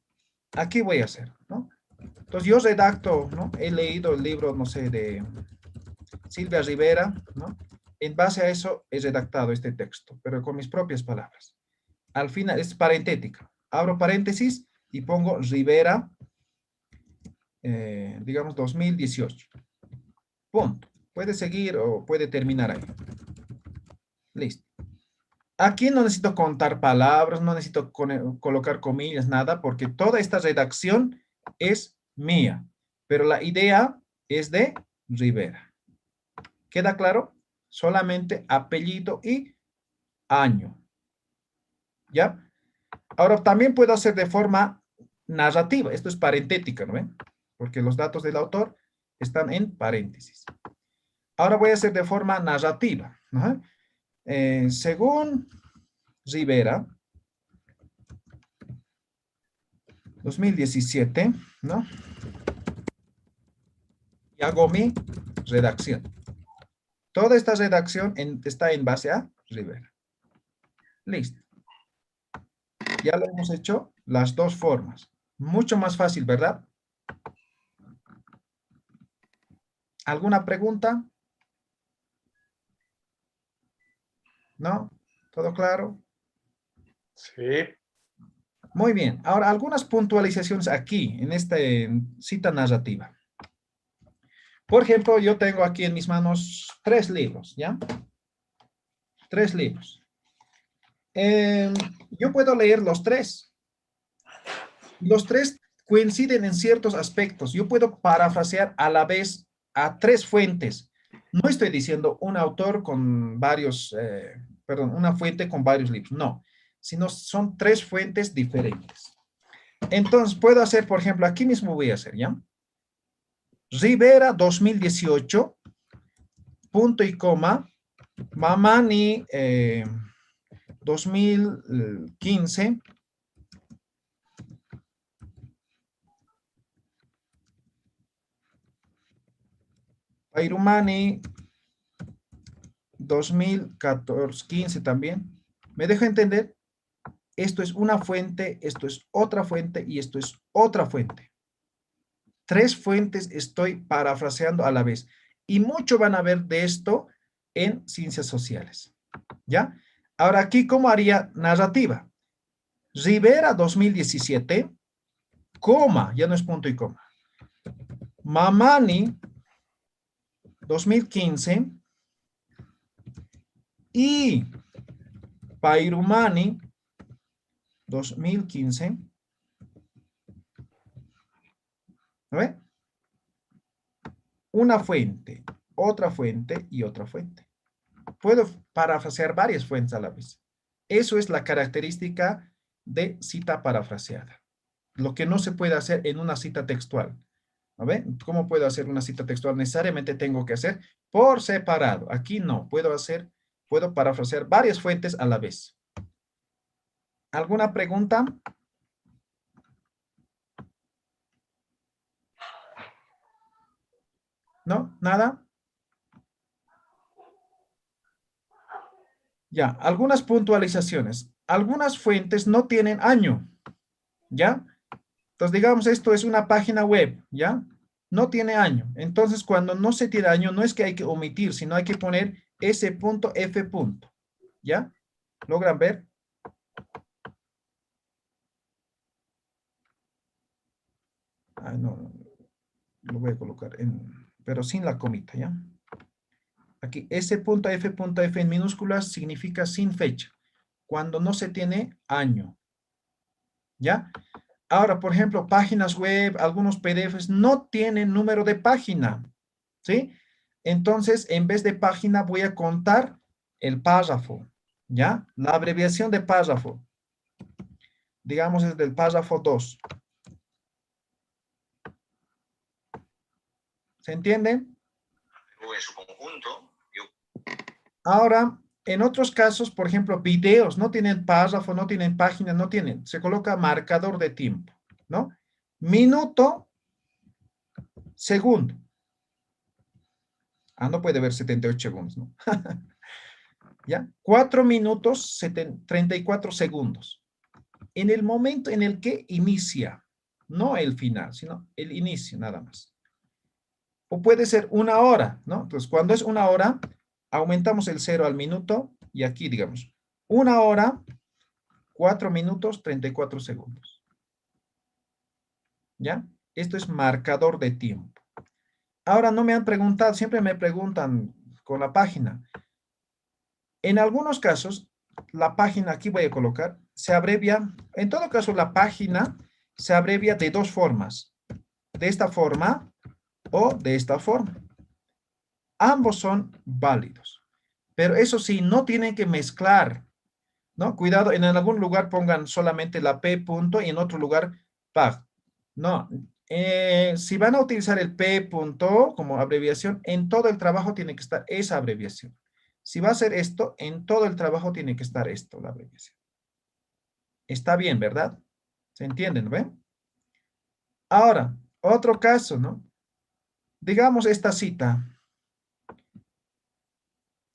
aquí voy a hacer, ¿no? Entonces yo redacto, ¿no? He leído el libro, no sé, de Silvia Rivera, ¿no? En base a eso he redactado este texto, pero con mis propias palabras. Al final es parentética. Abro paréntesis y pongo Rivera, digamos 2018. Punto. Puede seguir o puede terminar ahí. Listo. Aquí no necesito contar palabras, no necesito colocar comillas, nada, porque toda esta redacción es mía, pero la idea es de Rivera. ¿Queda claro? Solamente apellido y año. ¿Ya? Ahora también puedo hacer de forma narrativa. Esto es parentética, ¿no ven? Porque los datos del autor están en paréntesis. Ahora voy a hacer de forma narrativa, ¿no? Según Rivera, 2017, ¿no? Y hago mi redacción. Toda esta redacción está en base a Rivera. Listo. Ya lo hemos hecho las dos formas. Mucho más fácil, ¿verdad? ¿Alguna pregunta? ¿No? ¿Todo claro? Sí. Muy bien. Ahora, algunas puntualizaciones aquí, en esta cita narrativa. Por ejemplo, yo tengo aquí en mis manos 3 libros, ¿ya? 3 libros. Yo puedo leer los 3. Los 3 coinciden en ciertos aspectos. Yo puedo parafrasear a la vez a 3 fuentes. No estoy diciendo un autor con varios, perdón, una fuente con varios libros. No, sino son 3 fuentes diferentes. Entonces, puedo hacer, por ejemplo, aquí mismo voy a hacer, ¿ya? Rivera 2018, punto y coma, Mamani 2015, Pairumani 2014, 15 también. ¿Me dejo entender? Esto es una fuente, esto es otra fuente y esto es otra fuente. 3 fuentes estoy parafraseando a la vez. Y mucho van a ver de esto en ciencias sociales. ¿Ya? Ahora aquí, ¿cómo haría narrativa? Rivera 2017, coma, ya no es punto y coma. Mamani 2015 y Pairumani 2015. ¿No ve? Una fuente, otra fuente y otra fuente. Puedo parafrasear varias fuentes a la vez. Eso es la característica de cita parafraseada. Lo que no se puede hacer en una cita textual. ¿No ve? ¿Cómo puedo hacer una cita textual? Necesariamente tengo que hacer por separado. Aquí no, puedo parafrasear varias fuentes a la vez. ¿Alguna pregunta? ¿No? ¿Nada? Ya, algunas puntualizaciones. Algunas fuentes no tienen año, ¿ya? Entonces, digamos, esto es una página web, ¿ya? No tiene año. Entonces, cuando no se tiene año, no es que hay que omitir, sino hay que poner S.F. ¿Ya? ¿Logran ver? Ah, no, lo voy a colocar pero sin la comita, ¿ya? Aquí, S.F.F en minúsculas significa sin fecha, cuando no se tiene año. ¿Ya? Ahora, por ejemplo, páginas web, algunos PDFs no tienen número de página, ¿sí? Entonces, en vez de página, voy a contar el párrafo, ¿ya? La abreviación de párrafo. Digamos, es del párrafo 2. ¿Se entiende? O en su conjunto, Ahora, en otros casos, por ejemplo, videos, no tienen párrafo, no tienen página, no tienen. Se coloca marcador de tiempo, ¿no? Minuto, segundo. Ah, no puede ver 78 segundos, ¿no? ¿Ya? 4 minutos, 34 segundos. En el momento en el que inicia, no el final, sino el inicio, nada más. O puede ser 1 hora, ¿no? Entonces, cuando es 1 hora, aumentamos el 0 al minuto y aquí, digamos, 1 hora, 4 minutos, 34 segundos. ¿Ya? Esto es marcador de tiempo. Ahora no me han preguntado, siempre me preguntan con la página. En algunos casos, la página, aquí voy a colocar, se abrevia, en todo caso la página se abrevia de 2 formas. De esta forma o de esta forma. Ambos son válidos. Pero eso sí, no tienen que mezclar, ¿no? Cuidado, en algún lugar pongan solamente la P punto y en otro lugar PAG. No, si van a utilizar el P punto como abreviación, en todo el trabajo tiene que estar esa abreviación. Si va a ser esto, en todo el trabajo tiene que estar esto, la abreviación. Está bien, ¿verdad? ¿Se entienden, no ven? Ahora, otro caso, ¿no? Digamos esta cita.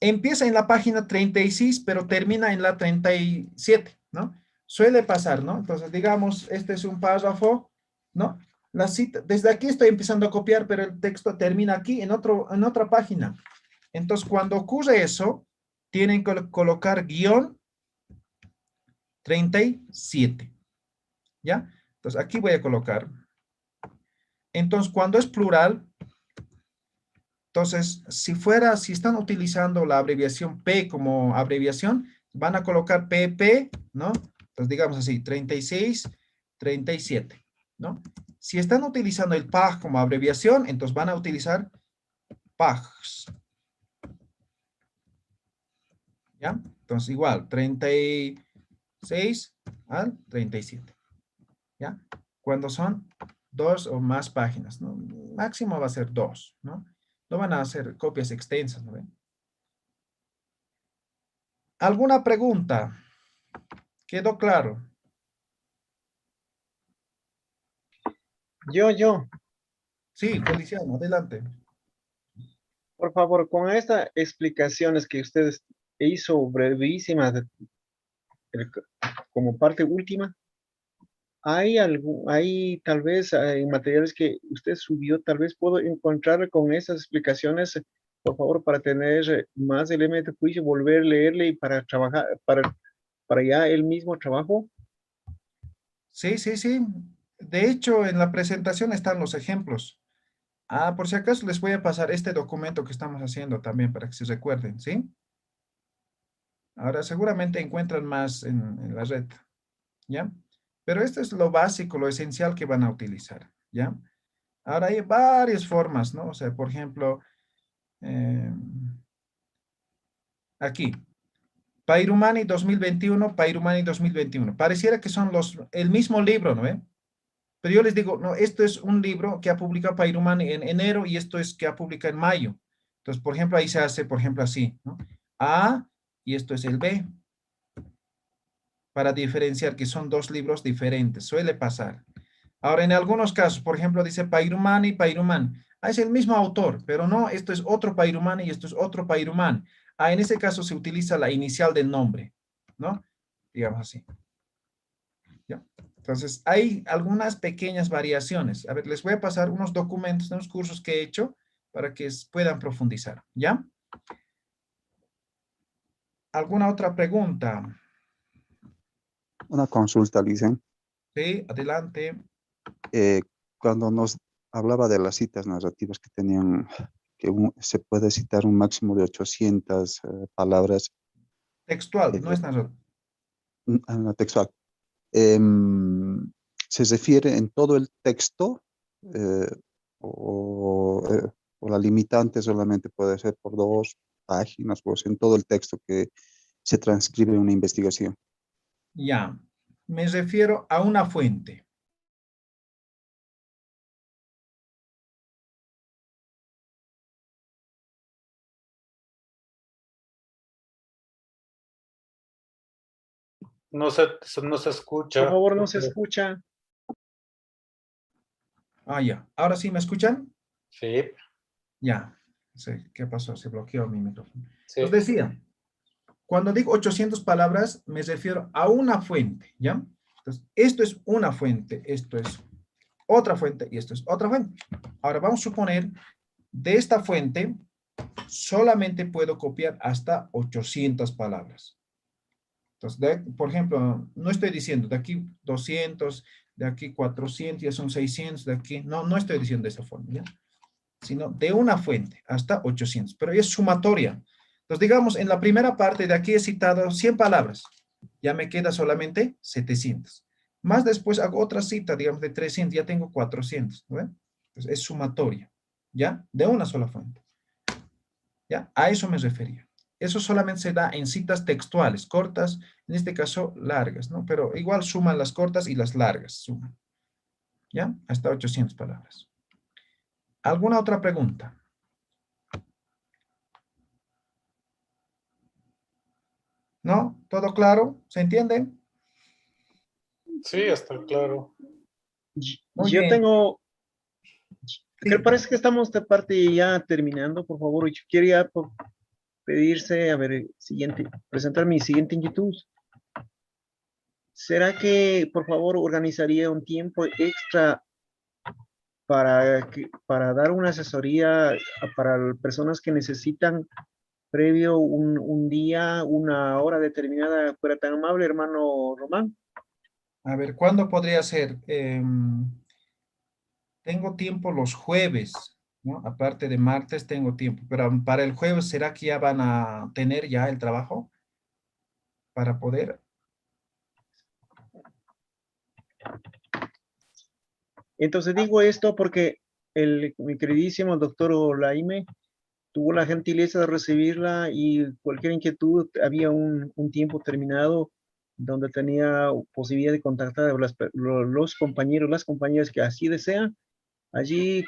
Empieza en la página 36, pero termina en la 37, ¿no? Suele pasar, ¿no? Entonces, digamos, este es un párrafo, ¿no? La cita, desde aquí estoy empezando a copiar, pero el texto termina aquí en otra página. Entonces, cuando ocurre eso, tienen que colocar guión 37, ¿ya? Entonces, aquí voy a colocar. Entonces, cuando es plural, entonces, si están utilizando la abreviación P como abreviación, van a colocar PP, ¿no? Entonces, digamos así, 36, 37, ¿no? Si están utilizando el PAG como abreviación, entonces van a utilizar PAGs. ¿Ya? Entonces, igual, 36 al 37. ¿Ya? Cuando son 2 o más páginas, ¿no? Máximo va a ser 2, ¿no? No van a hacer copias extensas, ¿no ven? ¿Alguna pregunta? ¿Quedó claro? Yo, Sí, Feliciano, adelante. por favor, con estas explicaciones que ustedes hizo brevísimas como parte última, hay tal vez materiales que usted subió, tal vez puedo encontrar con esas explicaciones, por favor, para tener más elementos de juicio, volver a leerle y para trabajar, para ya el mismo trabajo. Sí, sí, sí. De hecho, en la presentación están los ejemplos. Ah, por si acaso les voy a pasar este documento que estamos haciendo también para que se recuerden, ¿sí? Ahora seguramente encuentran más en la red, ¿ya? Pero esto es lo básico, lo esencial que van a utilizar, ¿ya? Ahora hay varias formas, ¿no? O sea, por ejemplo, aquí, Pairumani 2021, Pairumani 2021. Pareciera que son el mismo libro, ¿no? Pero yo les digo, no, esto es un libro que ha publicado Pairumani en enero y esto es que ha publicado en mayo. Entonces, por ejemplo, ahí se hace, por ejemplo, así, ¿no? A y esto es el B. Para diferenciar que son 2 libros diferentes. Suele pasar. Ahora, en algunos casos, por ejemplo, dice Pairumani, Pairumani. Ah, es el mismo autor, pero no, esto es otro Pairumani y esto es otro Pairumani. Ah, en ese caso se utiliza la inicial del nombre, ¿no? Digamos así. ¿Ya? Entonces, hay algunas pequeñas variaciones. A ver, les voy a pasar unos documentos, unos cursos que he hecho para que puedan profundizar, ¿ya? ¿Alguna otra pregunta? Una consulta, Licen. Sí, adelante. Cuando nos hablaba de las citas narrativas que tenían que se puede citar un máximo de 800 palabras Textual, no es narrado. en la textual. Se refiere en todo el texto eh, o la limitante solamente puede ser por 2 páginas, pues en todo el texto que se transcribe en una investigación. Ya, me refiero a una fuente. No se escucha. Por favor, no se escucha. Ah, ya. ¿Ahora sí me escuchan? Sí, Ya. No sé qué pasó, se bloqueó mi micrófono. sí. Os decía, cuando digo 800 palabras, me refiero a una fuente, ¿ya? Entonces, esto es una fuente, esto es otra fuente y esto es otra fuente. Ahora vamos a suponer, de esta fuente, solamente puedo copiar hasta 800 palabras. Entonces, por ejemplo, no estoy diciendo de aquí 200, de aquí 400, ya son 600, de aquí, no estoy diciendo de esa forma, ¿ya? Sino de una fuente hasta 800, pero es sumatoria. Entonces, digamos, en la primera parte de aquí he citado 100 palabras, ya me queda solamente 700. Más después hago otra cita, digamos, de 300, ya tengo 400, ¿no? Entonces, es sumatoria, ¿ya? De una sola fuente. ¿Ya? A eso me refería. Eso solamente se da en citas textuales, cortas, en este caso largas, ¿no? Pero igual suman las cortas y las largas, suman. ¿Ya? Hasta 800 palabras. ¿Alguna otra pregunta? ¿No? ¿Todo claro? ¿Se entiende? Sí, está claro. Muy Yo bien. tengo, Sí. parece que estamos esta parte ya terminando, por favor. Yo quería pedirse, a ver, presentar mi siguiente inquietud. ¿Será que, por favor, organizaría un tiempo extra para dar una asesoría para personas que necesitan previo un día, una hora determinada? ¿Fuera tan amable, hermano Román? A ver, ¿cuándo podría ser? Tengo tiempo los jueves, ¿no? Aparte de martes tengo tiempo, pero para el jueves, ¿será que ya van a tener ya el trabajo para poder? Entonces digo esto porque mi queridísimo doctor Olaime tuvo la gentileza de recibirla y cualquier inquietud, había un tiempo terminado donde tenía posibilidad de contactar a los compañeros, las compañeras que así desean. Allí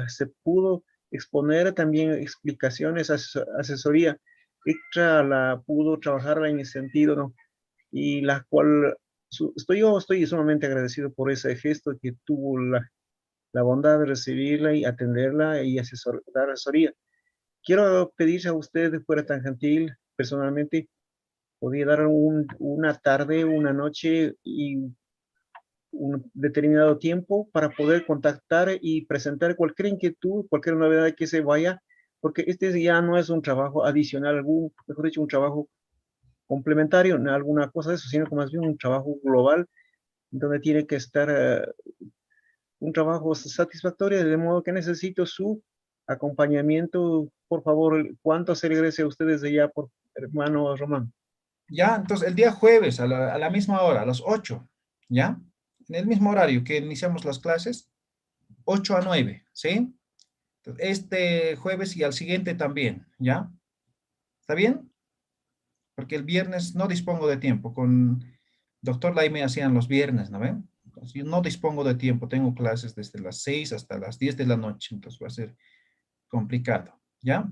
se pudo exponer también explicaciones, asesoría extra, la pudo trabajar en ese sentido, ¿no? Y la cual estoy sumamente agradecido por ese gesto que tuvo la bondad de recibirla y atenderla y dar asesoría. Quiero pedirse a usted, fuera tan gentil, personalmente, podría dar una tarde, una noche y un determinado tiempo para poder contactar y presentar cualquier inquietud, cualquier novedad que se vaya, porque este ya no es un trabajo adicional, mejor dicho, un trabajo complementario, no alguna cosa de eso, sino que más bien un trabajo global, donde tiene que estar un trabajo satisfactorio, de modo que necesito su acompañamiento. Por favor, ¿cuánto se regrese a ustedes de ya, por hermano Román? Ya, entonces el día jueves a la misma hora, a las 8, ¿ya? En el mismo horario que iniciamos las clases, 8 a 9, ¿sí? Entonces, este jueves y al siguiente también, ¿ya? ¿Está bien? Porque el viernes no dispongo de tiempo. Con doctor Laime hacían los viernes, ¿no ven? Entonces, yo no dispongo de tiempo. Tengo clases desde las 6 hasta las 10 de la noche, entonces va a ser complicado, ¿ya?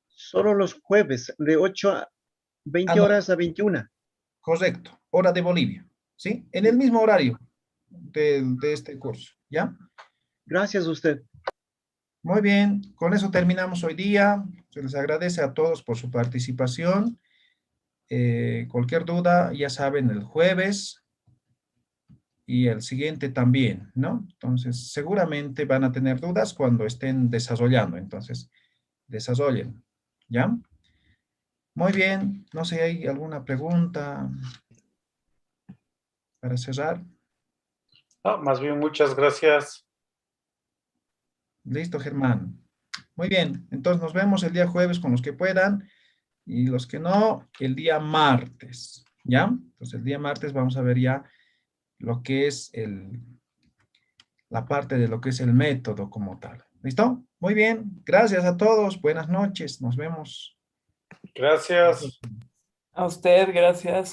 Solo los jueves, de 8 a Ah, 20 no, horas a 21. correcto. Hora de Bolivia, ¿sí? En el mismo horario de este curso, ¿ya? Gracias a usted. Muy bien, con eso terminamos hoy día. Se les agradece a todos por su participación. Cualquier duda, ya saben, el jueves y el siguiente también, ¿no? Entonces, seguramente van a tener dudas cuando estén desarrollando. Entonces, desarrollen, ¿ya? Muy bien, no sé, ¿hay alguna pregunta para cerrar? Más bien, muchas gracias. Listo, Germán. Muy bien, entonces nos vemos el día jueves con los que puedan y los que no, el día martes, ¿ya? Entonces el día martes vamos a ver ya lo que es la parte de lo que es el método como tal. ¿Listo? Muy bien, gracias a todos, buenas noches, nos vemos. Gracias. A usted, gracias.